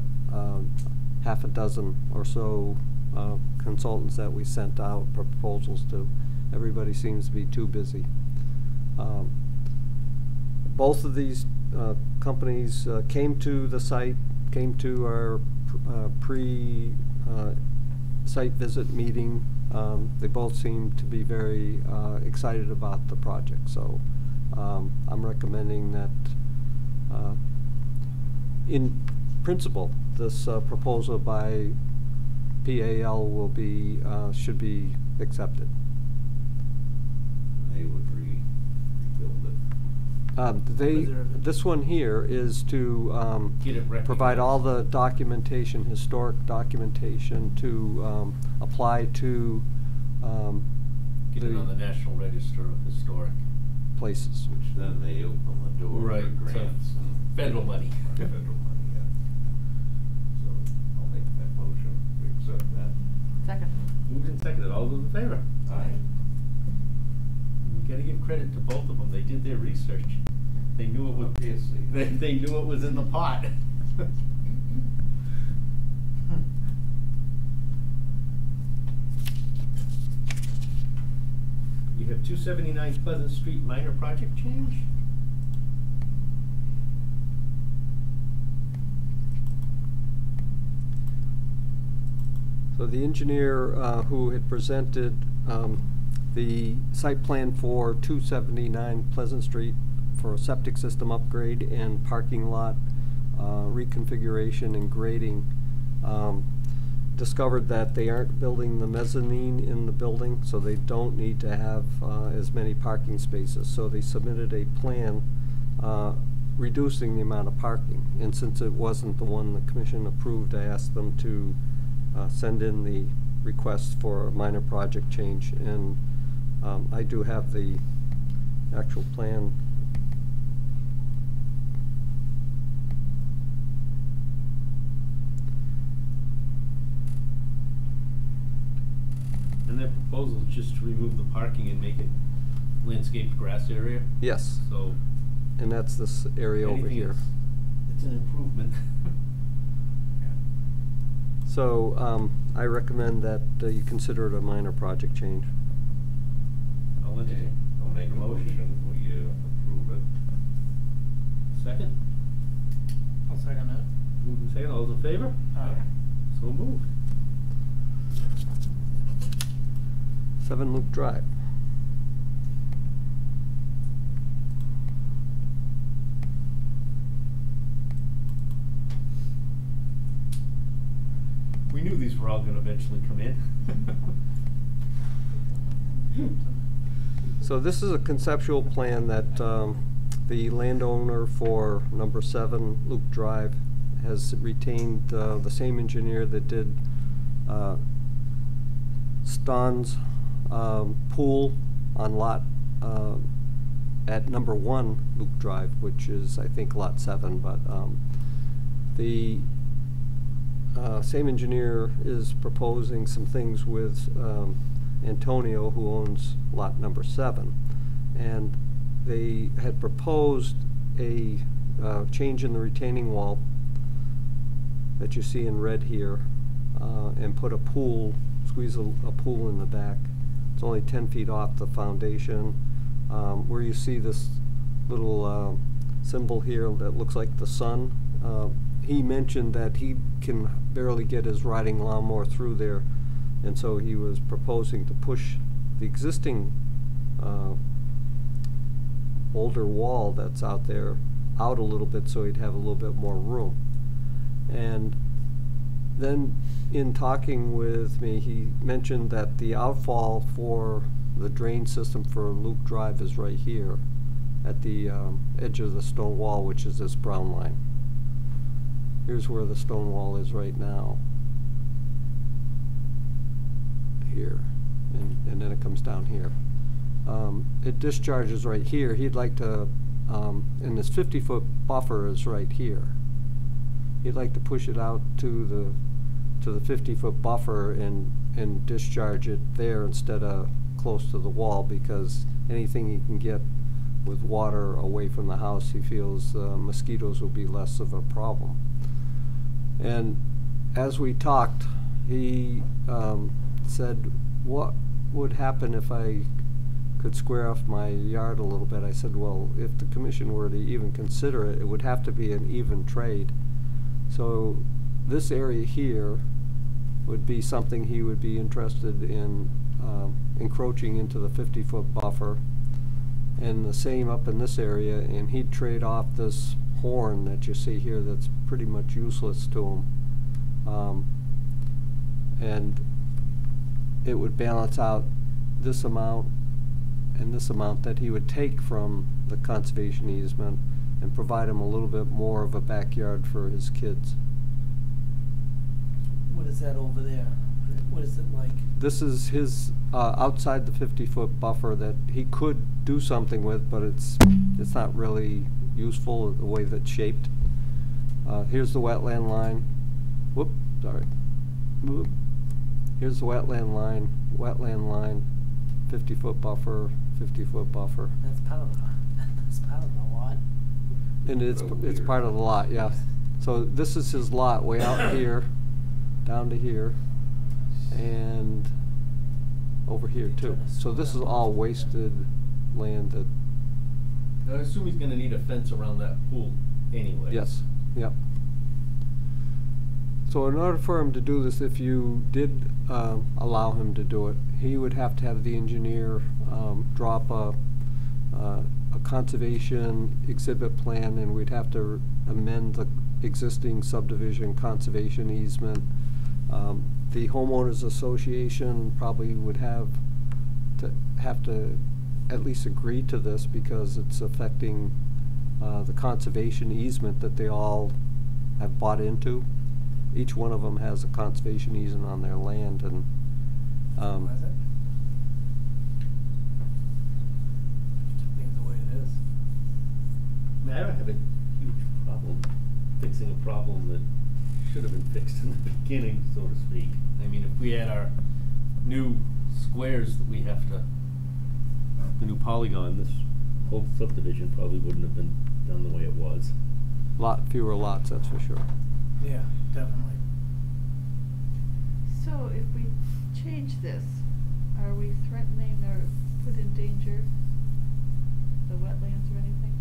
half a dozen or so consultants that we sent out proposals to. Everybody seems to be too busy. Both of these companies came to the site, came to our site visit meeting. They both seem to be very excited about the project, so I'm recommending that in principle this proposal by PAL will be should be accepted. They would rebuild it. This one here is to Get it provide all the recognized. documentation, historic documentation, to apply to Get it on the National Register of Historic. places. Which then they open the door Right, for so grants and federal money. Federal money, yeah. So I'll make that motion. We accept that. Second. Moved and seconded. All those in favor? Aye. You gotta give credit to both of them. They did their research. They knew it was. Obviously. They knew it was in the pot. You have 279 Pleasant Street minor project change. So the engineer who had presented the site plan for 279 Pleasant Street for a septic system upgrade and parking lot reconfiguration and grading discovered that they aren't building the mezzanine in the building, so they don't need to have as many parking spaces. So they submitted a plan reducing the amount of parking. And since it wasn't the one the commission approved, I asked them to send in the request for a minor project change. And I do have the actual plan. And their proposal is just to remove the parking and make it landscaped grass area? Yes. So. And that's this area over anything here. It's an improvement. So I recommend that you consider it a minor project change. I'll entertain. I'll make a motion, we approve it. Second? I'll second that. Moved and second, all those in favor? Aye. So moved. 7 Loop Drive. We knew these were all gonna eventually come in. So this is a conceptual plan that the landowner for number 7 Loop Drive has retained the same engineer that did Stan's pool on lot at number 1 Loop Drive, which is I think lot 7, but the same engineer is proposing some things with Antonio, who owns lot number 7, and they had proposed a change in the retaining wall that you see in red here, and put a pool, squeeze a pool in the back. It's only 10 feet off the foundation. Where you see this little symbol here that looks like the sun, he mentioned that he can barely get his riding lawnmower through there, and so he was proposing to push the existing older wall that's out there out a little bit so he'd have a little bit more room. And then in talking with me, he mentioned that the outfall for the drain system for Loop Drive is right here at the edge of the stone wall, which is this brown line. Here's where the stone wall is right now. Here. And then it comes down here. It discharges right here. He'd like to, and this 50-foot buffer is right here. He'd like to push it out to the 50-foot buffer and discharge it there instead of close to the wall, because anything he can get with water away from the house, he feels mosquitoes will be less of a problem. And as we talked, he said, what would happen if I could square off my yard a little bit? I said, well, if the commission were to even consider it, it would have to be an even trade. So this area here would be something he would be interested in encroaching into the 50-foot buffer, and the same up in this area, and he'd trade off this horn that you see here that's pretty much useless to him, and it would balance out this amount and this amount that he would take from the conservation easement and provide him a little bit more of a backyard for his kids. What is that over there? What is it like? This is his outside the 50-foot buffer that he could do something with, but it's not really useful the way that's shaped. Here's the wetland line. Whoop, sorry. Whoop. Here's the wetland line, 50-foot buffer, 50-foot buffer. That's part of the lot. And it's part of the lot, yeah. So this is his lot way out here, down to here, and over here too. So this is all wasted land that. I assume he's gonna need a fence around that pool anyway. Yes, yep. So in order for him to do this, if you did allow him to do it, he would have to have the engineer draw up a conservation exhibit plan, and we'd have to amend the existing subdivision conservation easement. The homeowners association probably would have to at least agree to this because it's affecting the conservation easement that they all have bought into. Each one of them has a conservation easement on their land, and Why is it? Just leave it the way it is. I mean, I don't have a huge problem fixing a problem that should have been fixed in the beginning, so to speak. I mean, if we had our new squares that we have to, the new polygon, this whole subdivision probably wouldn't have been done the way it was. lot fewer lots, that's for sure. Yeah, definitely. So if we change this, are we threatening or put in danger the wetlands or anything?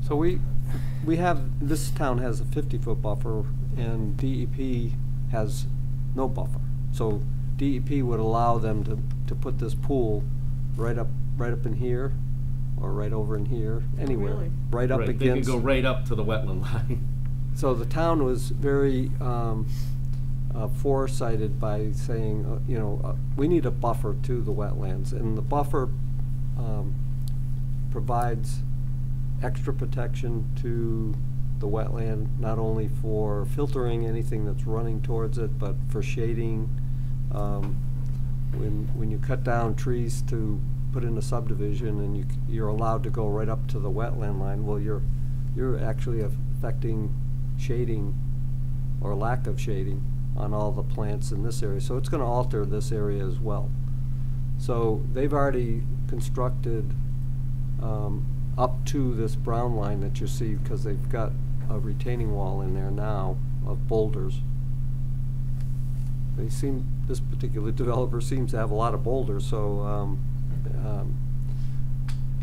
So we have, this town has a 50-foot buffer, and DEP has no buffer. So DEP would allow them to put this pool right up in here, or right over in here, anywhere. Really? Right up against. They could go right up to the wetland line. So the town was very foresighted by saying, we need a buffer to the wetlands, and the buffer provides extra protection to the wetland, not only for filtering anything that's running towards it, but for shading. When you cut down trees to put in a subdivision and you're allowed to go right up to the wetland line, well, you're actually affecting shading or lack of shading on all the plants in this area. So it's going to alter this area as well. So they've already constructed up to this brown line that you see, because they've got a retaining wall in there now of boulders. This particular developer seems to have a lot of boulders, so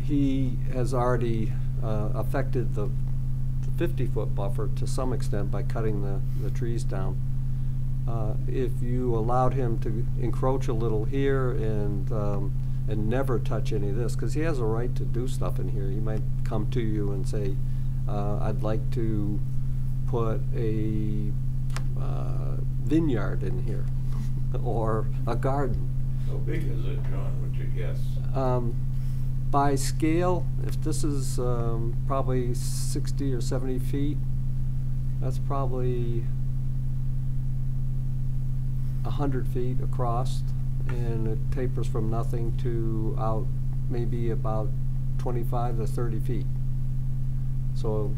he has already affected the 50-foot buffer to some extent by cutting the trees down. If you allowed him to encroach a little here and never touch any of this, because he has a right to do stuff in here. He might come to you and say, I'd like to put a vineyard in here or a garden. How big is it, John, would you guess? By scale, if this is probably 60 or 70 feet, that's probably 100 feet across, and it tapers from nothing to out maybe about 25 to 30 feet. So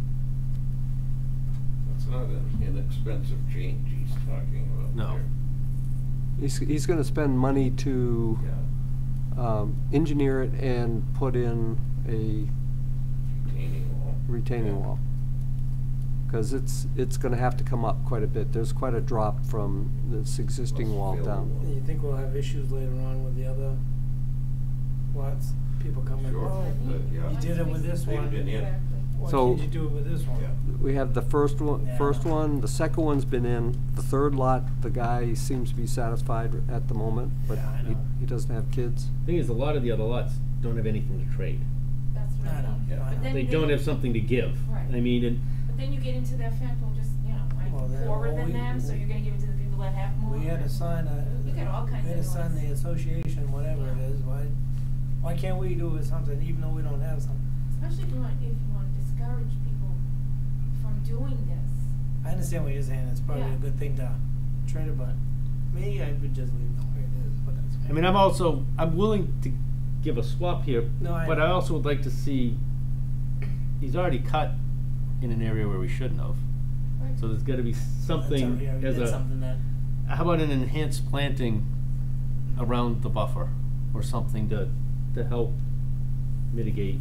That's not an inexpensive change he's talking about No. there. he's going to spend money to Yeah, engineer it and put in a retaining wall. retaining Yeah. wall, because it's going to have to come up quite a bit. There's quite a drop from this existing Plus wall fill down. wall. You think we'll have issues later on with the other lots? People coming, Sure, oh, but yeah. you did it with this They've one. been in. Why So- can't you do it with this one? Yeah. We have the first one, Yeah. the second one's been in, the third lot, the guy seems to be satisfied at the moment, but Yeah, I know. he doesn't have kids. Thing is, a lot of the other lots don't have anything to trade. That's I right. know, Yeah. I But know. then They don't have something to give. Right. I mean, and But then you get into that fact, well, just, Well, I'm then, poorer well, than them, so you're gonna give it to the people that have more. We had to sign You get all kinds we had of to sign the laws. association, whatever it Yeah. is, why can't we do it something even though we don't have something? Especially if you want to discourage people from doing this. I understand what you're saying, it's probably Yeah. a good thing to trade it, but me, I would just leave it the way it is, but that's. I mean, I'm willing to give a swap here, No, I but know. I also would like to see, he's already cut in an area where we shouldn't have. Right. So there's gotta be something Yeah, we as did a, something that, how about an enhanced planting around the buffer or something to help mitigate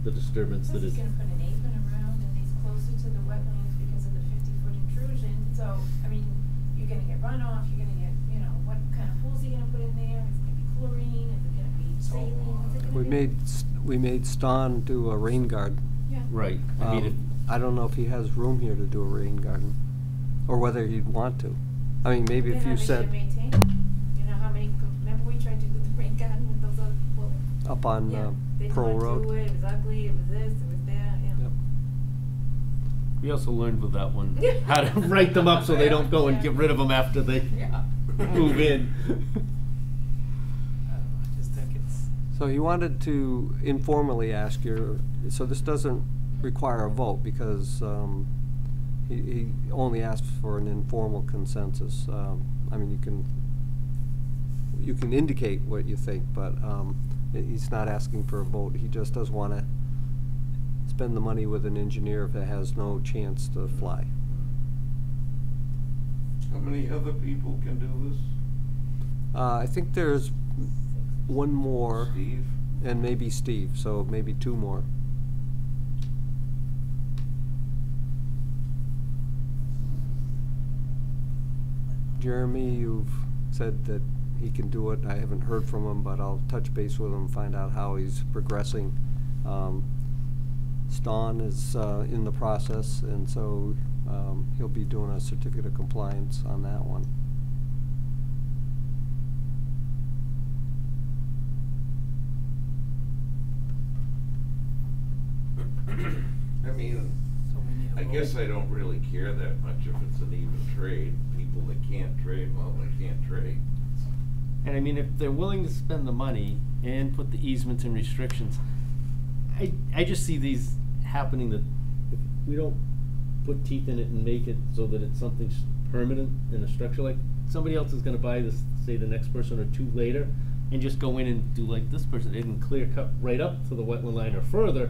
the disturbance Plus that is. he's gonna put an apron around and he's closer to the wetlands because of the 50-foot intrusion, so, I mean, you're gonna get runoff, you're gonna get, what kind of pools are you gonna put in there? Is it gonna be chlorine, is it gonna be So, saline, what's it gonna be? We made Ston do a rain garden. Yeah. Right, I mean, I don't know if he has room here to do a rain garden. or whether he'd want to. I mean, maybe if you said. They maintain it. You know how many, remember we tried to do the rain garden with those other, well. Up on, Yeah, they didn't Pearl wanna Road. do it, it was ugly, it was this, it was that, yeah. Yep. We also learned with that one, how to write them up so they don't go and Yeah. get rid of them after they Yeah. move in. I don't know, I just think it's. So he wanted to informally ask your, so this doesn't require a vote because he only asked for an informal consensus. I mean, you can indicate what you think, but he's not asking for a vote. He just does want to spend the money with an engineer if it has no chance to fly. How many other people can do this? I think there's one more. Steve? And maybe Steve, so maybe two more. Jeremy, you've said that he can do it. I haven't heard from him, but I'll touch base with him, find out how he's progressing. Ston is in the process, and so he'll be doing a certificate of compliance on that one. I mean, So we need a I vote. guess I don't really care that much if it's an even trade. People that can't trade, well, they can't trade. And I mean, if they're willing to spend the money and put the easements and restrictions, I just see these happening that if we don't put teeth in it and make it so that it's something permanent in a structure, like somebody else is gonna buy this, say the next person or two later, and just go in and do like this person did and clear cut right up to the wetland line or further,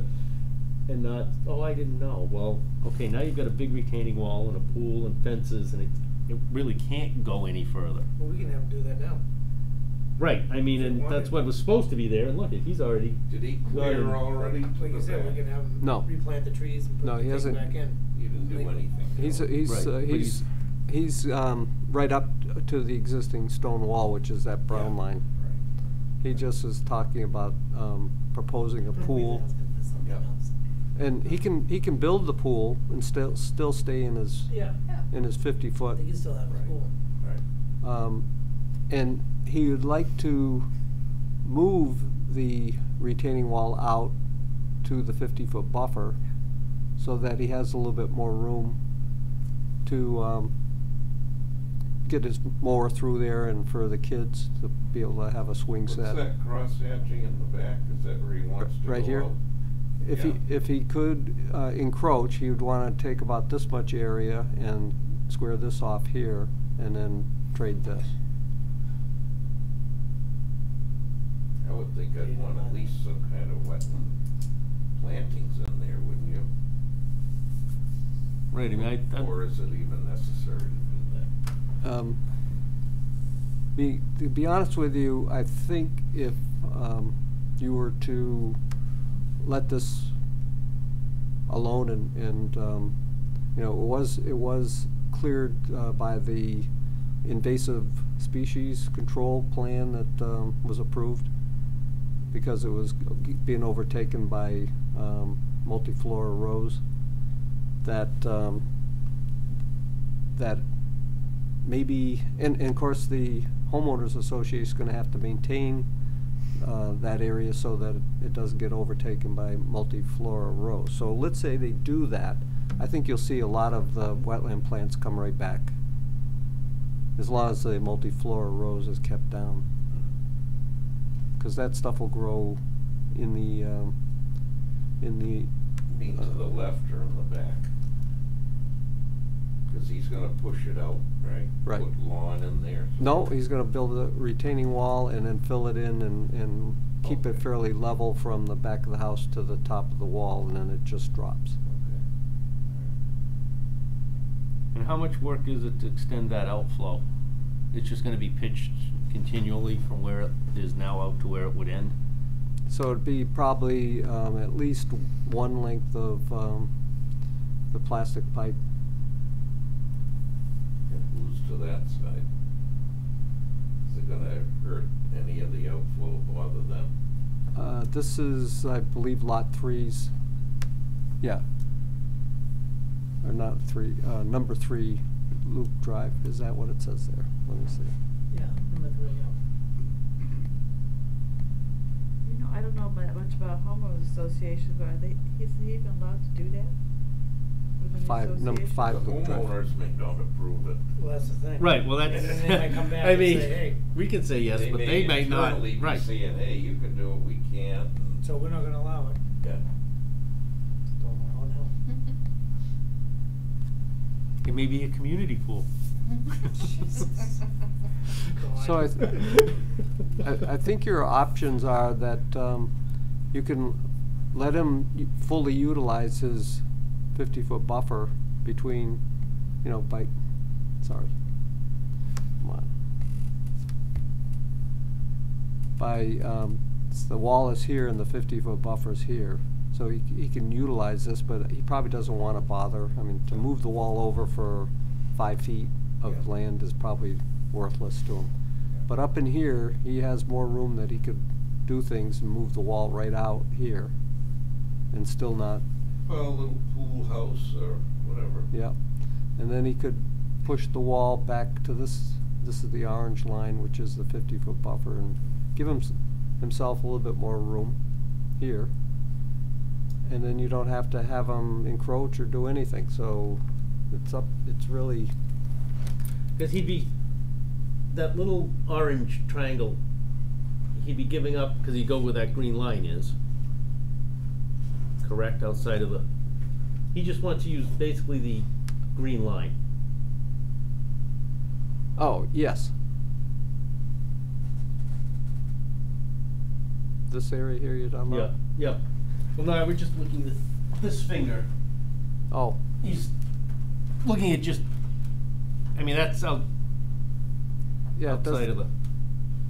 and not, oh, I didn't know. Well, okay, now you've got a big retaining wall and a pool and fences, and it really can't go any further. Well, we can have them do that now. Right, I mean, If they and wanted. that's what was supposed to be there, and look, he's already. Did he Go ahead. clear already? to Like you the said, we back? can have them No. replant the trees and No, put he the thing hasn't. back in. He didn't do anything. He's he's right up to the existing stone wall, which is that brown Yeah. line. Right. He just is talking about proposing a pool, Yeah. and he can build the pool and still stay in his Yeah, in his 50-foot. they can still have a Right. pool. Right. And he would like to move the retaining wall out to the 50-foot buffer so that he has a little bit more room to get his mower through there and for the kids to be able to have a swing What's set. that cross hatching in the back? Is that where he wants to go Right here? out? If Yeah. he could encroach, he would want to take about this much area and square this off here and then trade this. I would think I'd want at least some kind of wetland plantings in there, wouldn't you? Right, I mean, Or is it even necessary to do that? To be honest with you, I think if you were to let this alone and you know, it was cleared by the invasive species control plan that was approved because it was being overtaken by multiflora rose. That maybe, and of course the homeowners association is going to have to maintain that area so that it doesn't get overtaken by multiflora rose. So let's say they do that, I think you'll see a lot of the wetland plants come right back, as long as the multiflora rose is kept down, because that stuff will grow in the You mean to the left or in the back? Cause he's gonna push it out, right? Right. Put lawn in there. No, he's gonna build a retaining wall and then fill it in and keep it Okay. fairly level from the back of the house to the top of the wall, and then it just drops. Okay. and how much work is it to extend that outflow? It's just gonna be pitched continually from where it is now out to where it would end? So it'd be probably at least one length of the plastic pipe. And who's to that side? Is it gonna hurt any of the outflow, bother them? This is, I believe, lot 3's, yeah. Or not 3, number 3, Loop Drive, is that what it says there? Let me see. Yeah, number 3, yeah. You know, I don't know much about homeowners associations, but is he even allowed to do that? Within the Number association? 5 The Loop Drive. homeowners may don't approve it. Well, that's the thing. Right, well, that's. And then they might come back I and mean, say, hey. we can say yes, but they may not, internally be right. saying, hey, you can do it, we can't. and- So we're not gonna allow it. Yeah. Don't allow it now. It may be a community pool. So I think your options are that you can let him fully utilize his 50-foot buffer between, you know, come on. The wall is here and the 50-foot buffer is here. So he can utilize this, but he probably doesn't want to bother. I mean, to move the wall over for 5 feet of Yeah. land is probably worthless to him. But up in here, he has more room that he could do things and move the wall right out here and still not, Well, a little pool house or whatever. yeah. And then he could push the wall back to this is the orange line, which is the 50-foot buffer, and give himself a little bit more room here. And then you don't have to have him encroach or do anything, so it's really. Because he'd be, that little orange triangle, he'd be giving up, because he'd go where that green line is. Correct, outside of he just wants to use basically the green line. Oh, yes. This area here you're talking about? Yeah. Well, no, I was just looking at this finger. Oh. He's looking at just, I mean, that's Yeah, outside of the.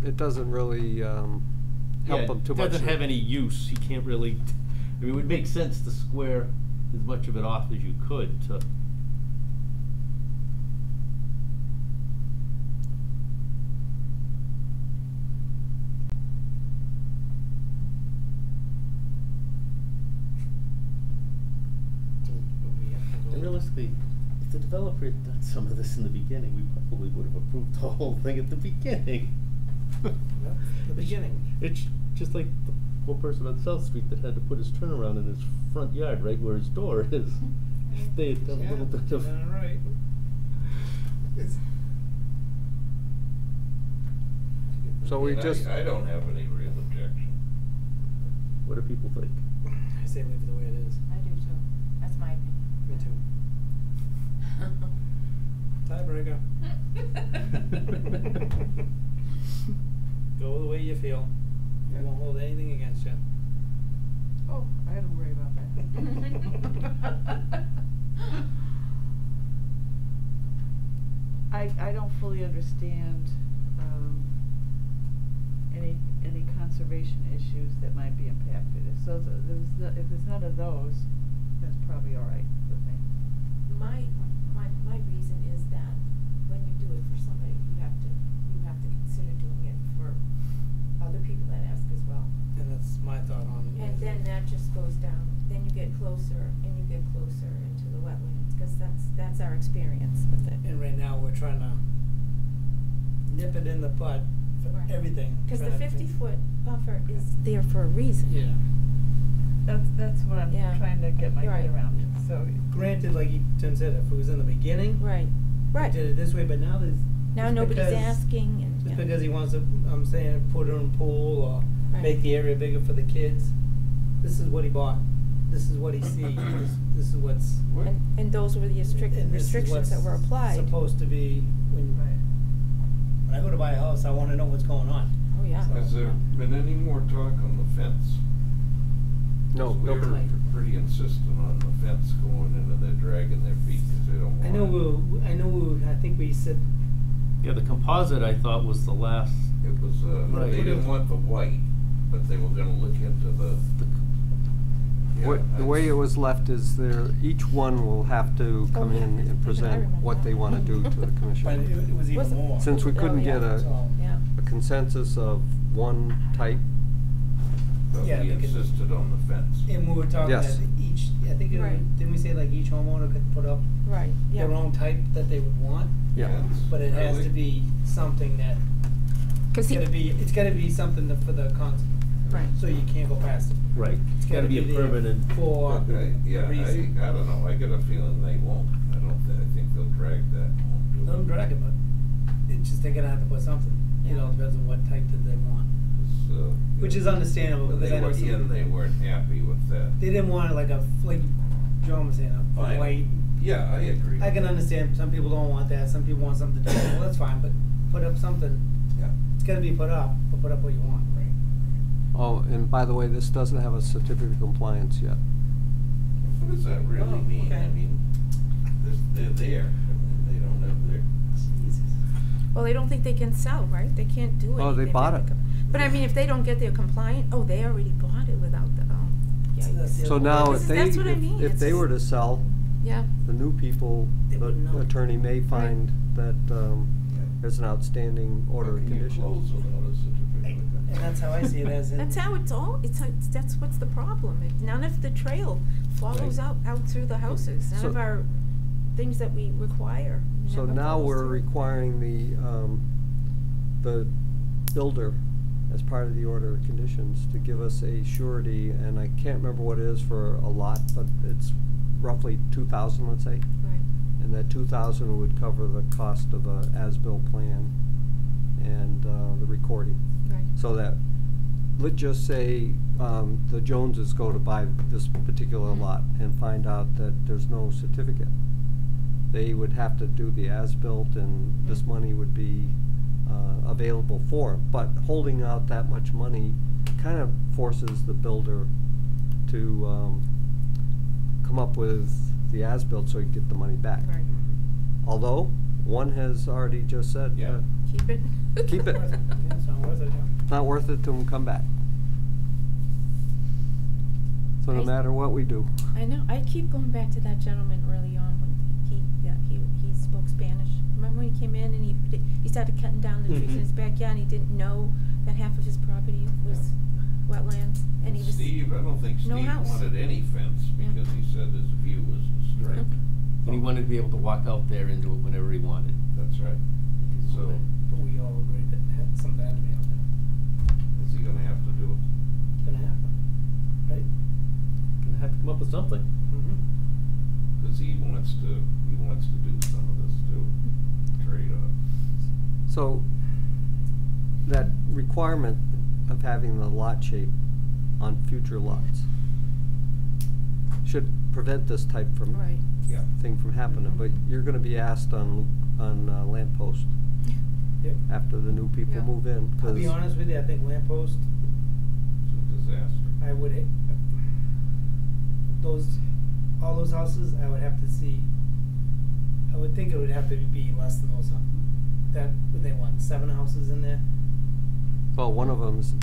it doesn't really help him too much. It doesn't have any use. He can't really. I mean, it would make sense to square as much of it off as you could to. And realistically, if the developer had done some of this in the beginning, we probably would have approved the whole thing at the beginning. The beginning. It's just like the poor person on South Street that had to put his turnaround in his front yard, right where his door is. If they had done a little bit of. Right. So we And just. I don't have any real objection. What do people think? I say leave it the way it is. I do too. That's my opinion. Me too. Tiebreaker. Go the way you feel. I won't hold anything against you. Oh, I don't worry about that. I don't fully understand any conservation issues that might be impacted. If there's none of those, that's probably all right with me. My reason is that when you do it for somebody, you have to consider doing it for other people that ask as well. And that's my thought on it. And then that just goes down, then you get closer and you get closer into the wetlands, cause that's our experience with it. And right now, we're trying to nip it in the bud for Right. everything. Cause the trying to 50-foot buffer is there for a reason. Yeah. That's what I'm Yeah. trying to get my Right. head around. So Granted, like Tim said, if it was in the beginning, Right, we right. did it this way, but now there's. Now just nobody's because- asking and, Just yeah. because he wants to, I'm saying, put it in a pool or Right. make the area bigger for the kids. This is what he bought. This is what he sees. This is what's. And those were the and this is restrictions that were what's applied. Supposed to be when I go to buy a house, I want to know what's going on. Oh, yeah. So- Has there been any more talk on the fence? No, 'Cause no. We're pretty insistent on the fence going in and they're dragging their feet because they don't want it. I think we said, Yeah, the composite I thought was the last. It was, Right. they didn't want the white, but they were gonna look into the. Yeah, The way it that's- was left is each one will have to come yeah. in and I present remember what they that. want to do to the but it commission. was even Was it- more. Since we couldn't yeah. get So, Yeah. a consensus of one type, But Yeah, we because- insisted on the fence. and we were talking Yes. that I think, Right. didn't we say like each homeowner could put up Right, yeah. their own type that they would want? Yeah. But it has Really? to be something that, Cause he, it's gotta be something that for the right. so you can't go past it. Right, It's gotta be a there permanent. for Yeah, a reason. I don't know, I get a feeling they won't, I think they'll drag that, won't do it. Let them drag it, but it's just they're gonna have to put something, you know, depends on what type that they want. It's, Which is understandable, When because they I know were some in, they people- weren't happy with that. They didn't want like John was saying, a Fine. white. Yeah, I agree. I with can that. understand, some people don't want that, some people want something different, well, that's fine, but put up something, Yeah. it's gotta be put up, but put up what you want, right? Oh, and by the way, this doesn't have a certificate of compliance yet. What does that really Oh, mean? okay. I mean, they're there, they don't have their. Jesus. Well, they don't think they can sell, right? They can't do anything. Oh, they bought it. But I mean, if they don't get their compliant, oh, they already bought it without the, yikes. So now That's- if they, that's what I mean, if they it's- were to sell, Yeah, the new people, They wouldn't know. the attorney may find that, there's an outstanding order of How can you conditions. close without a certificate? And that's how I see it as in. that's how it's all, that's what's the problem. None of the trail follows Right. out through the houses. None So- of our things that we require. So never now follows we're through. requiring the builder, as part of the order of conditions, to give us a surety, and I can't remember what it is for a lot, but it's roughly 2,000, let's say. Right. And that 2,000 would cover the cost of a as-built plan and, the recording. Right. So that, let's just say, the Joneses go to buy this particular lot and find out that there's no certificate. They would have to do the as-built, and this money would be, available for 'em. But holding out that much money kind of forces the builder to, come up with the as-built so he can get the money back. Right. Although, one has already just said, Yeah. Keep it. Keep it. Yeah, it's not worth it, yeah. not worth it to come back. So no I- matter what we do. I know. I keep going back to that gentleman early on when he spoke Spanish. Remember when he came in and he started cutting down the trees in his backyard and he didn't know that half of his property was wetlands and he was Steve, I don't think no Steve house. wanted any fence Yeah. because he said his view was disturbed. And he wanted to be able to walk out there and do it whenever he wanted. That's right. So, But we all agreed that something had to be out there. is he gonna have to do it? It's gonna happen, right? Gonna have to come up with something. Mm-hmm. Cause he wants to do some of this too, trade off. So that requirement of having the lot shape on future lots should prevent this type from right. Yeah. thing from happening, but you're gonna be asked on Lamppost Yep. after the new people Yeah. move in, 'cause I'll be honest with you, I think Lamppost, It's a disaster. I would, all those houses, I would have to see, I would think it would have to be less than those, that, would they want 7 houses in there? well, one of them's,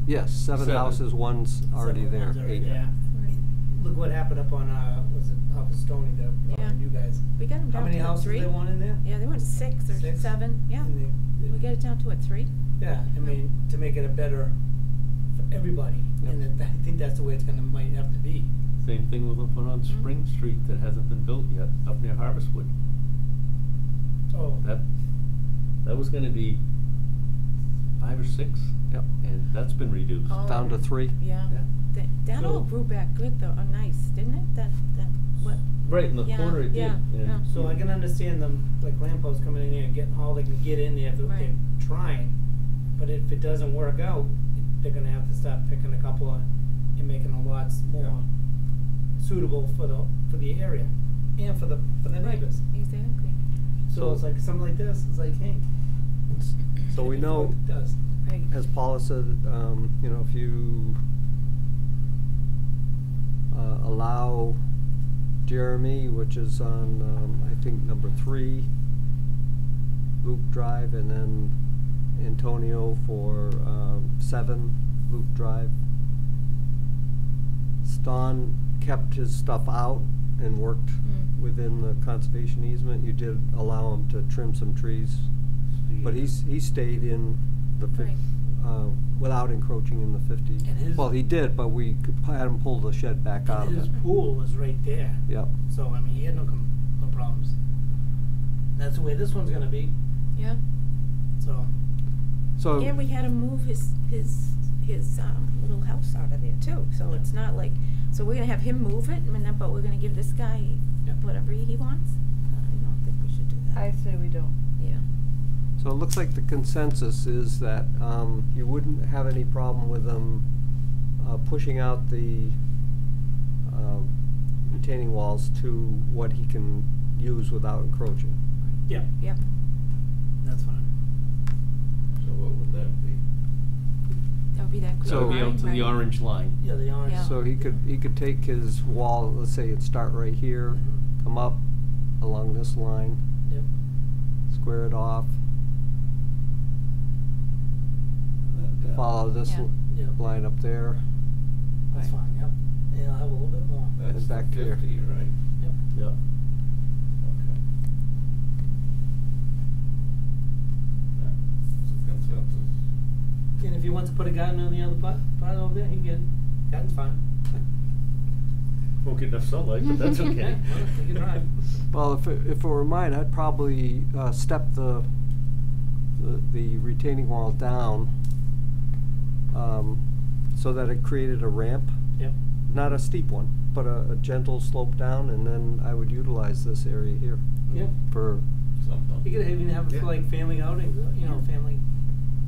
yes, 7 7. houses, one's already 7 there, ones already 8. there. Right. Look what happened up on, was it off of Stony, Yeah. you guys. We got him How down many to houses 3. they want in there? Yeah, they wanted 6 or 6? 7. Yeah. And We got it down to what, 3? Yeah, I mean, to make it a better, for everybody, and Yep. I think that's the way it's might have to be. Same thing with one on Spring Street that hasn't been built yet, up near Harvestwood. Oh, That was gonna be 5 or 6. Yep. And that's been reduced. Oh. Down to 3. Yeah. Yeah. That all So- grew back good though. Oh, nice, didn't it? That what? Right in the Yeah, corner it did. yeah, and- yeah. so I can understand them, like Lamppost coming in here and getting all they can get in there, if Right. they're trying. But if it doesn't work out, they're gonna have to start picking a couple of, and making the lots more Yeah. suitable for the area, and for the Right, neighbors. exactly. So it's like, something like this, it's like, hey. So we it know, does. Right. as Paula said, if you allow Jeremy, which is on, I think number 3, Loop Drive, and then Antonio for 7, Loop Drive. Ston kept his stuff out and worked within the conservation easement. You did allow him to trim some trees, but he stayed in the Right. without encroaching in the 50. And his- Well, he did, but we had him pull the shed back out And of his it. pool was right there. Yep. So, I mean, he had no problems. That's the way this one's gonna be, Yeah. so. So. And we had to move his little house out of there too, so it's not like, so we're gonna have him move it, and then, but we're gonna give this guy Yep. whatever he wants? I don't think we should do that. I say we don't. Yeah. So it looks like the consensus is that you wouldn't have any problem with them pushing out the retaining walls to what he can use without encroaching. Yeah, Yep. that's fine. So what would that be? That would be that green So it would be line, out to the right? orange line. Yeah, the orange. Yeah. So he could take his wall, let's say it'd start right here, Mhm. come up along this line, Yep. square it off, And then down. follow this Yeah. Yep. line up there. That's Right. fine, yep. And I'll have a little bit more. That's the back here. 50, right? Yep. Yep. Okay. That's a consensus. And if he wants to put a garden on the other part over there, he can get, garden's fine. Won't get enough sunlight, but that's okay. Yeah, well, he can try. Well, if it were mine, I'd probably step the retaining wall down so that it created a ramp. Yep. Not a steep one, but a gentle slope down, and then I would utilize this area here. Yeah. For, Something. You could even have it Yeah. for like family outings, you know, family.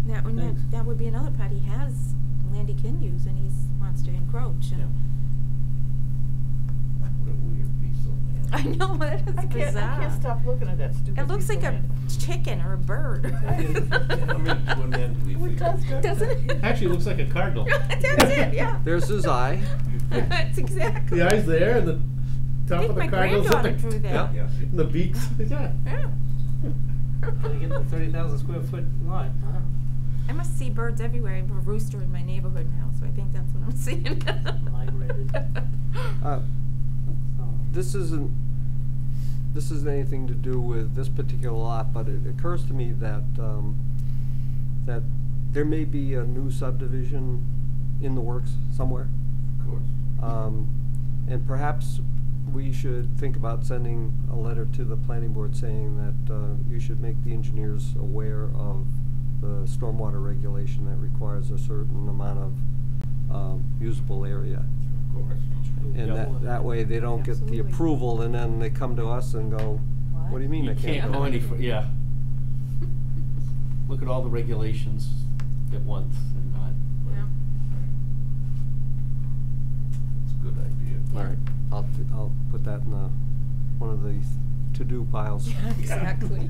That, and Thanks. that would be another part, he has land he can use, and he's wants to encroach, and. Yeah. What a weird piece of land. I know, that is I bizarre. can't stop looking at that stupid It looks piece like of a land. chicken or a bird. Yeah, How many twin ends do we It think? does, Doesn't it? Actually, it looks like a cardinal. That's it, yeah. there's his eye. That's exactly. The eye's there, and the I top think of the my cardinal's granddaughter in the, drew that. Yeah. and the beaks. Yeah. Yeah. Gotta get the 30,000 square foot lot, huh? I must see birds everywhere. I have a rooster in my neighborhood now, so I think that's what I'm seeing. Migrated. Oh. This isn't anything to do with this particular lot, but it occurs to me that that there may be a new subdivision in the works somewhere. Of course. And perhaps we should think about sending a letter to the planning board saying that you should make the engineers aware of the stormwater regulation that requires a certain amount of usable area. Of course. And Yeah. that way they don't get the Absolutely. approval and then they come to us and go, what do you mean You I can't can't go any fur, yeah. Look at all the regulations at once and not. Yeah. It's a good idea. All right, I'll put that in one of the to-do piles. Yeah, exactly.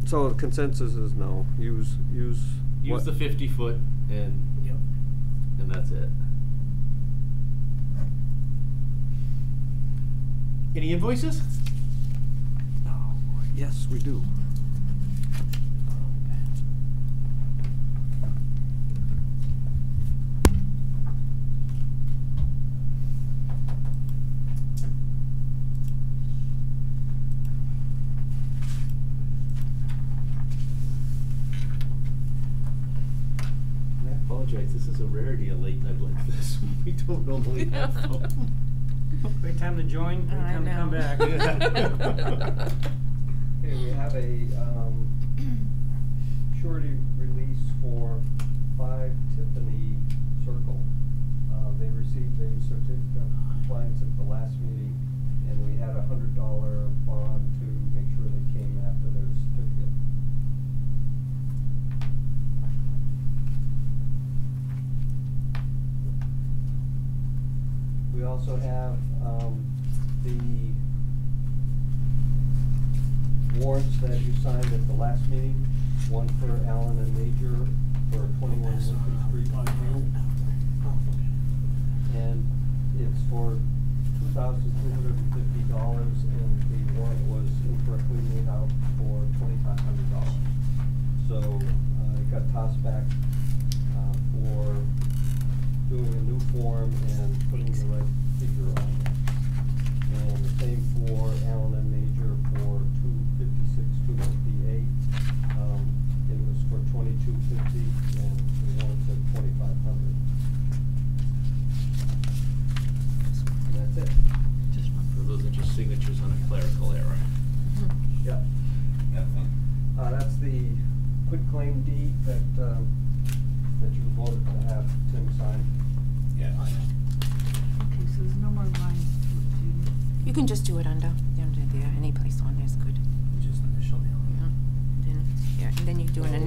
So the consensus is no, use Use what- the 50-foot Yep. and that's it. Any invoices? Oh, yes, we do. And I apologize, this is a rarity, a late night like this. We don't normally have them. Great time to join, great I time to come know. back. Yeah. Okay, we have a surety release for 5 Tiffany Circle. They received a certificate of compliance at the last meeting, and we had a $100 bond to make sure they came after their certificate. We also have the warrants that you signed at the last meeting, one for Allen and Major for 21 Lincoln Street. And it's for $2,350, and the warrant was incorrectly made out for $2,500. So it got tossed back for doing a new form and putting the right figure on it. And the same for Allen and Major for $256,258.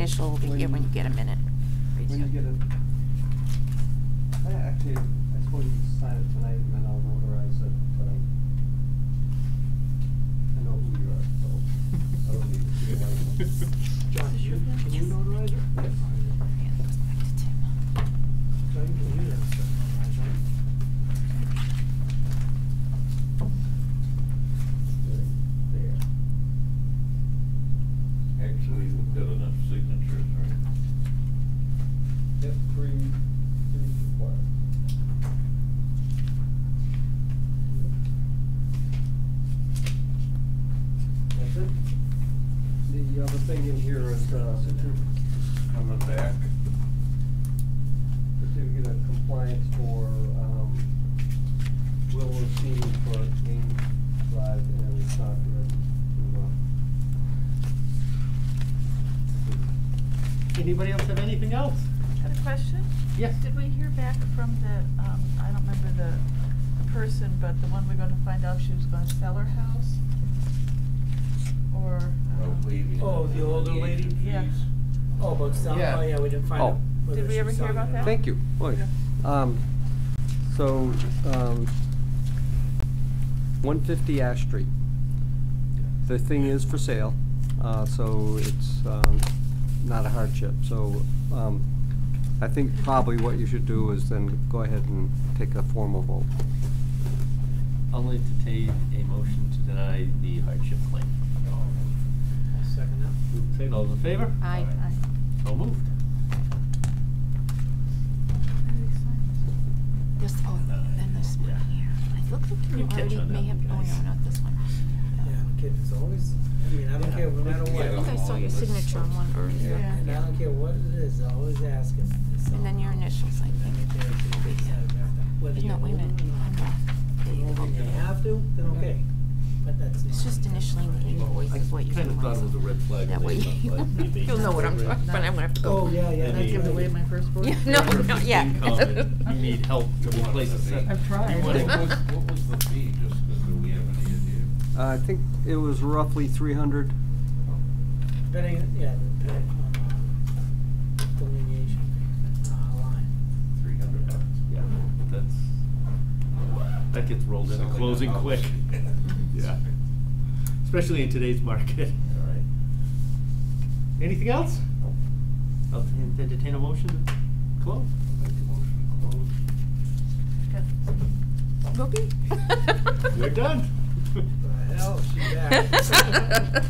initial over When here when you get a minute. Right When you here. get it, actually, I suppose you can sign it tonight and then I'll notarize it tonight. I know who you are, so I don't need to see your license. John, can you notarize it? Yes. Yeah, it goes back to Tim. John, you can do that, notarize, right? There. Actually, we've got enough signatures, right? Yep, three required. That's it. The other thing in here is, On the back. certificate of compliance for, Willow Scene for Ames Drive and Concord to, Anybody else have anything else? I have a question. Yes. Did we hear back from the, I don't remember the person, but the one we're gonna find out she was gonna sell her house? Or, Oh, the older lady? Yeah. Oh, about selling, Yeah. oh yeah, we didn't find Oh. out whether Did we she ever was hear selling about it or that? not. Thank you. Boy. Yeah. 150 Ash Street. The thing is for sale, so it's, not a hardship. So, I think probably what you should do is then go ahead and take a formal vote. I'll entertain a motion to deny the hardship claim. I'll second that. Say, all those in favor? Aye. So moved. This, oh, then this one here. It looks like you Good catch already on that may have, one, oh guys. no, not this one. Yeah, kid, it's always, I mean, I don't care, no matter what. I think I saw your signature on one earlier. Yeah. And I don't care what it is, I always ask if it's And then your initials, I And then think. you do it to the side of that. Whether No, you wait a minute. hold it or not. There you go. If you have to, then okay, but that's not. It's just initialing the invoice is what you Kind of do. thought it was a red flag. That way when they you, thought maybe- you'll know what I'm talking, but I'm gonna have to go. Oh, yeah, yeah. And I give away my first vote? Yeah, no, Remember, not if yet. it's income, you need help to replace a set. I've tried. You What wanna- was the fee, just 'cause do we have any idea? I think it was roughly 300. Depending, yeah, depending on, delineation, line. $300. Yeah, that gets rolled into Selling a closing house. quick. Yeah. Especially in today's market. All right. Anything else? I'll entertain a motion to close. Make a motion to close. Okay. We're done. The hell, she's back.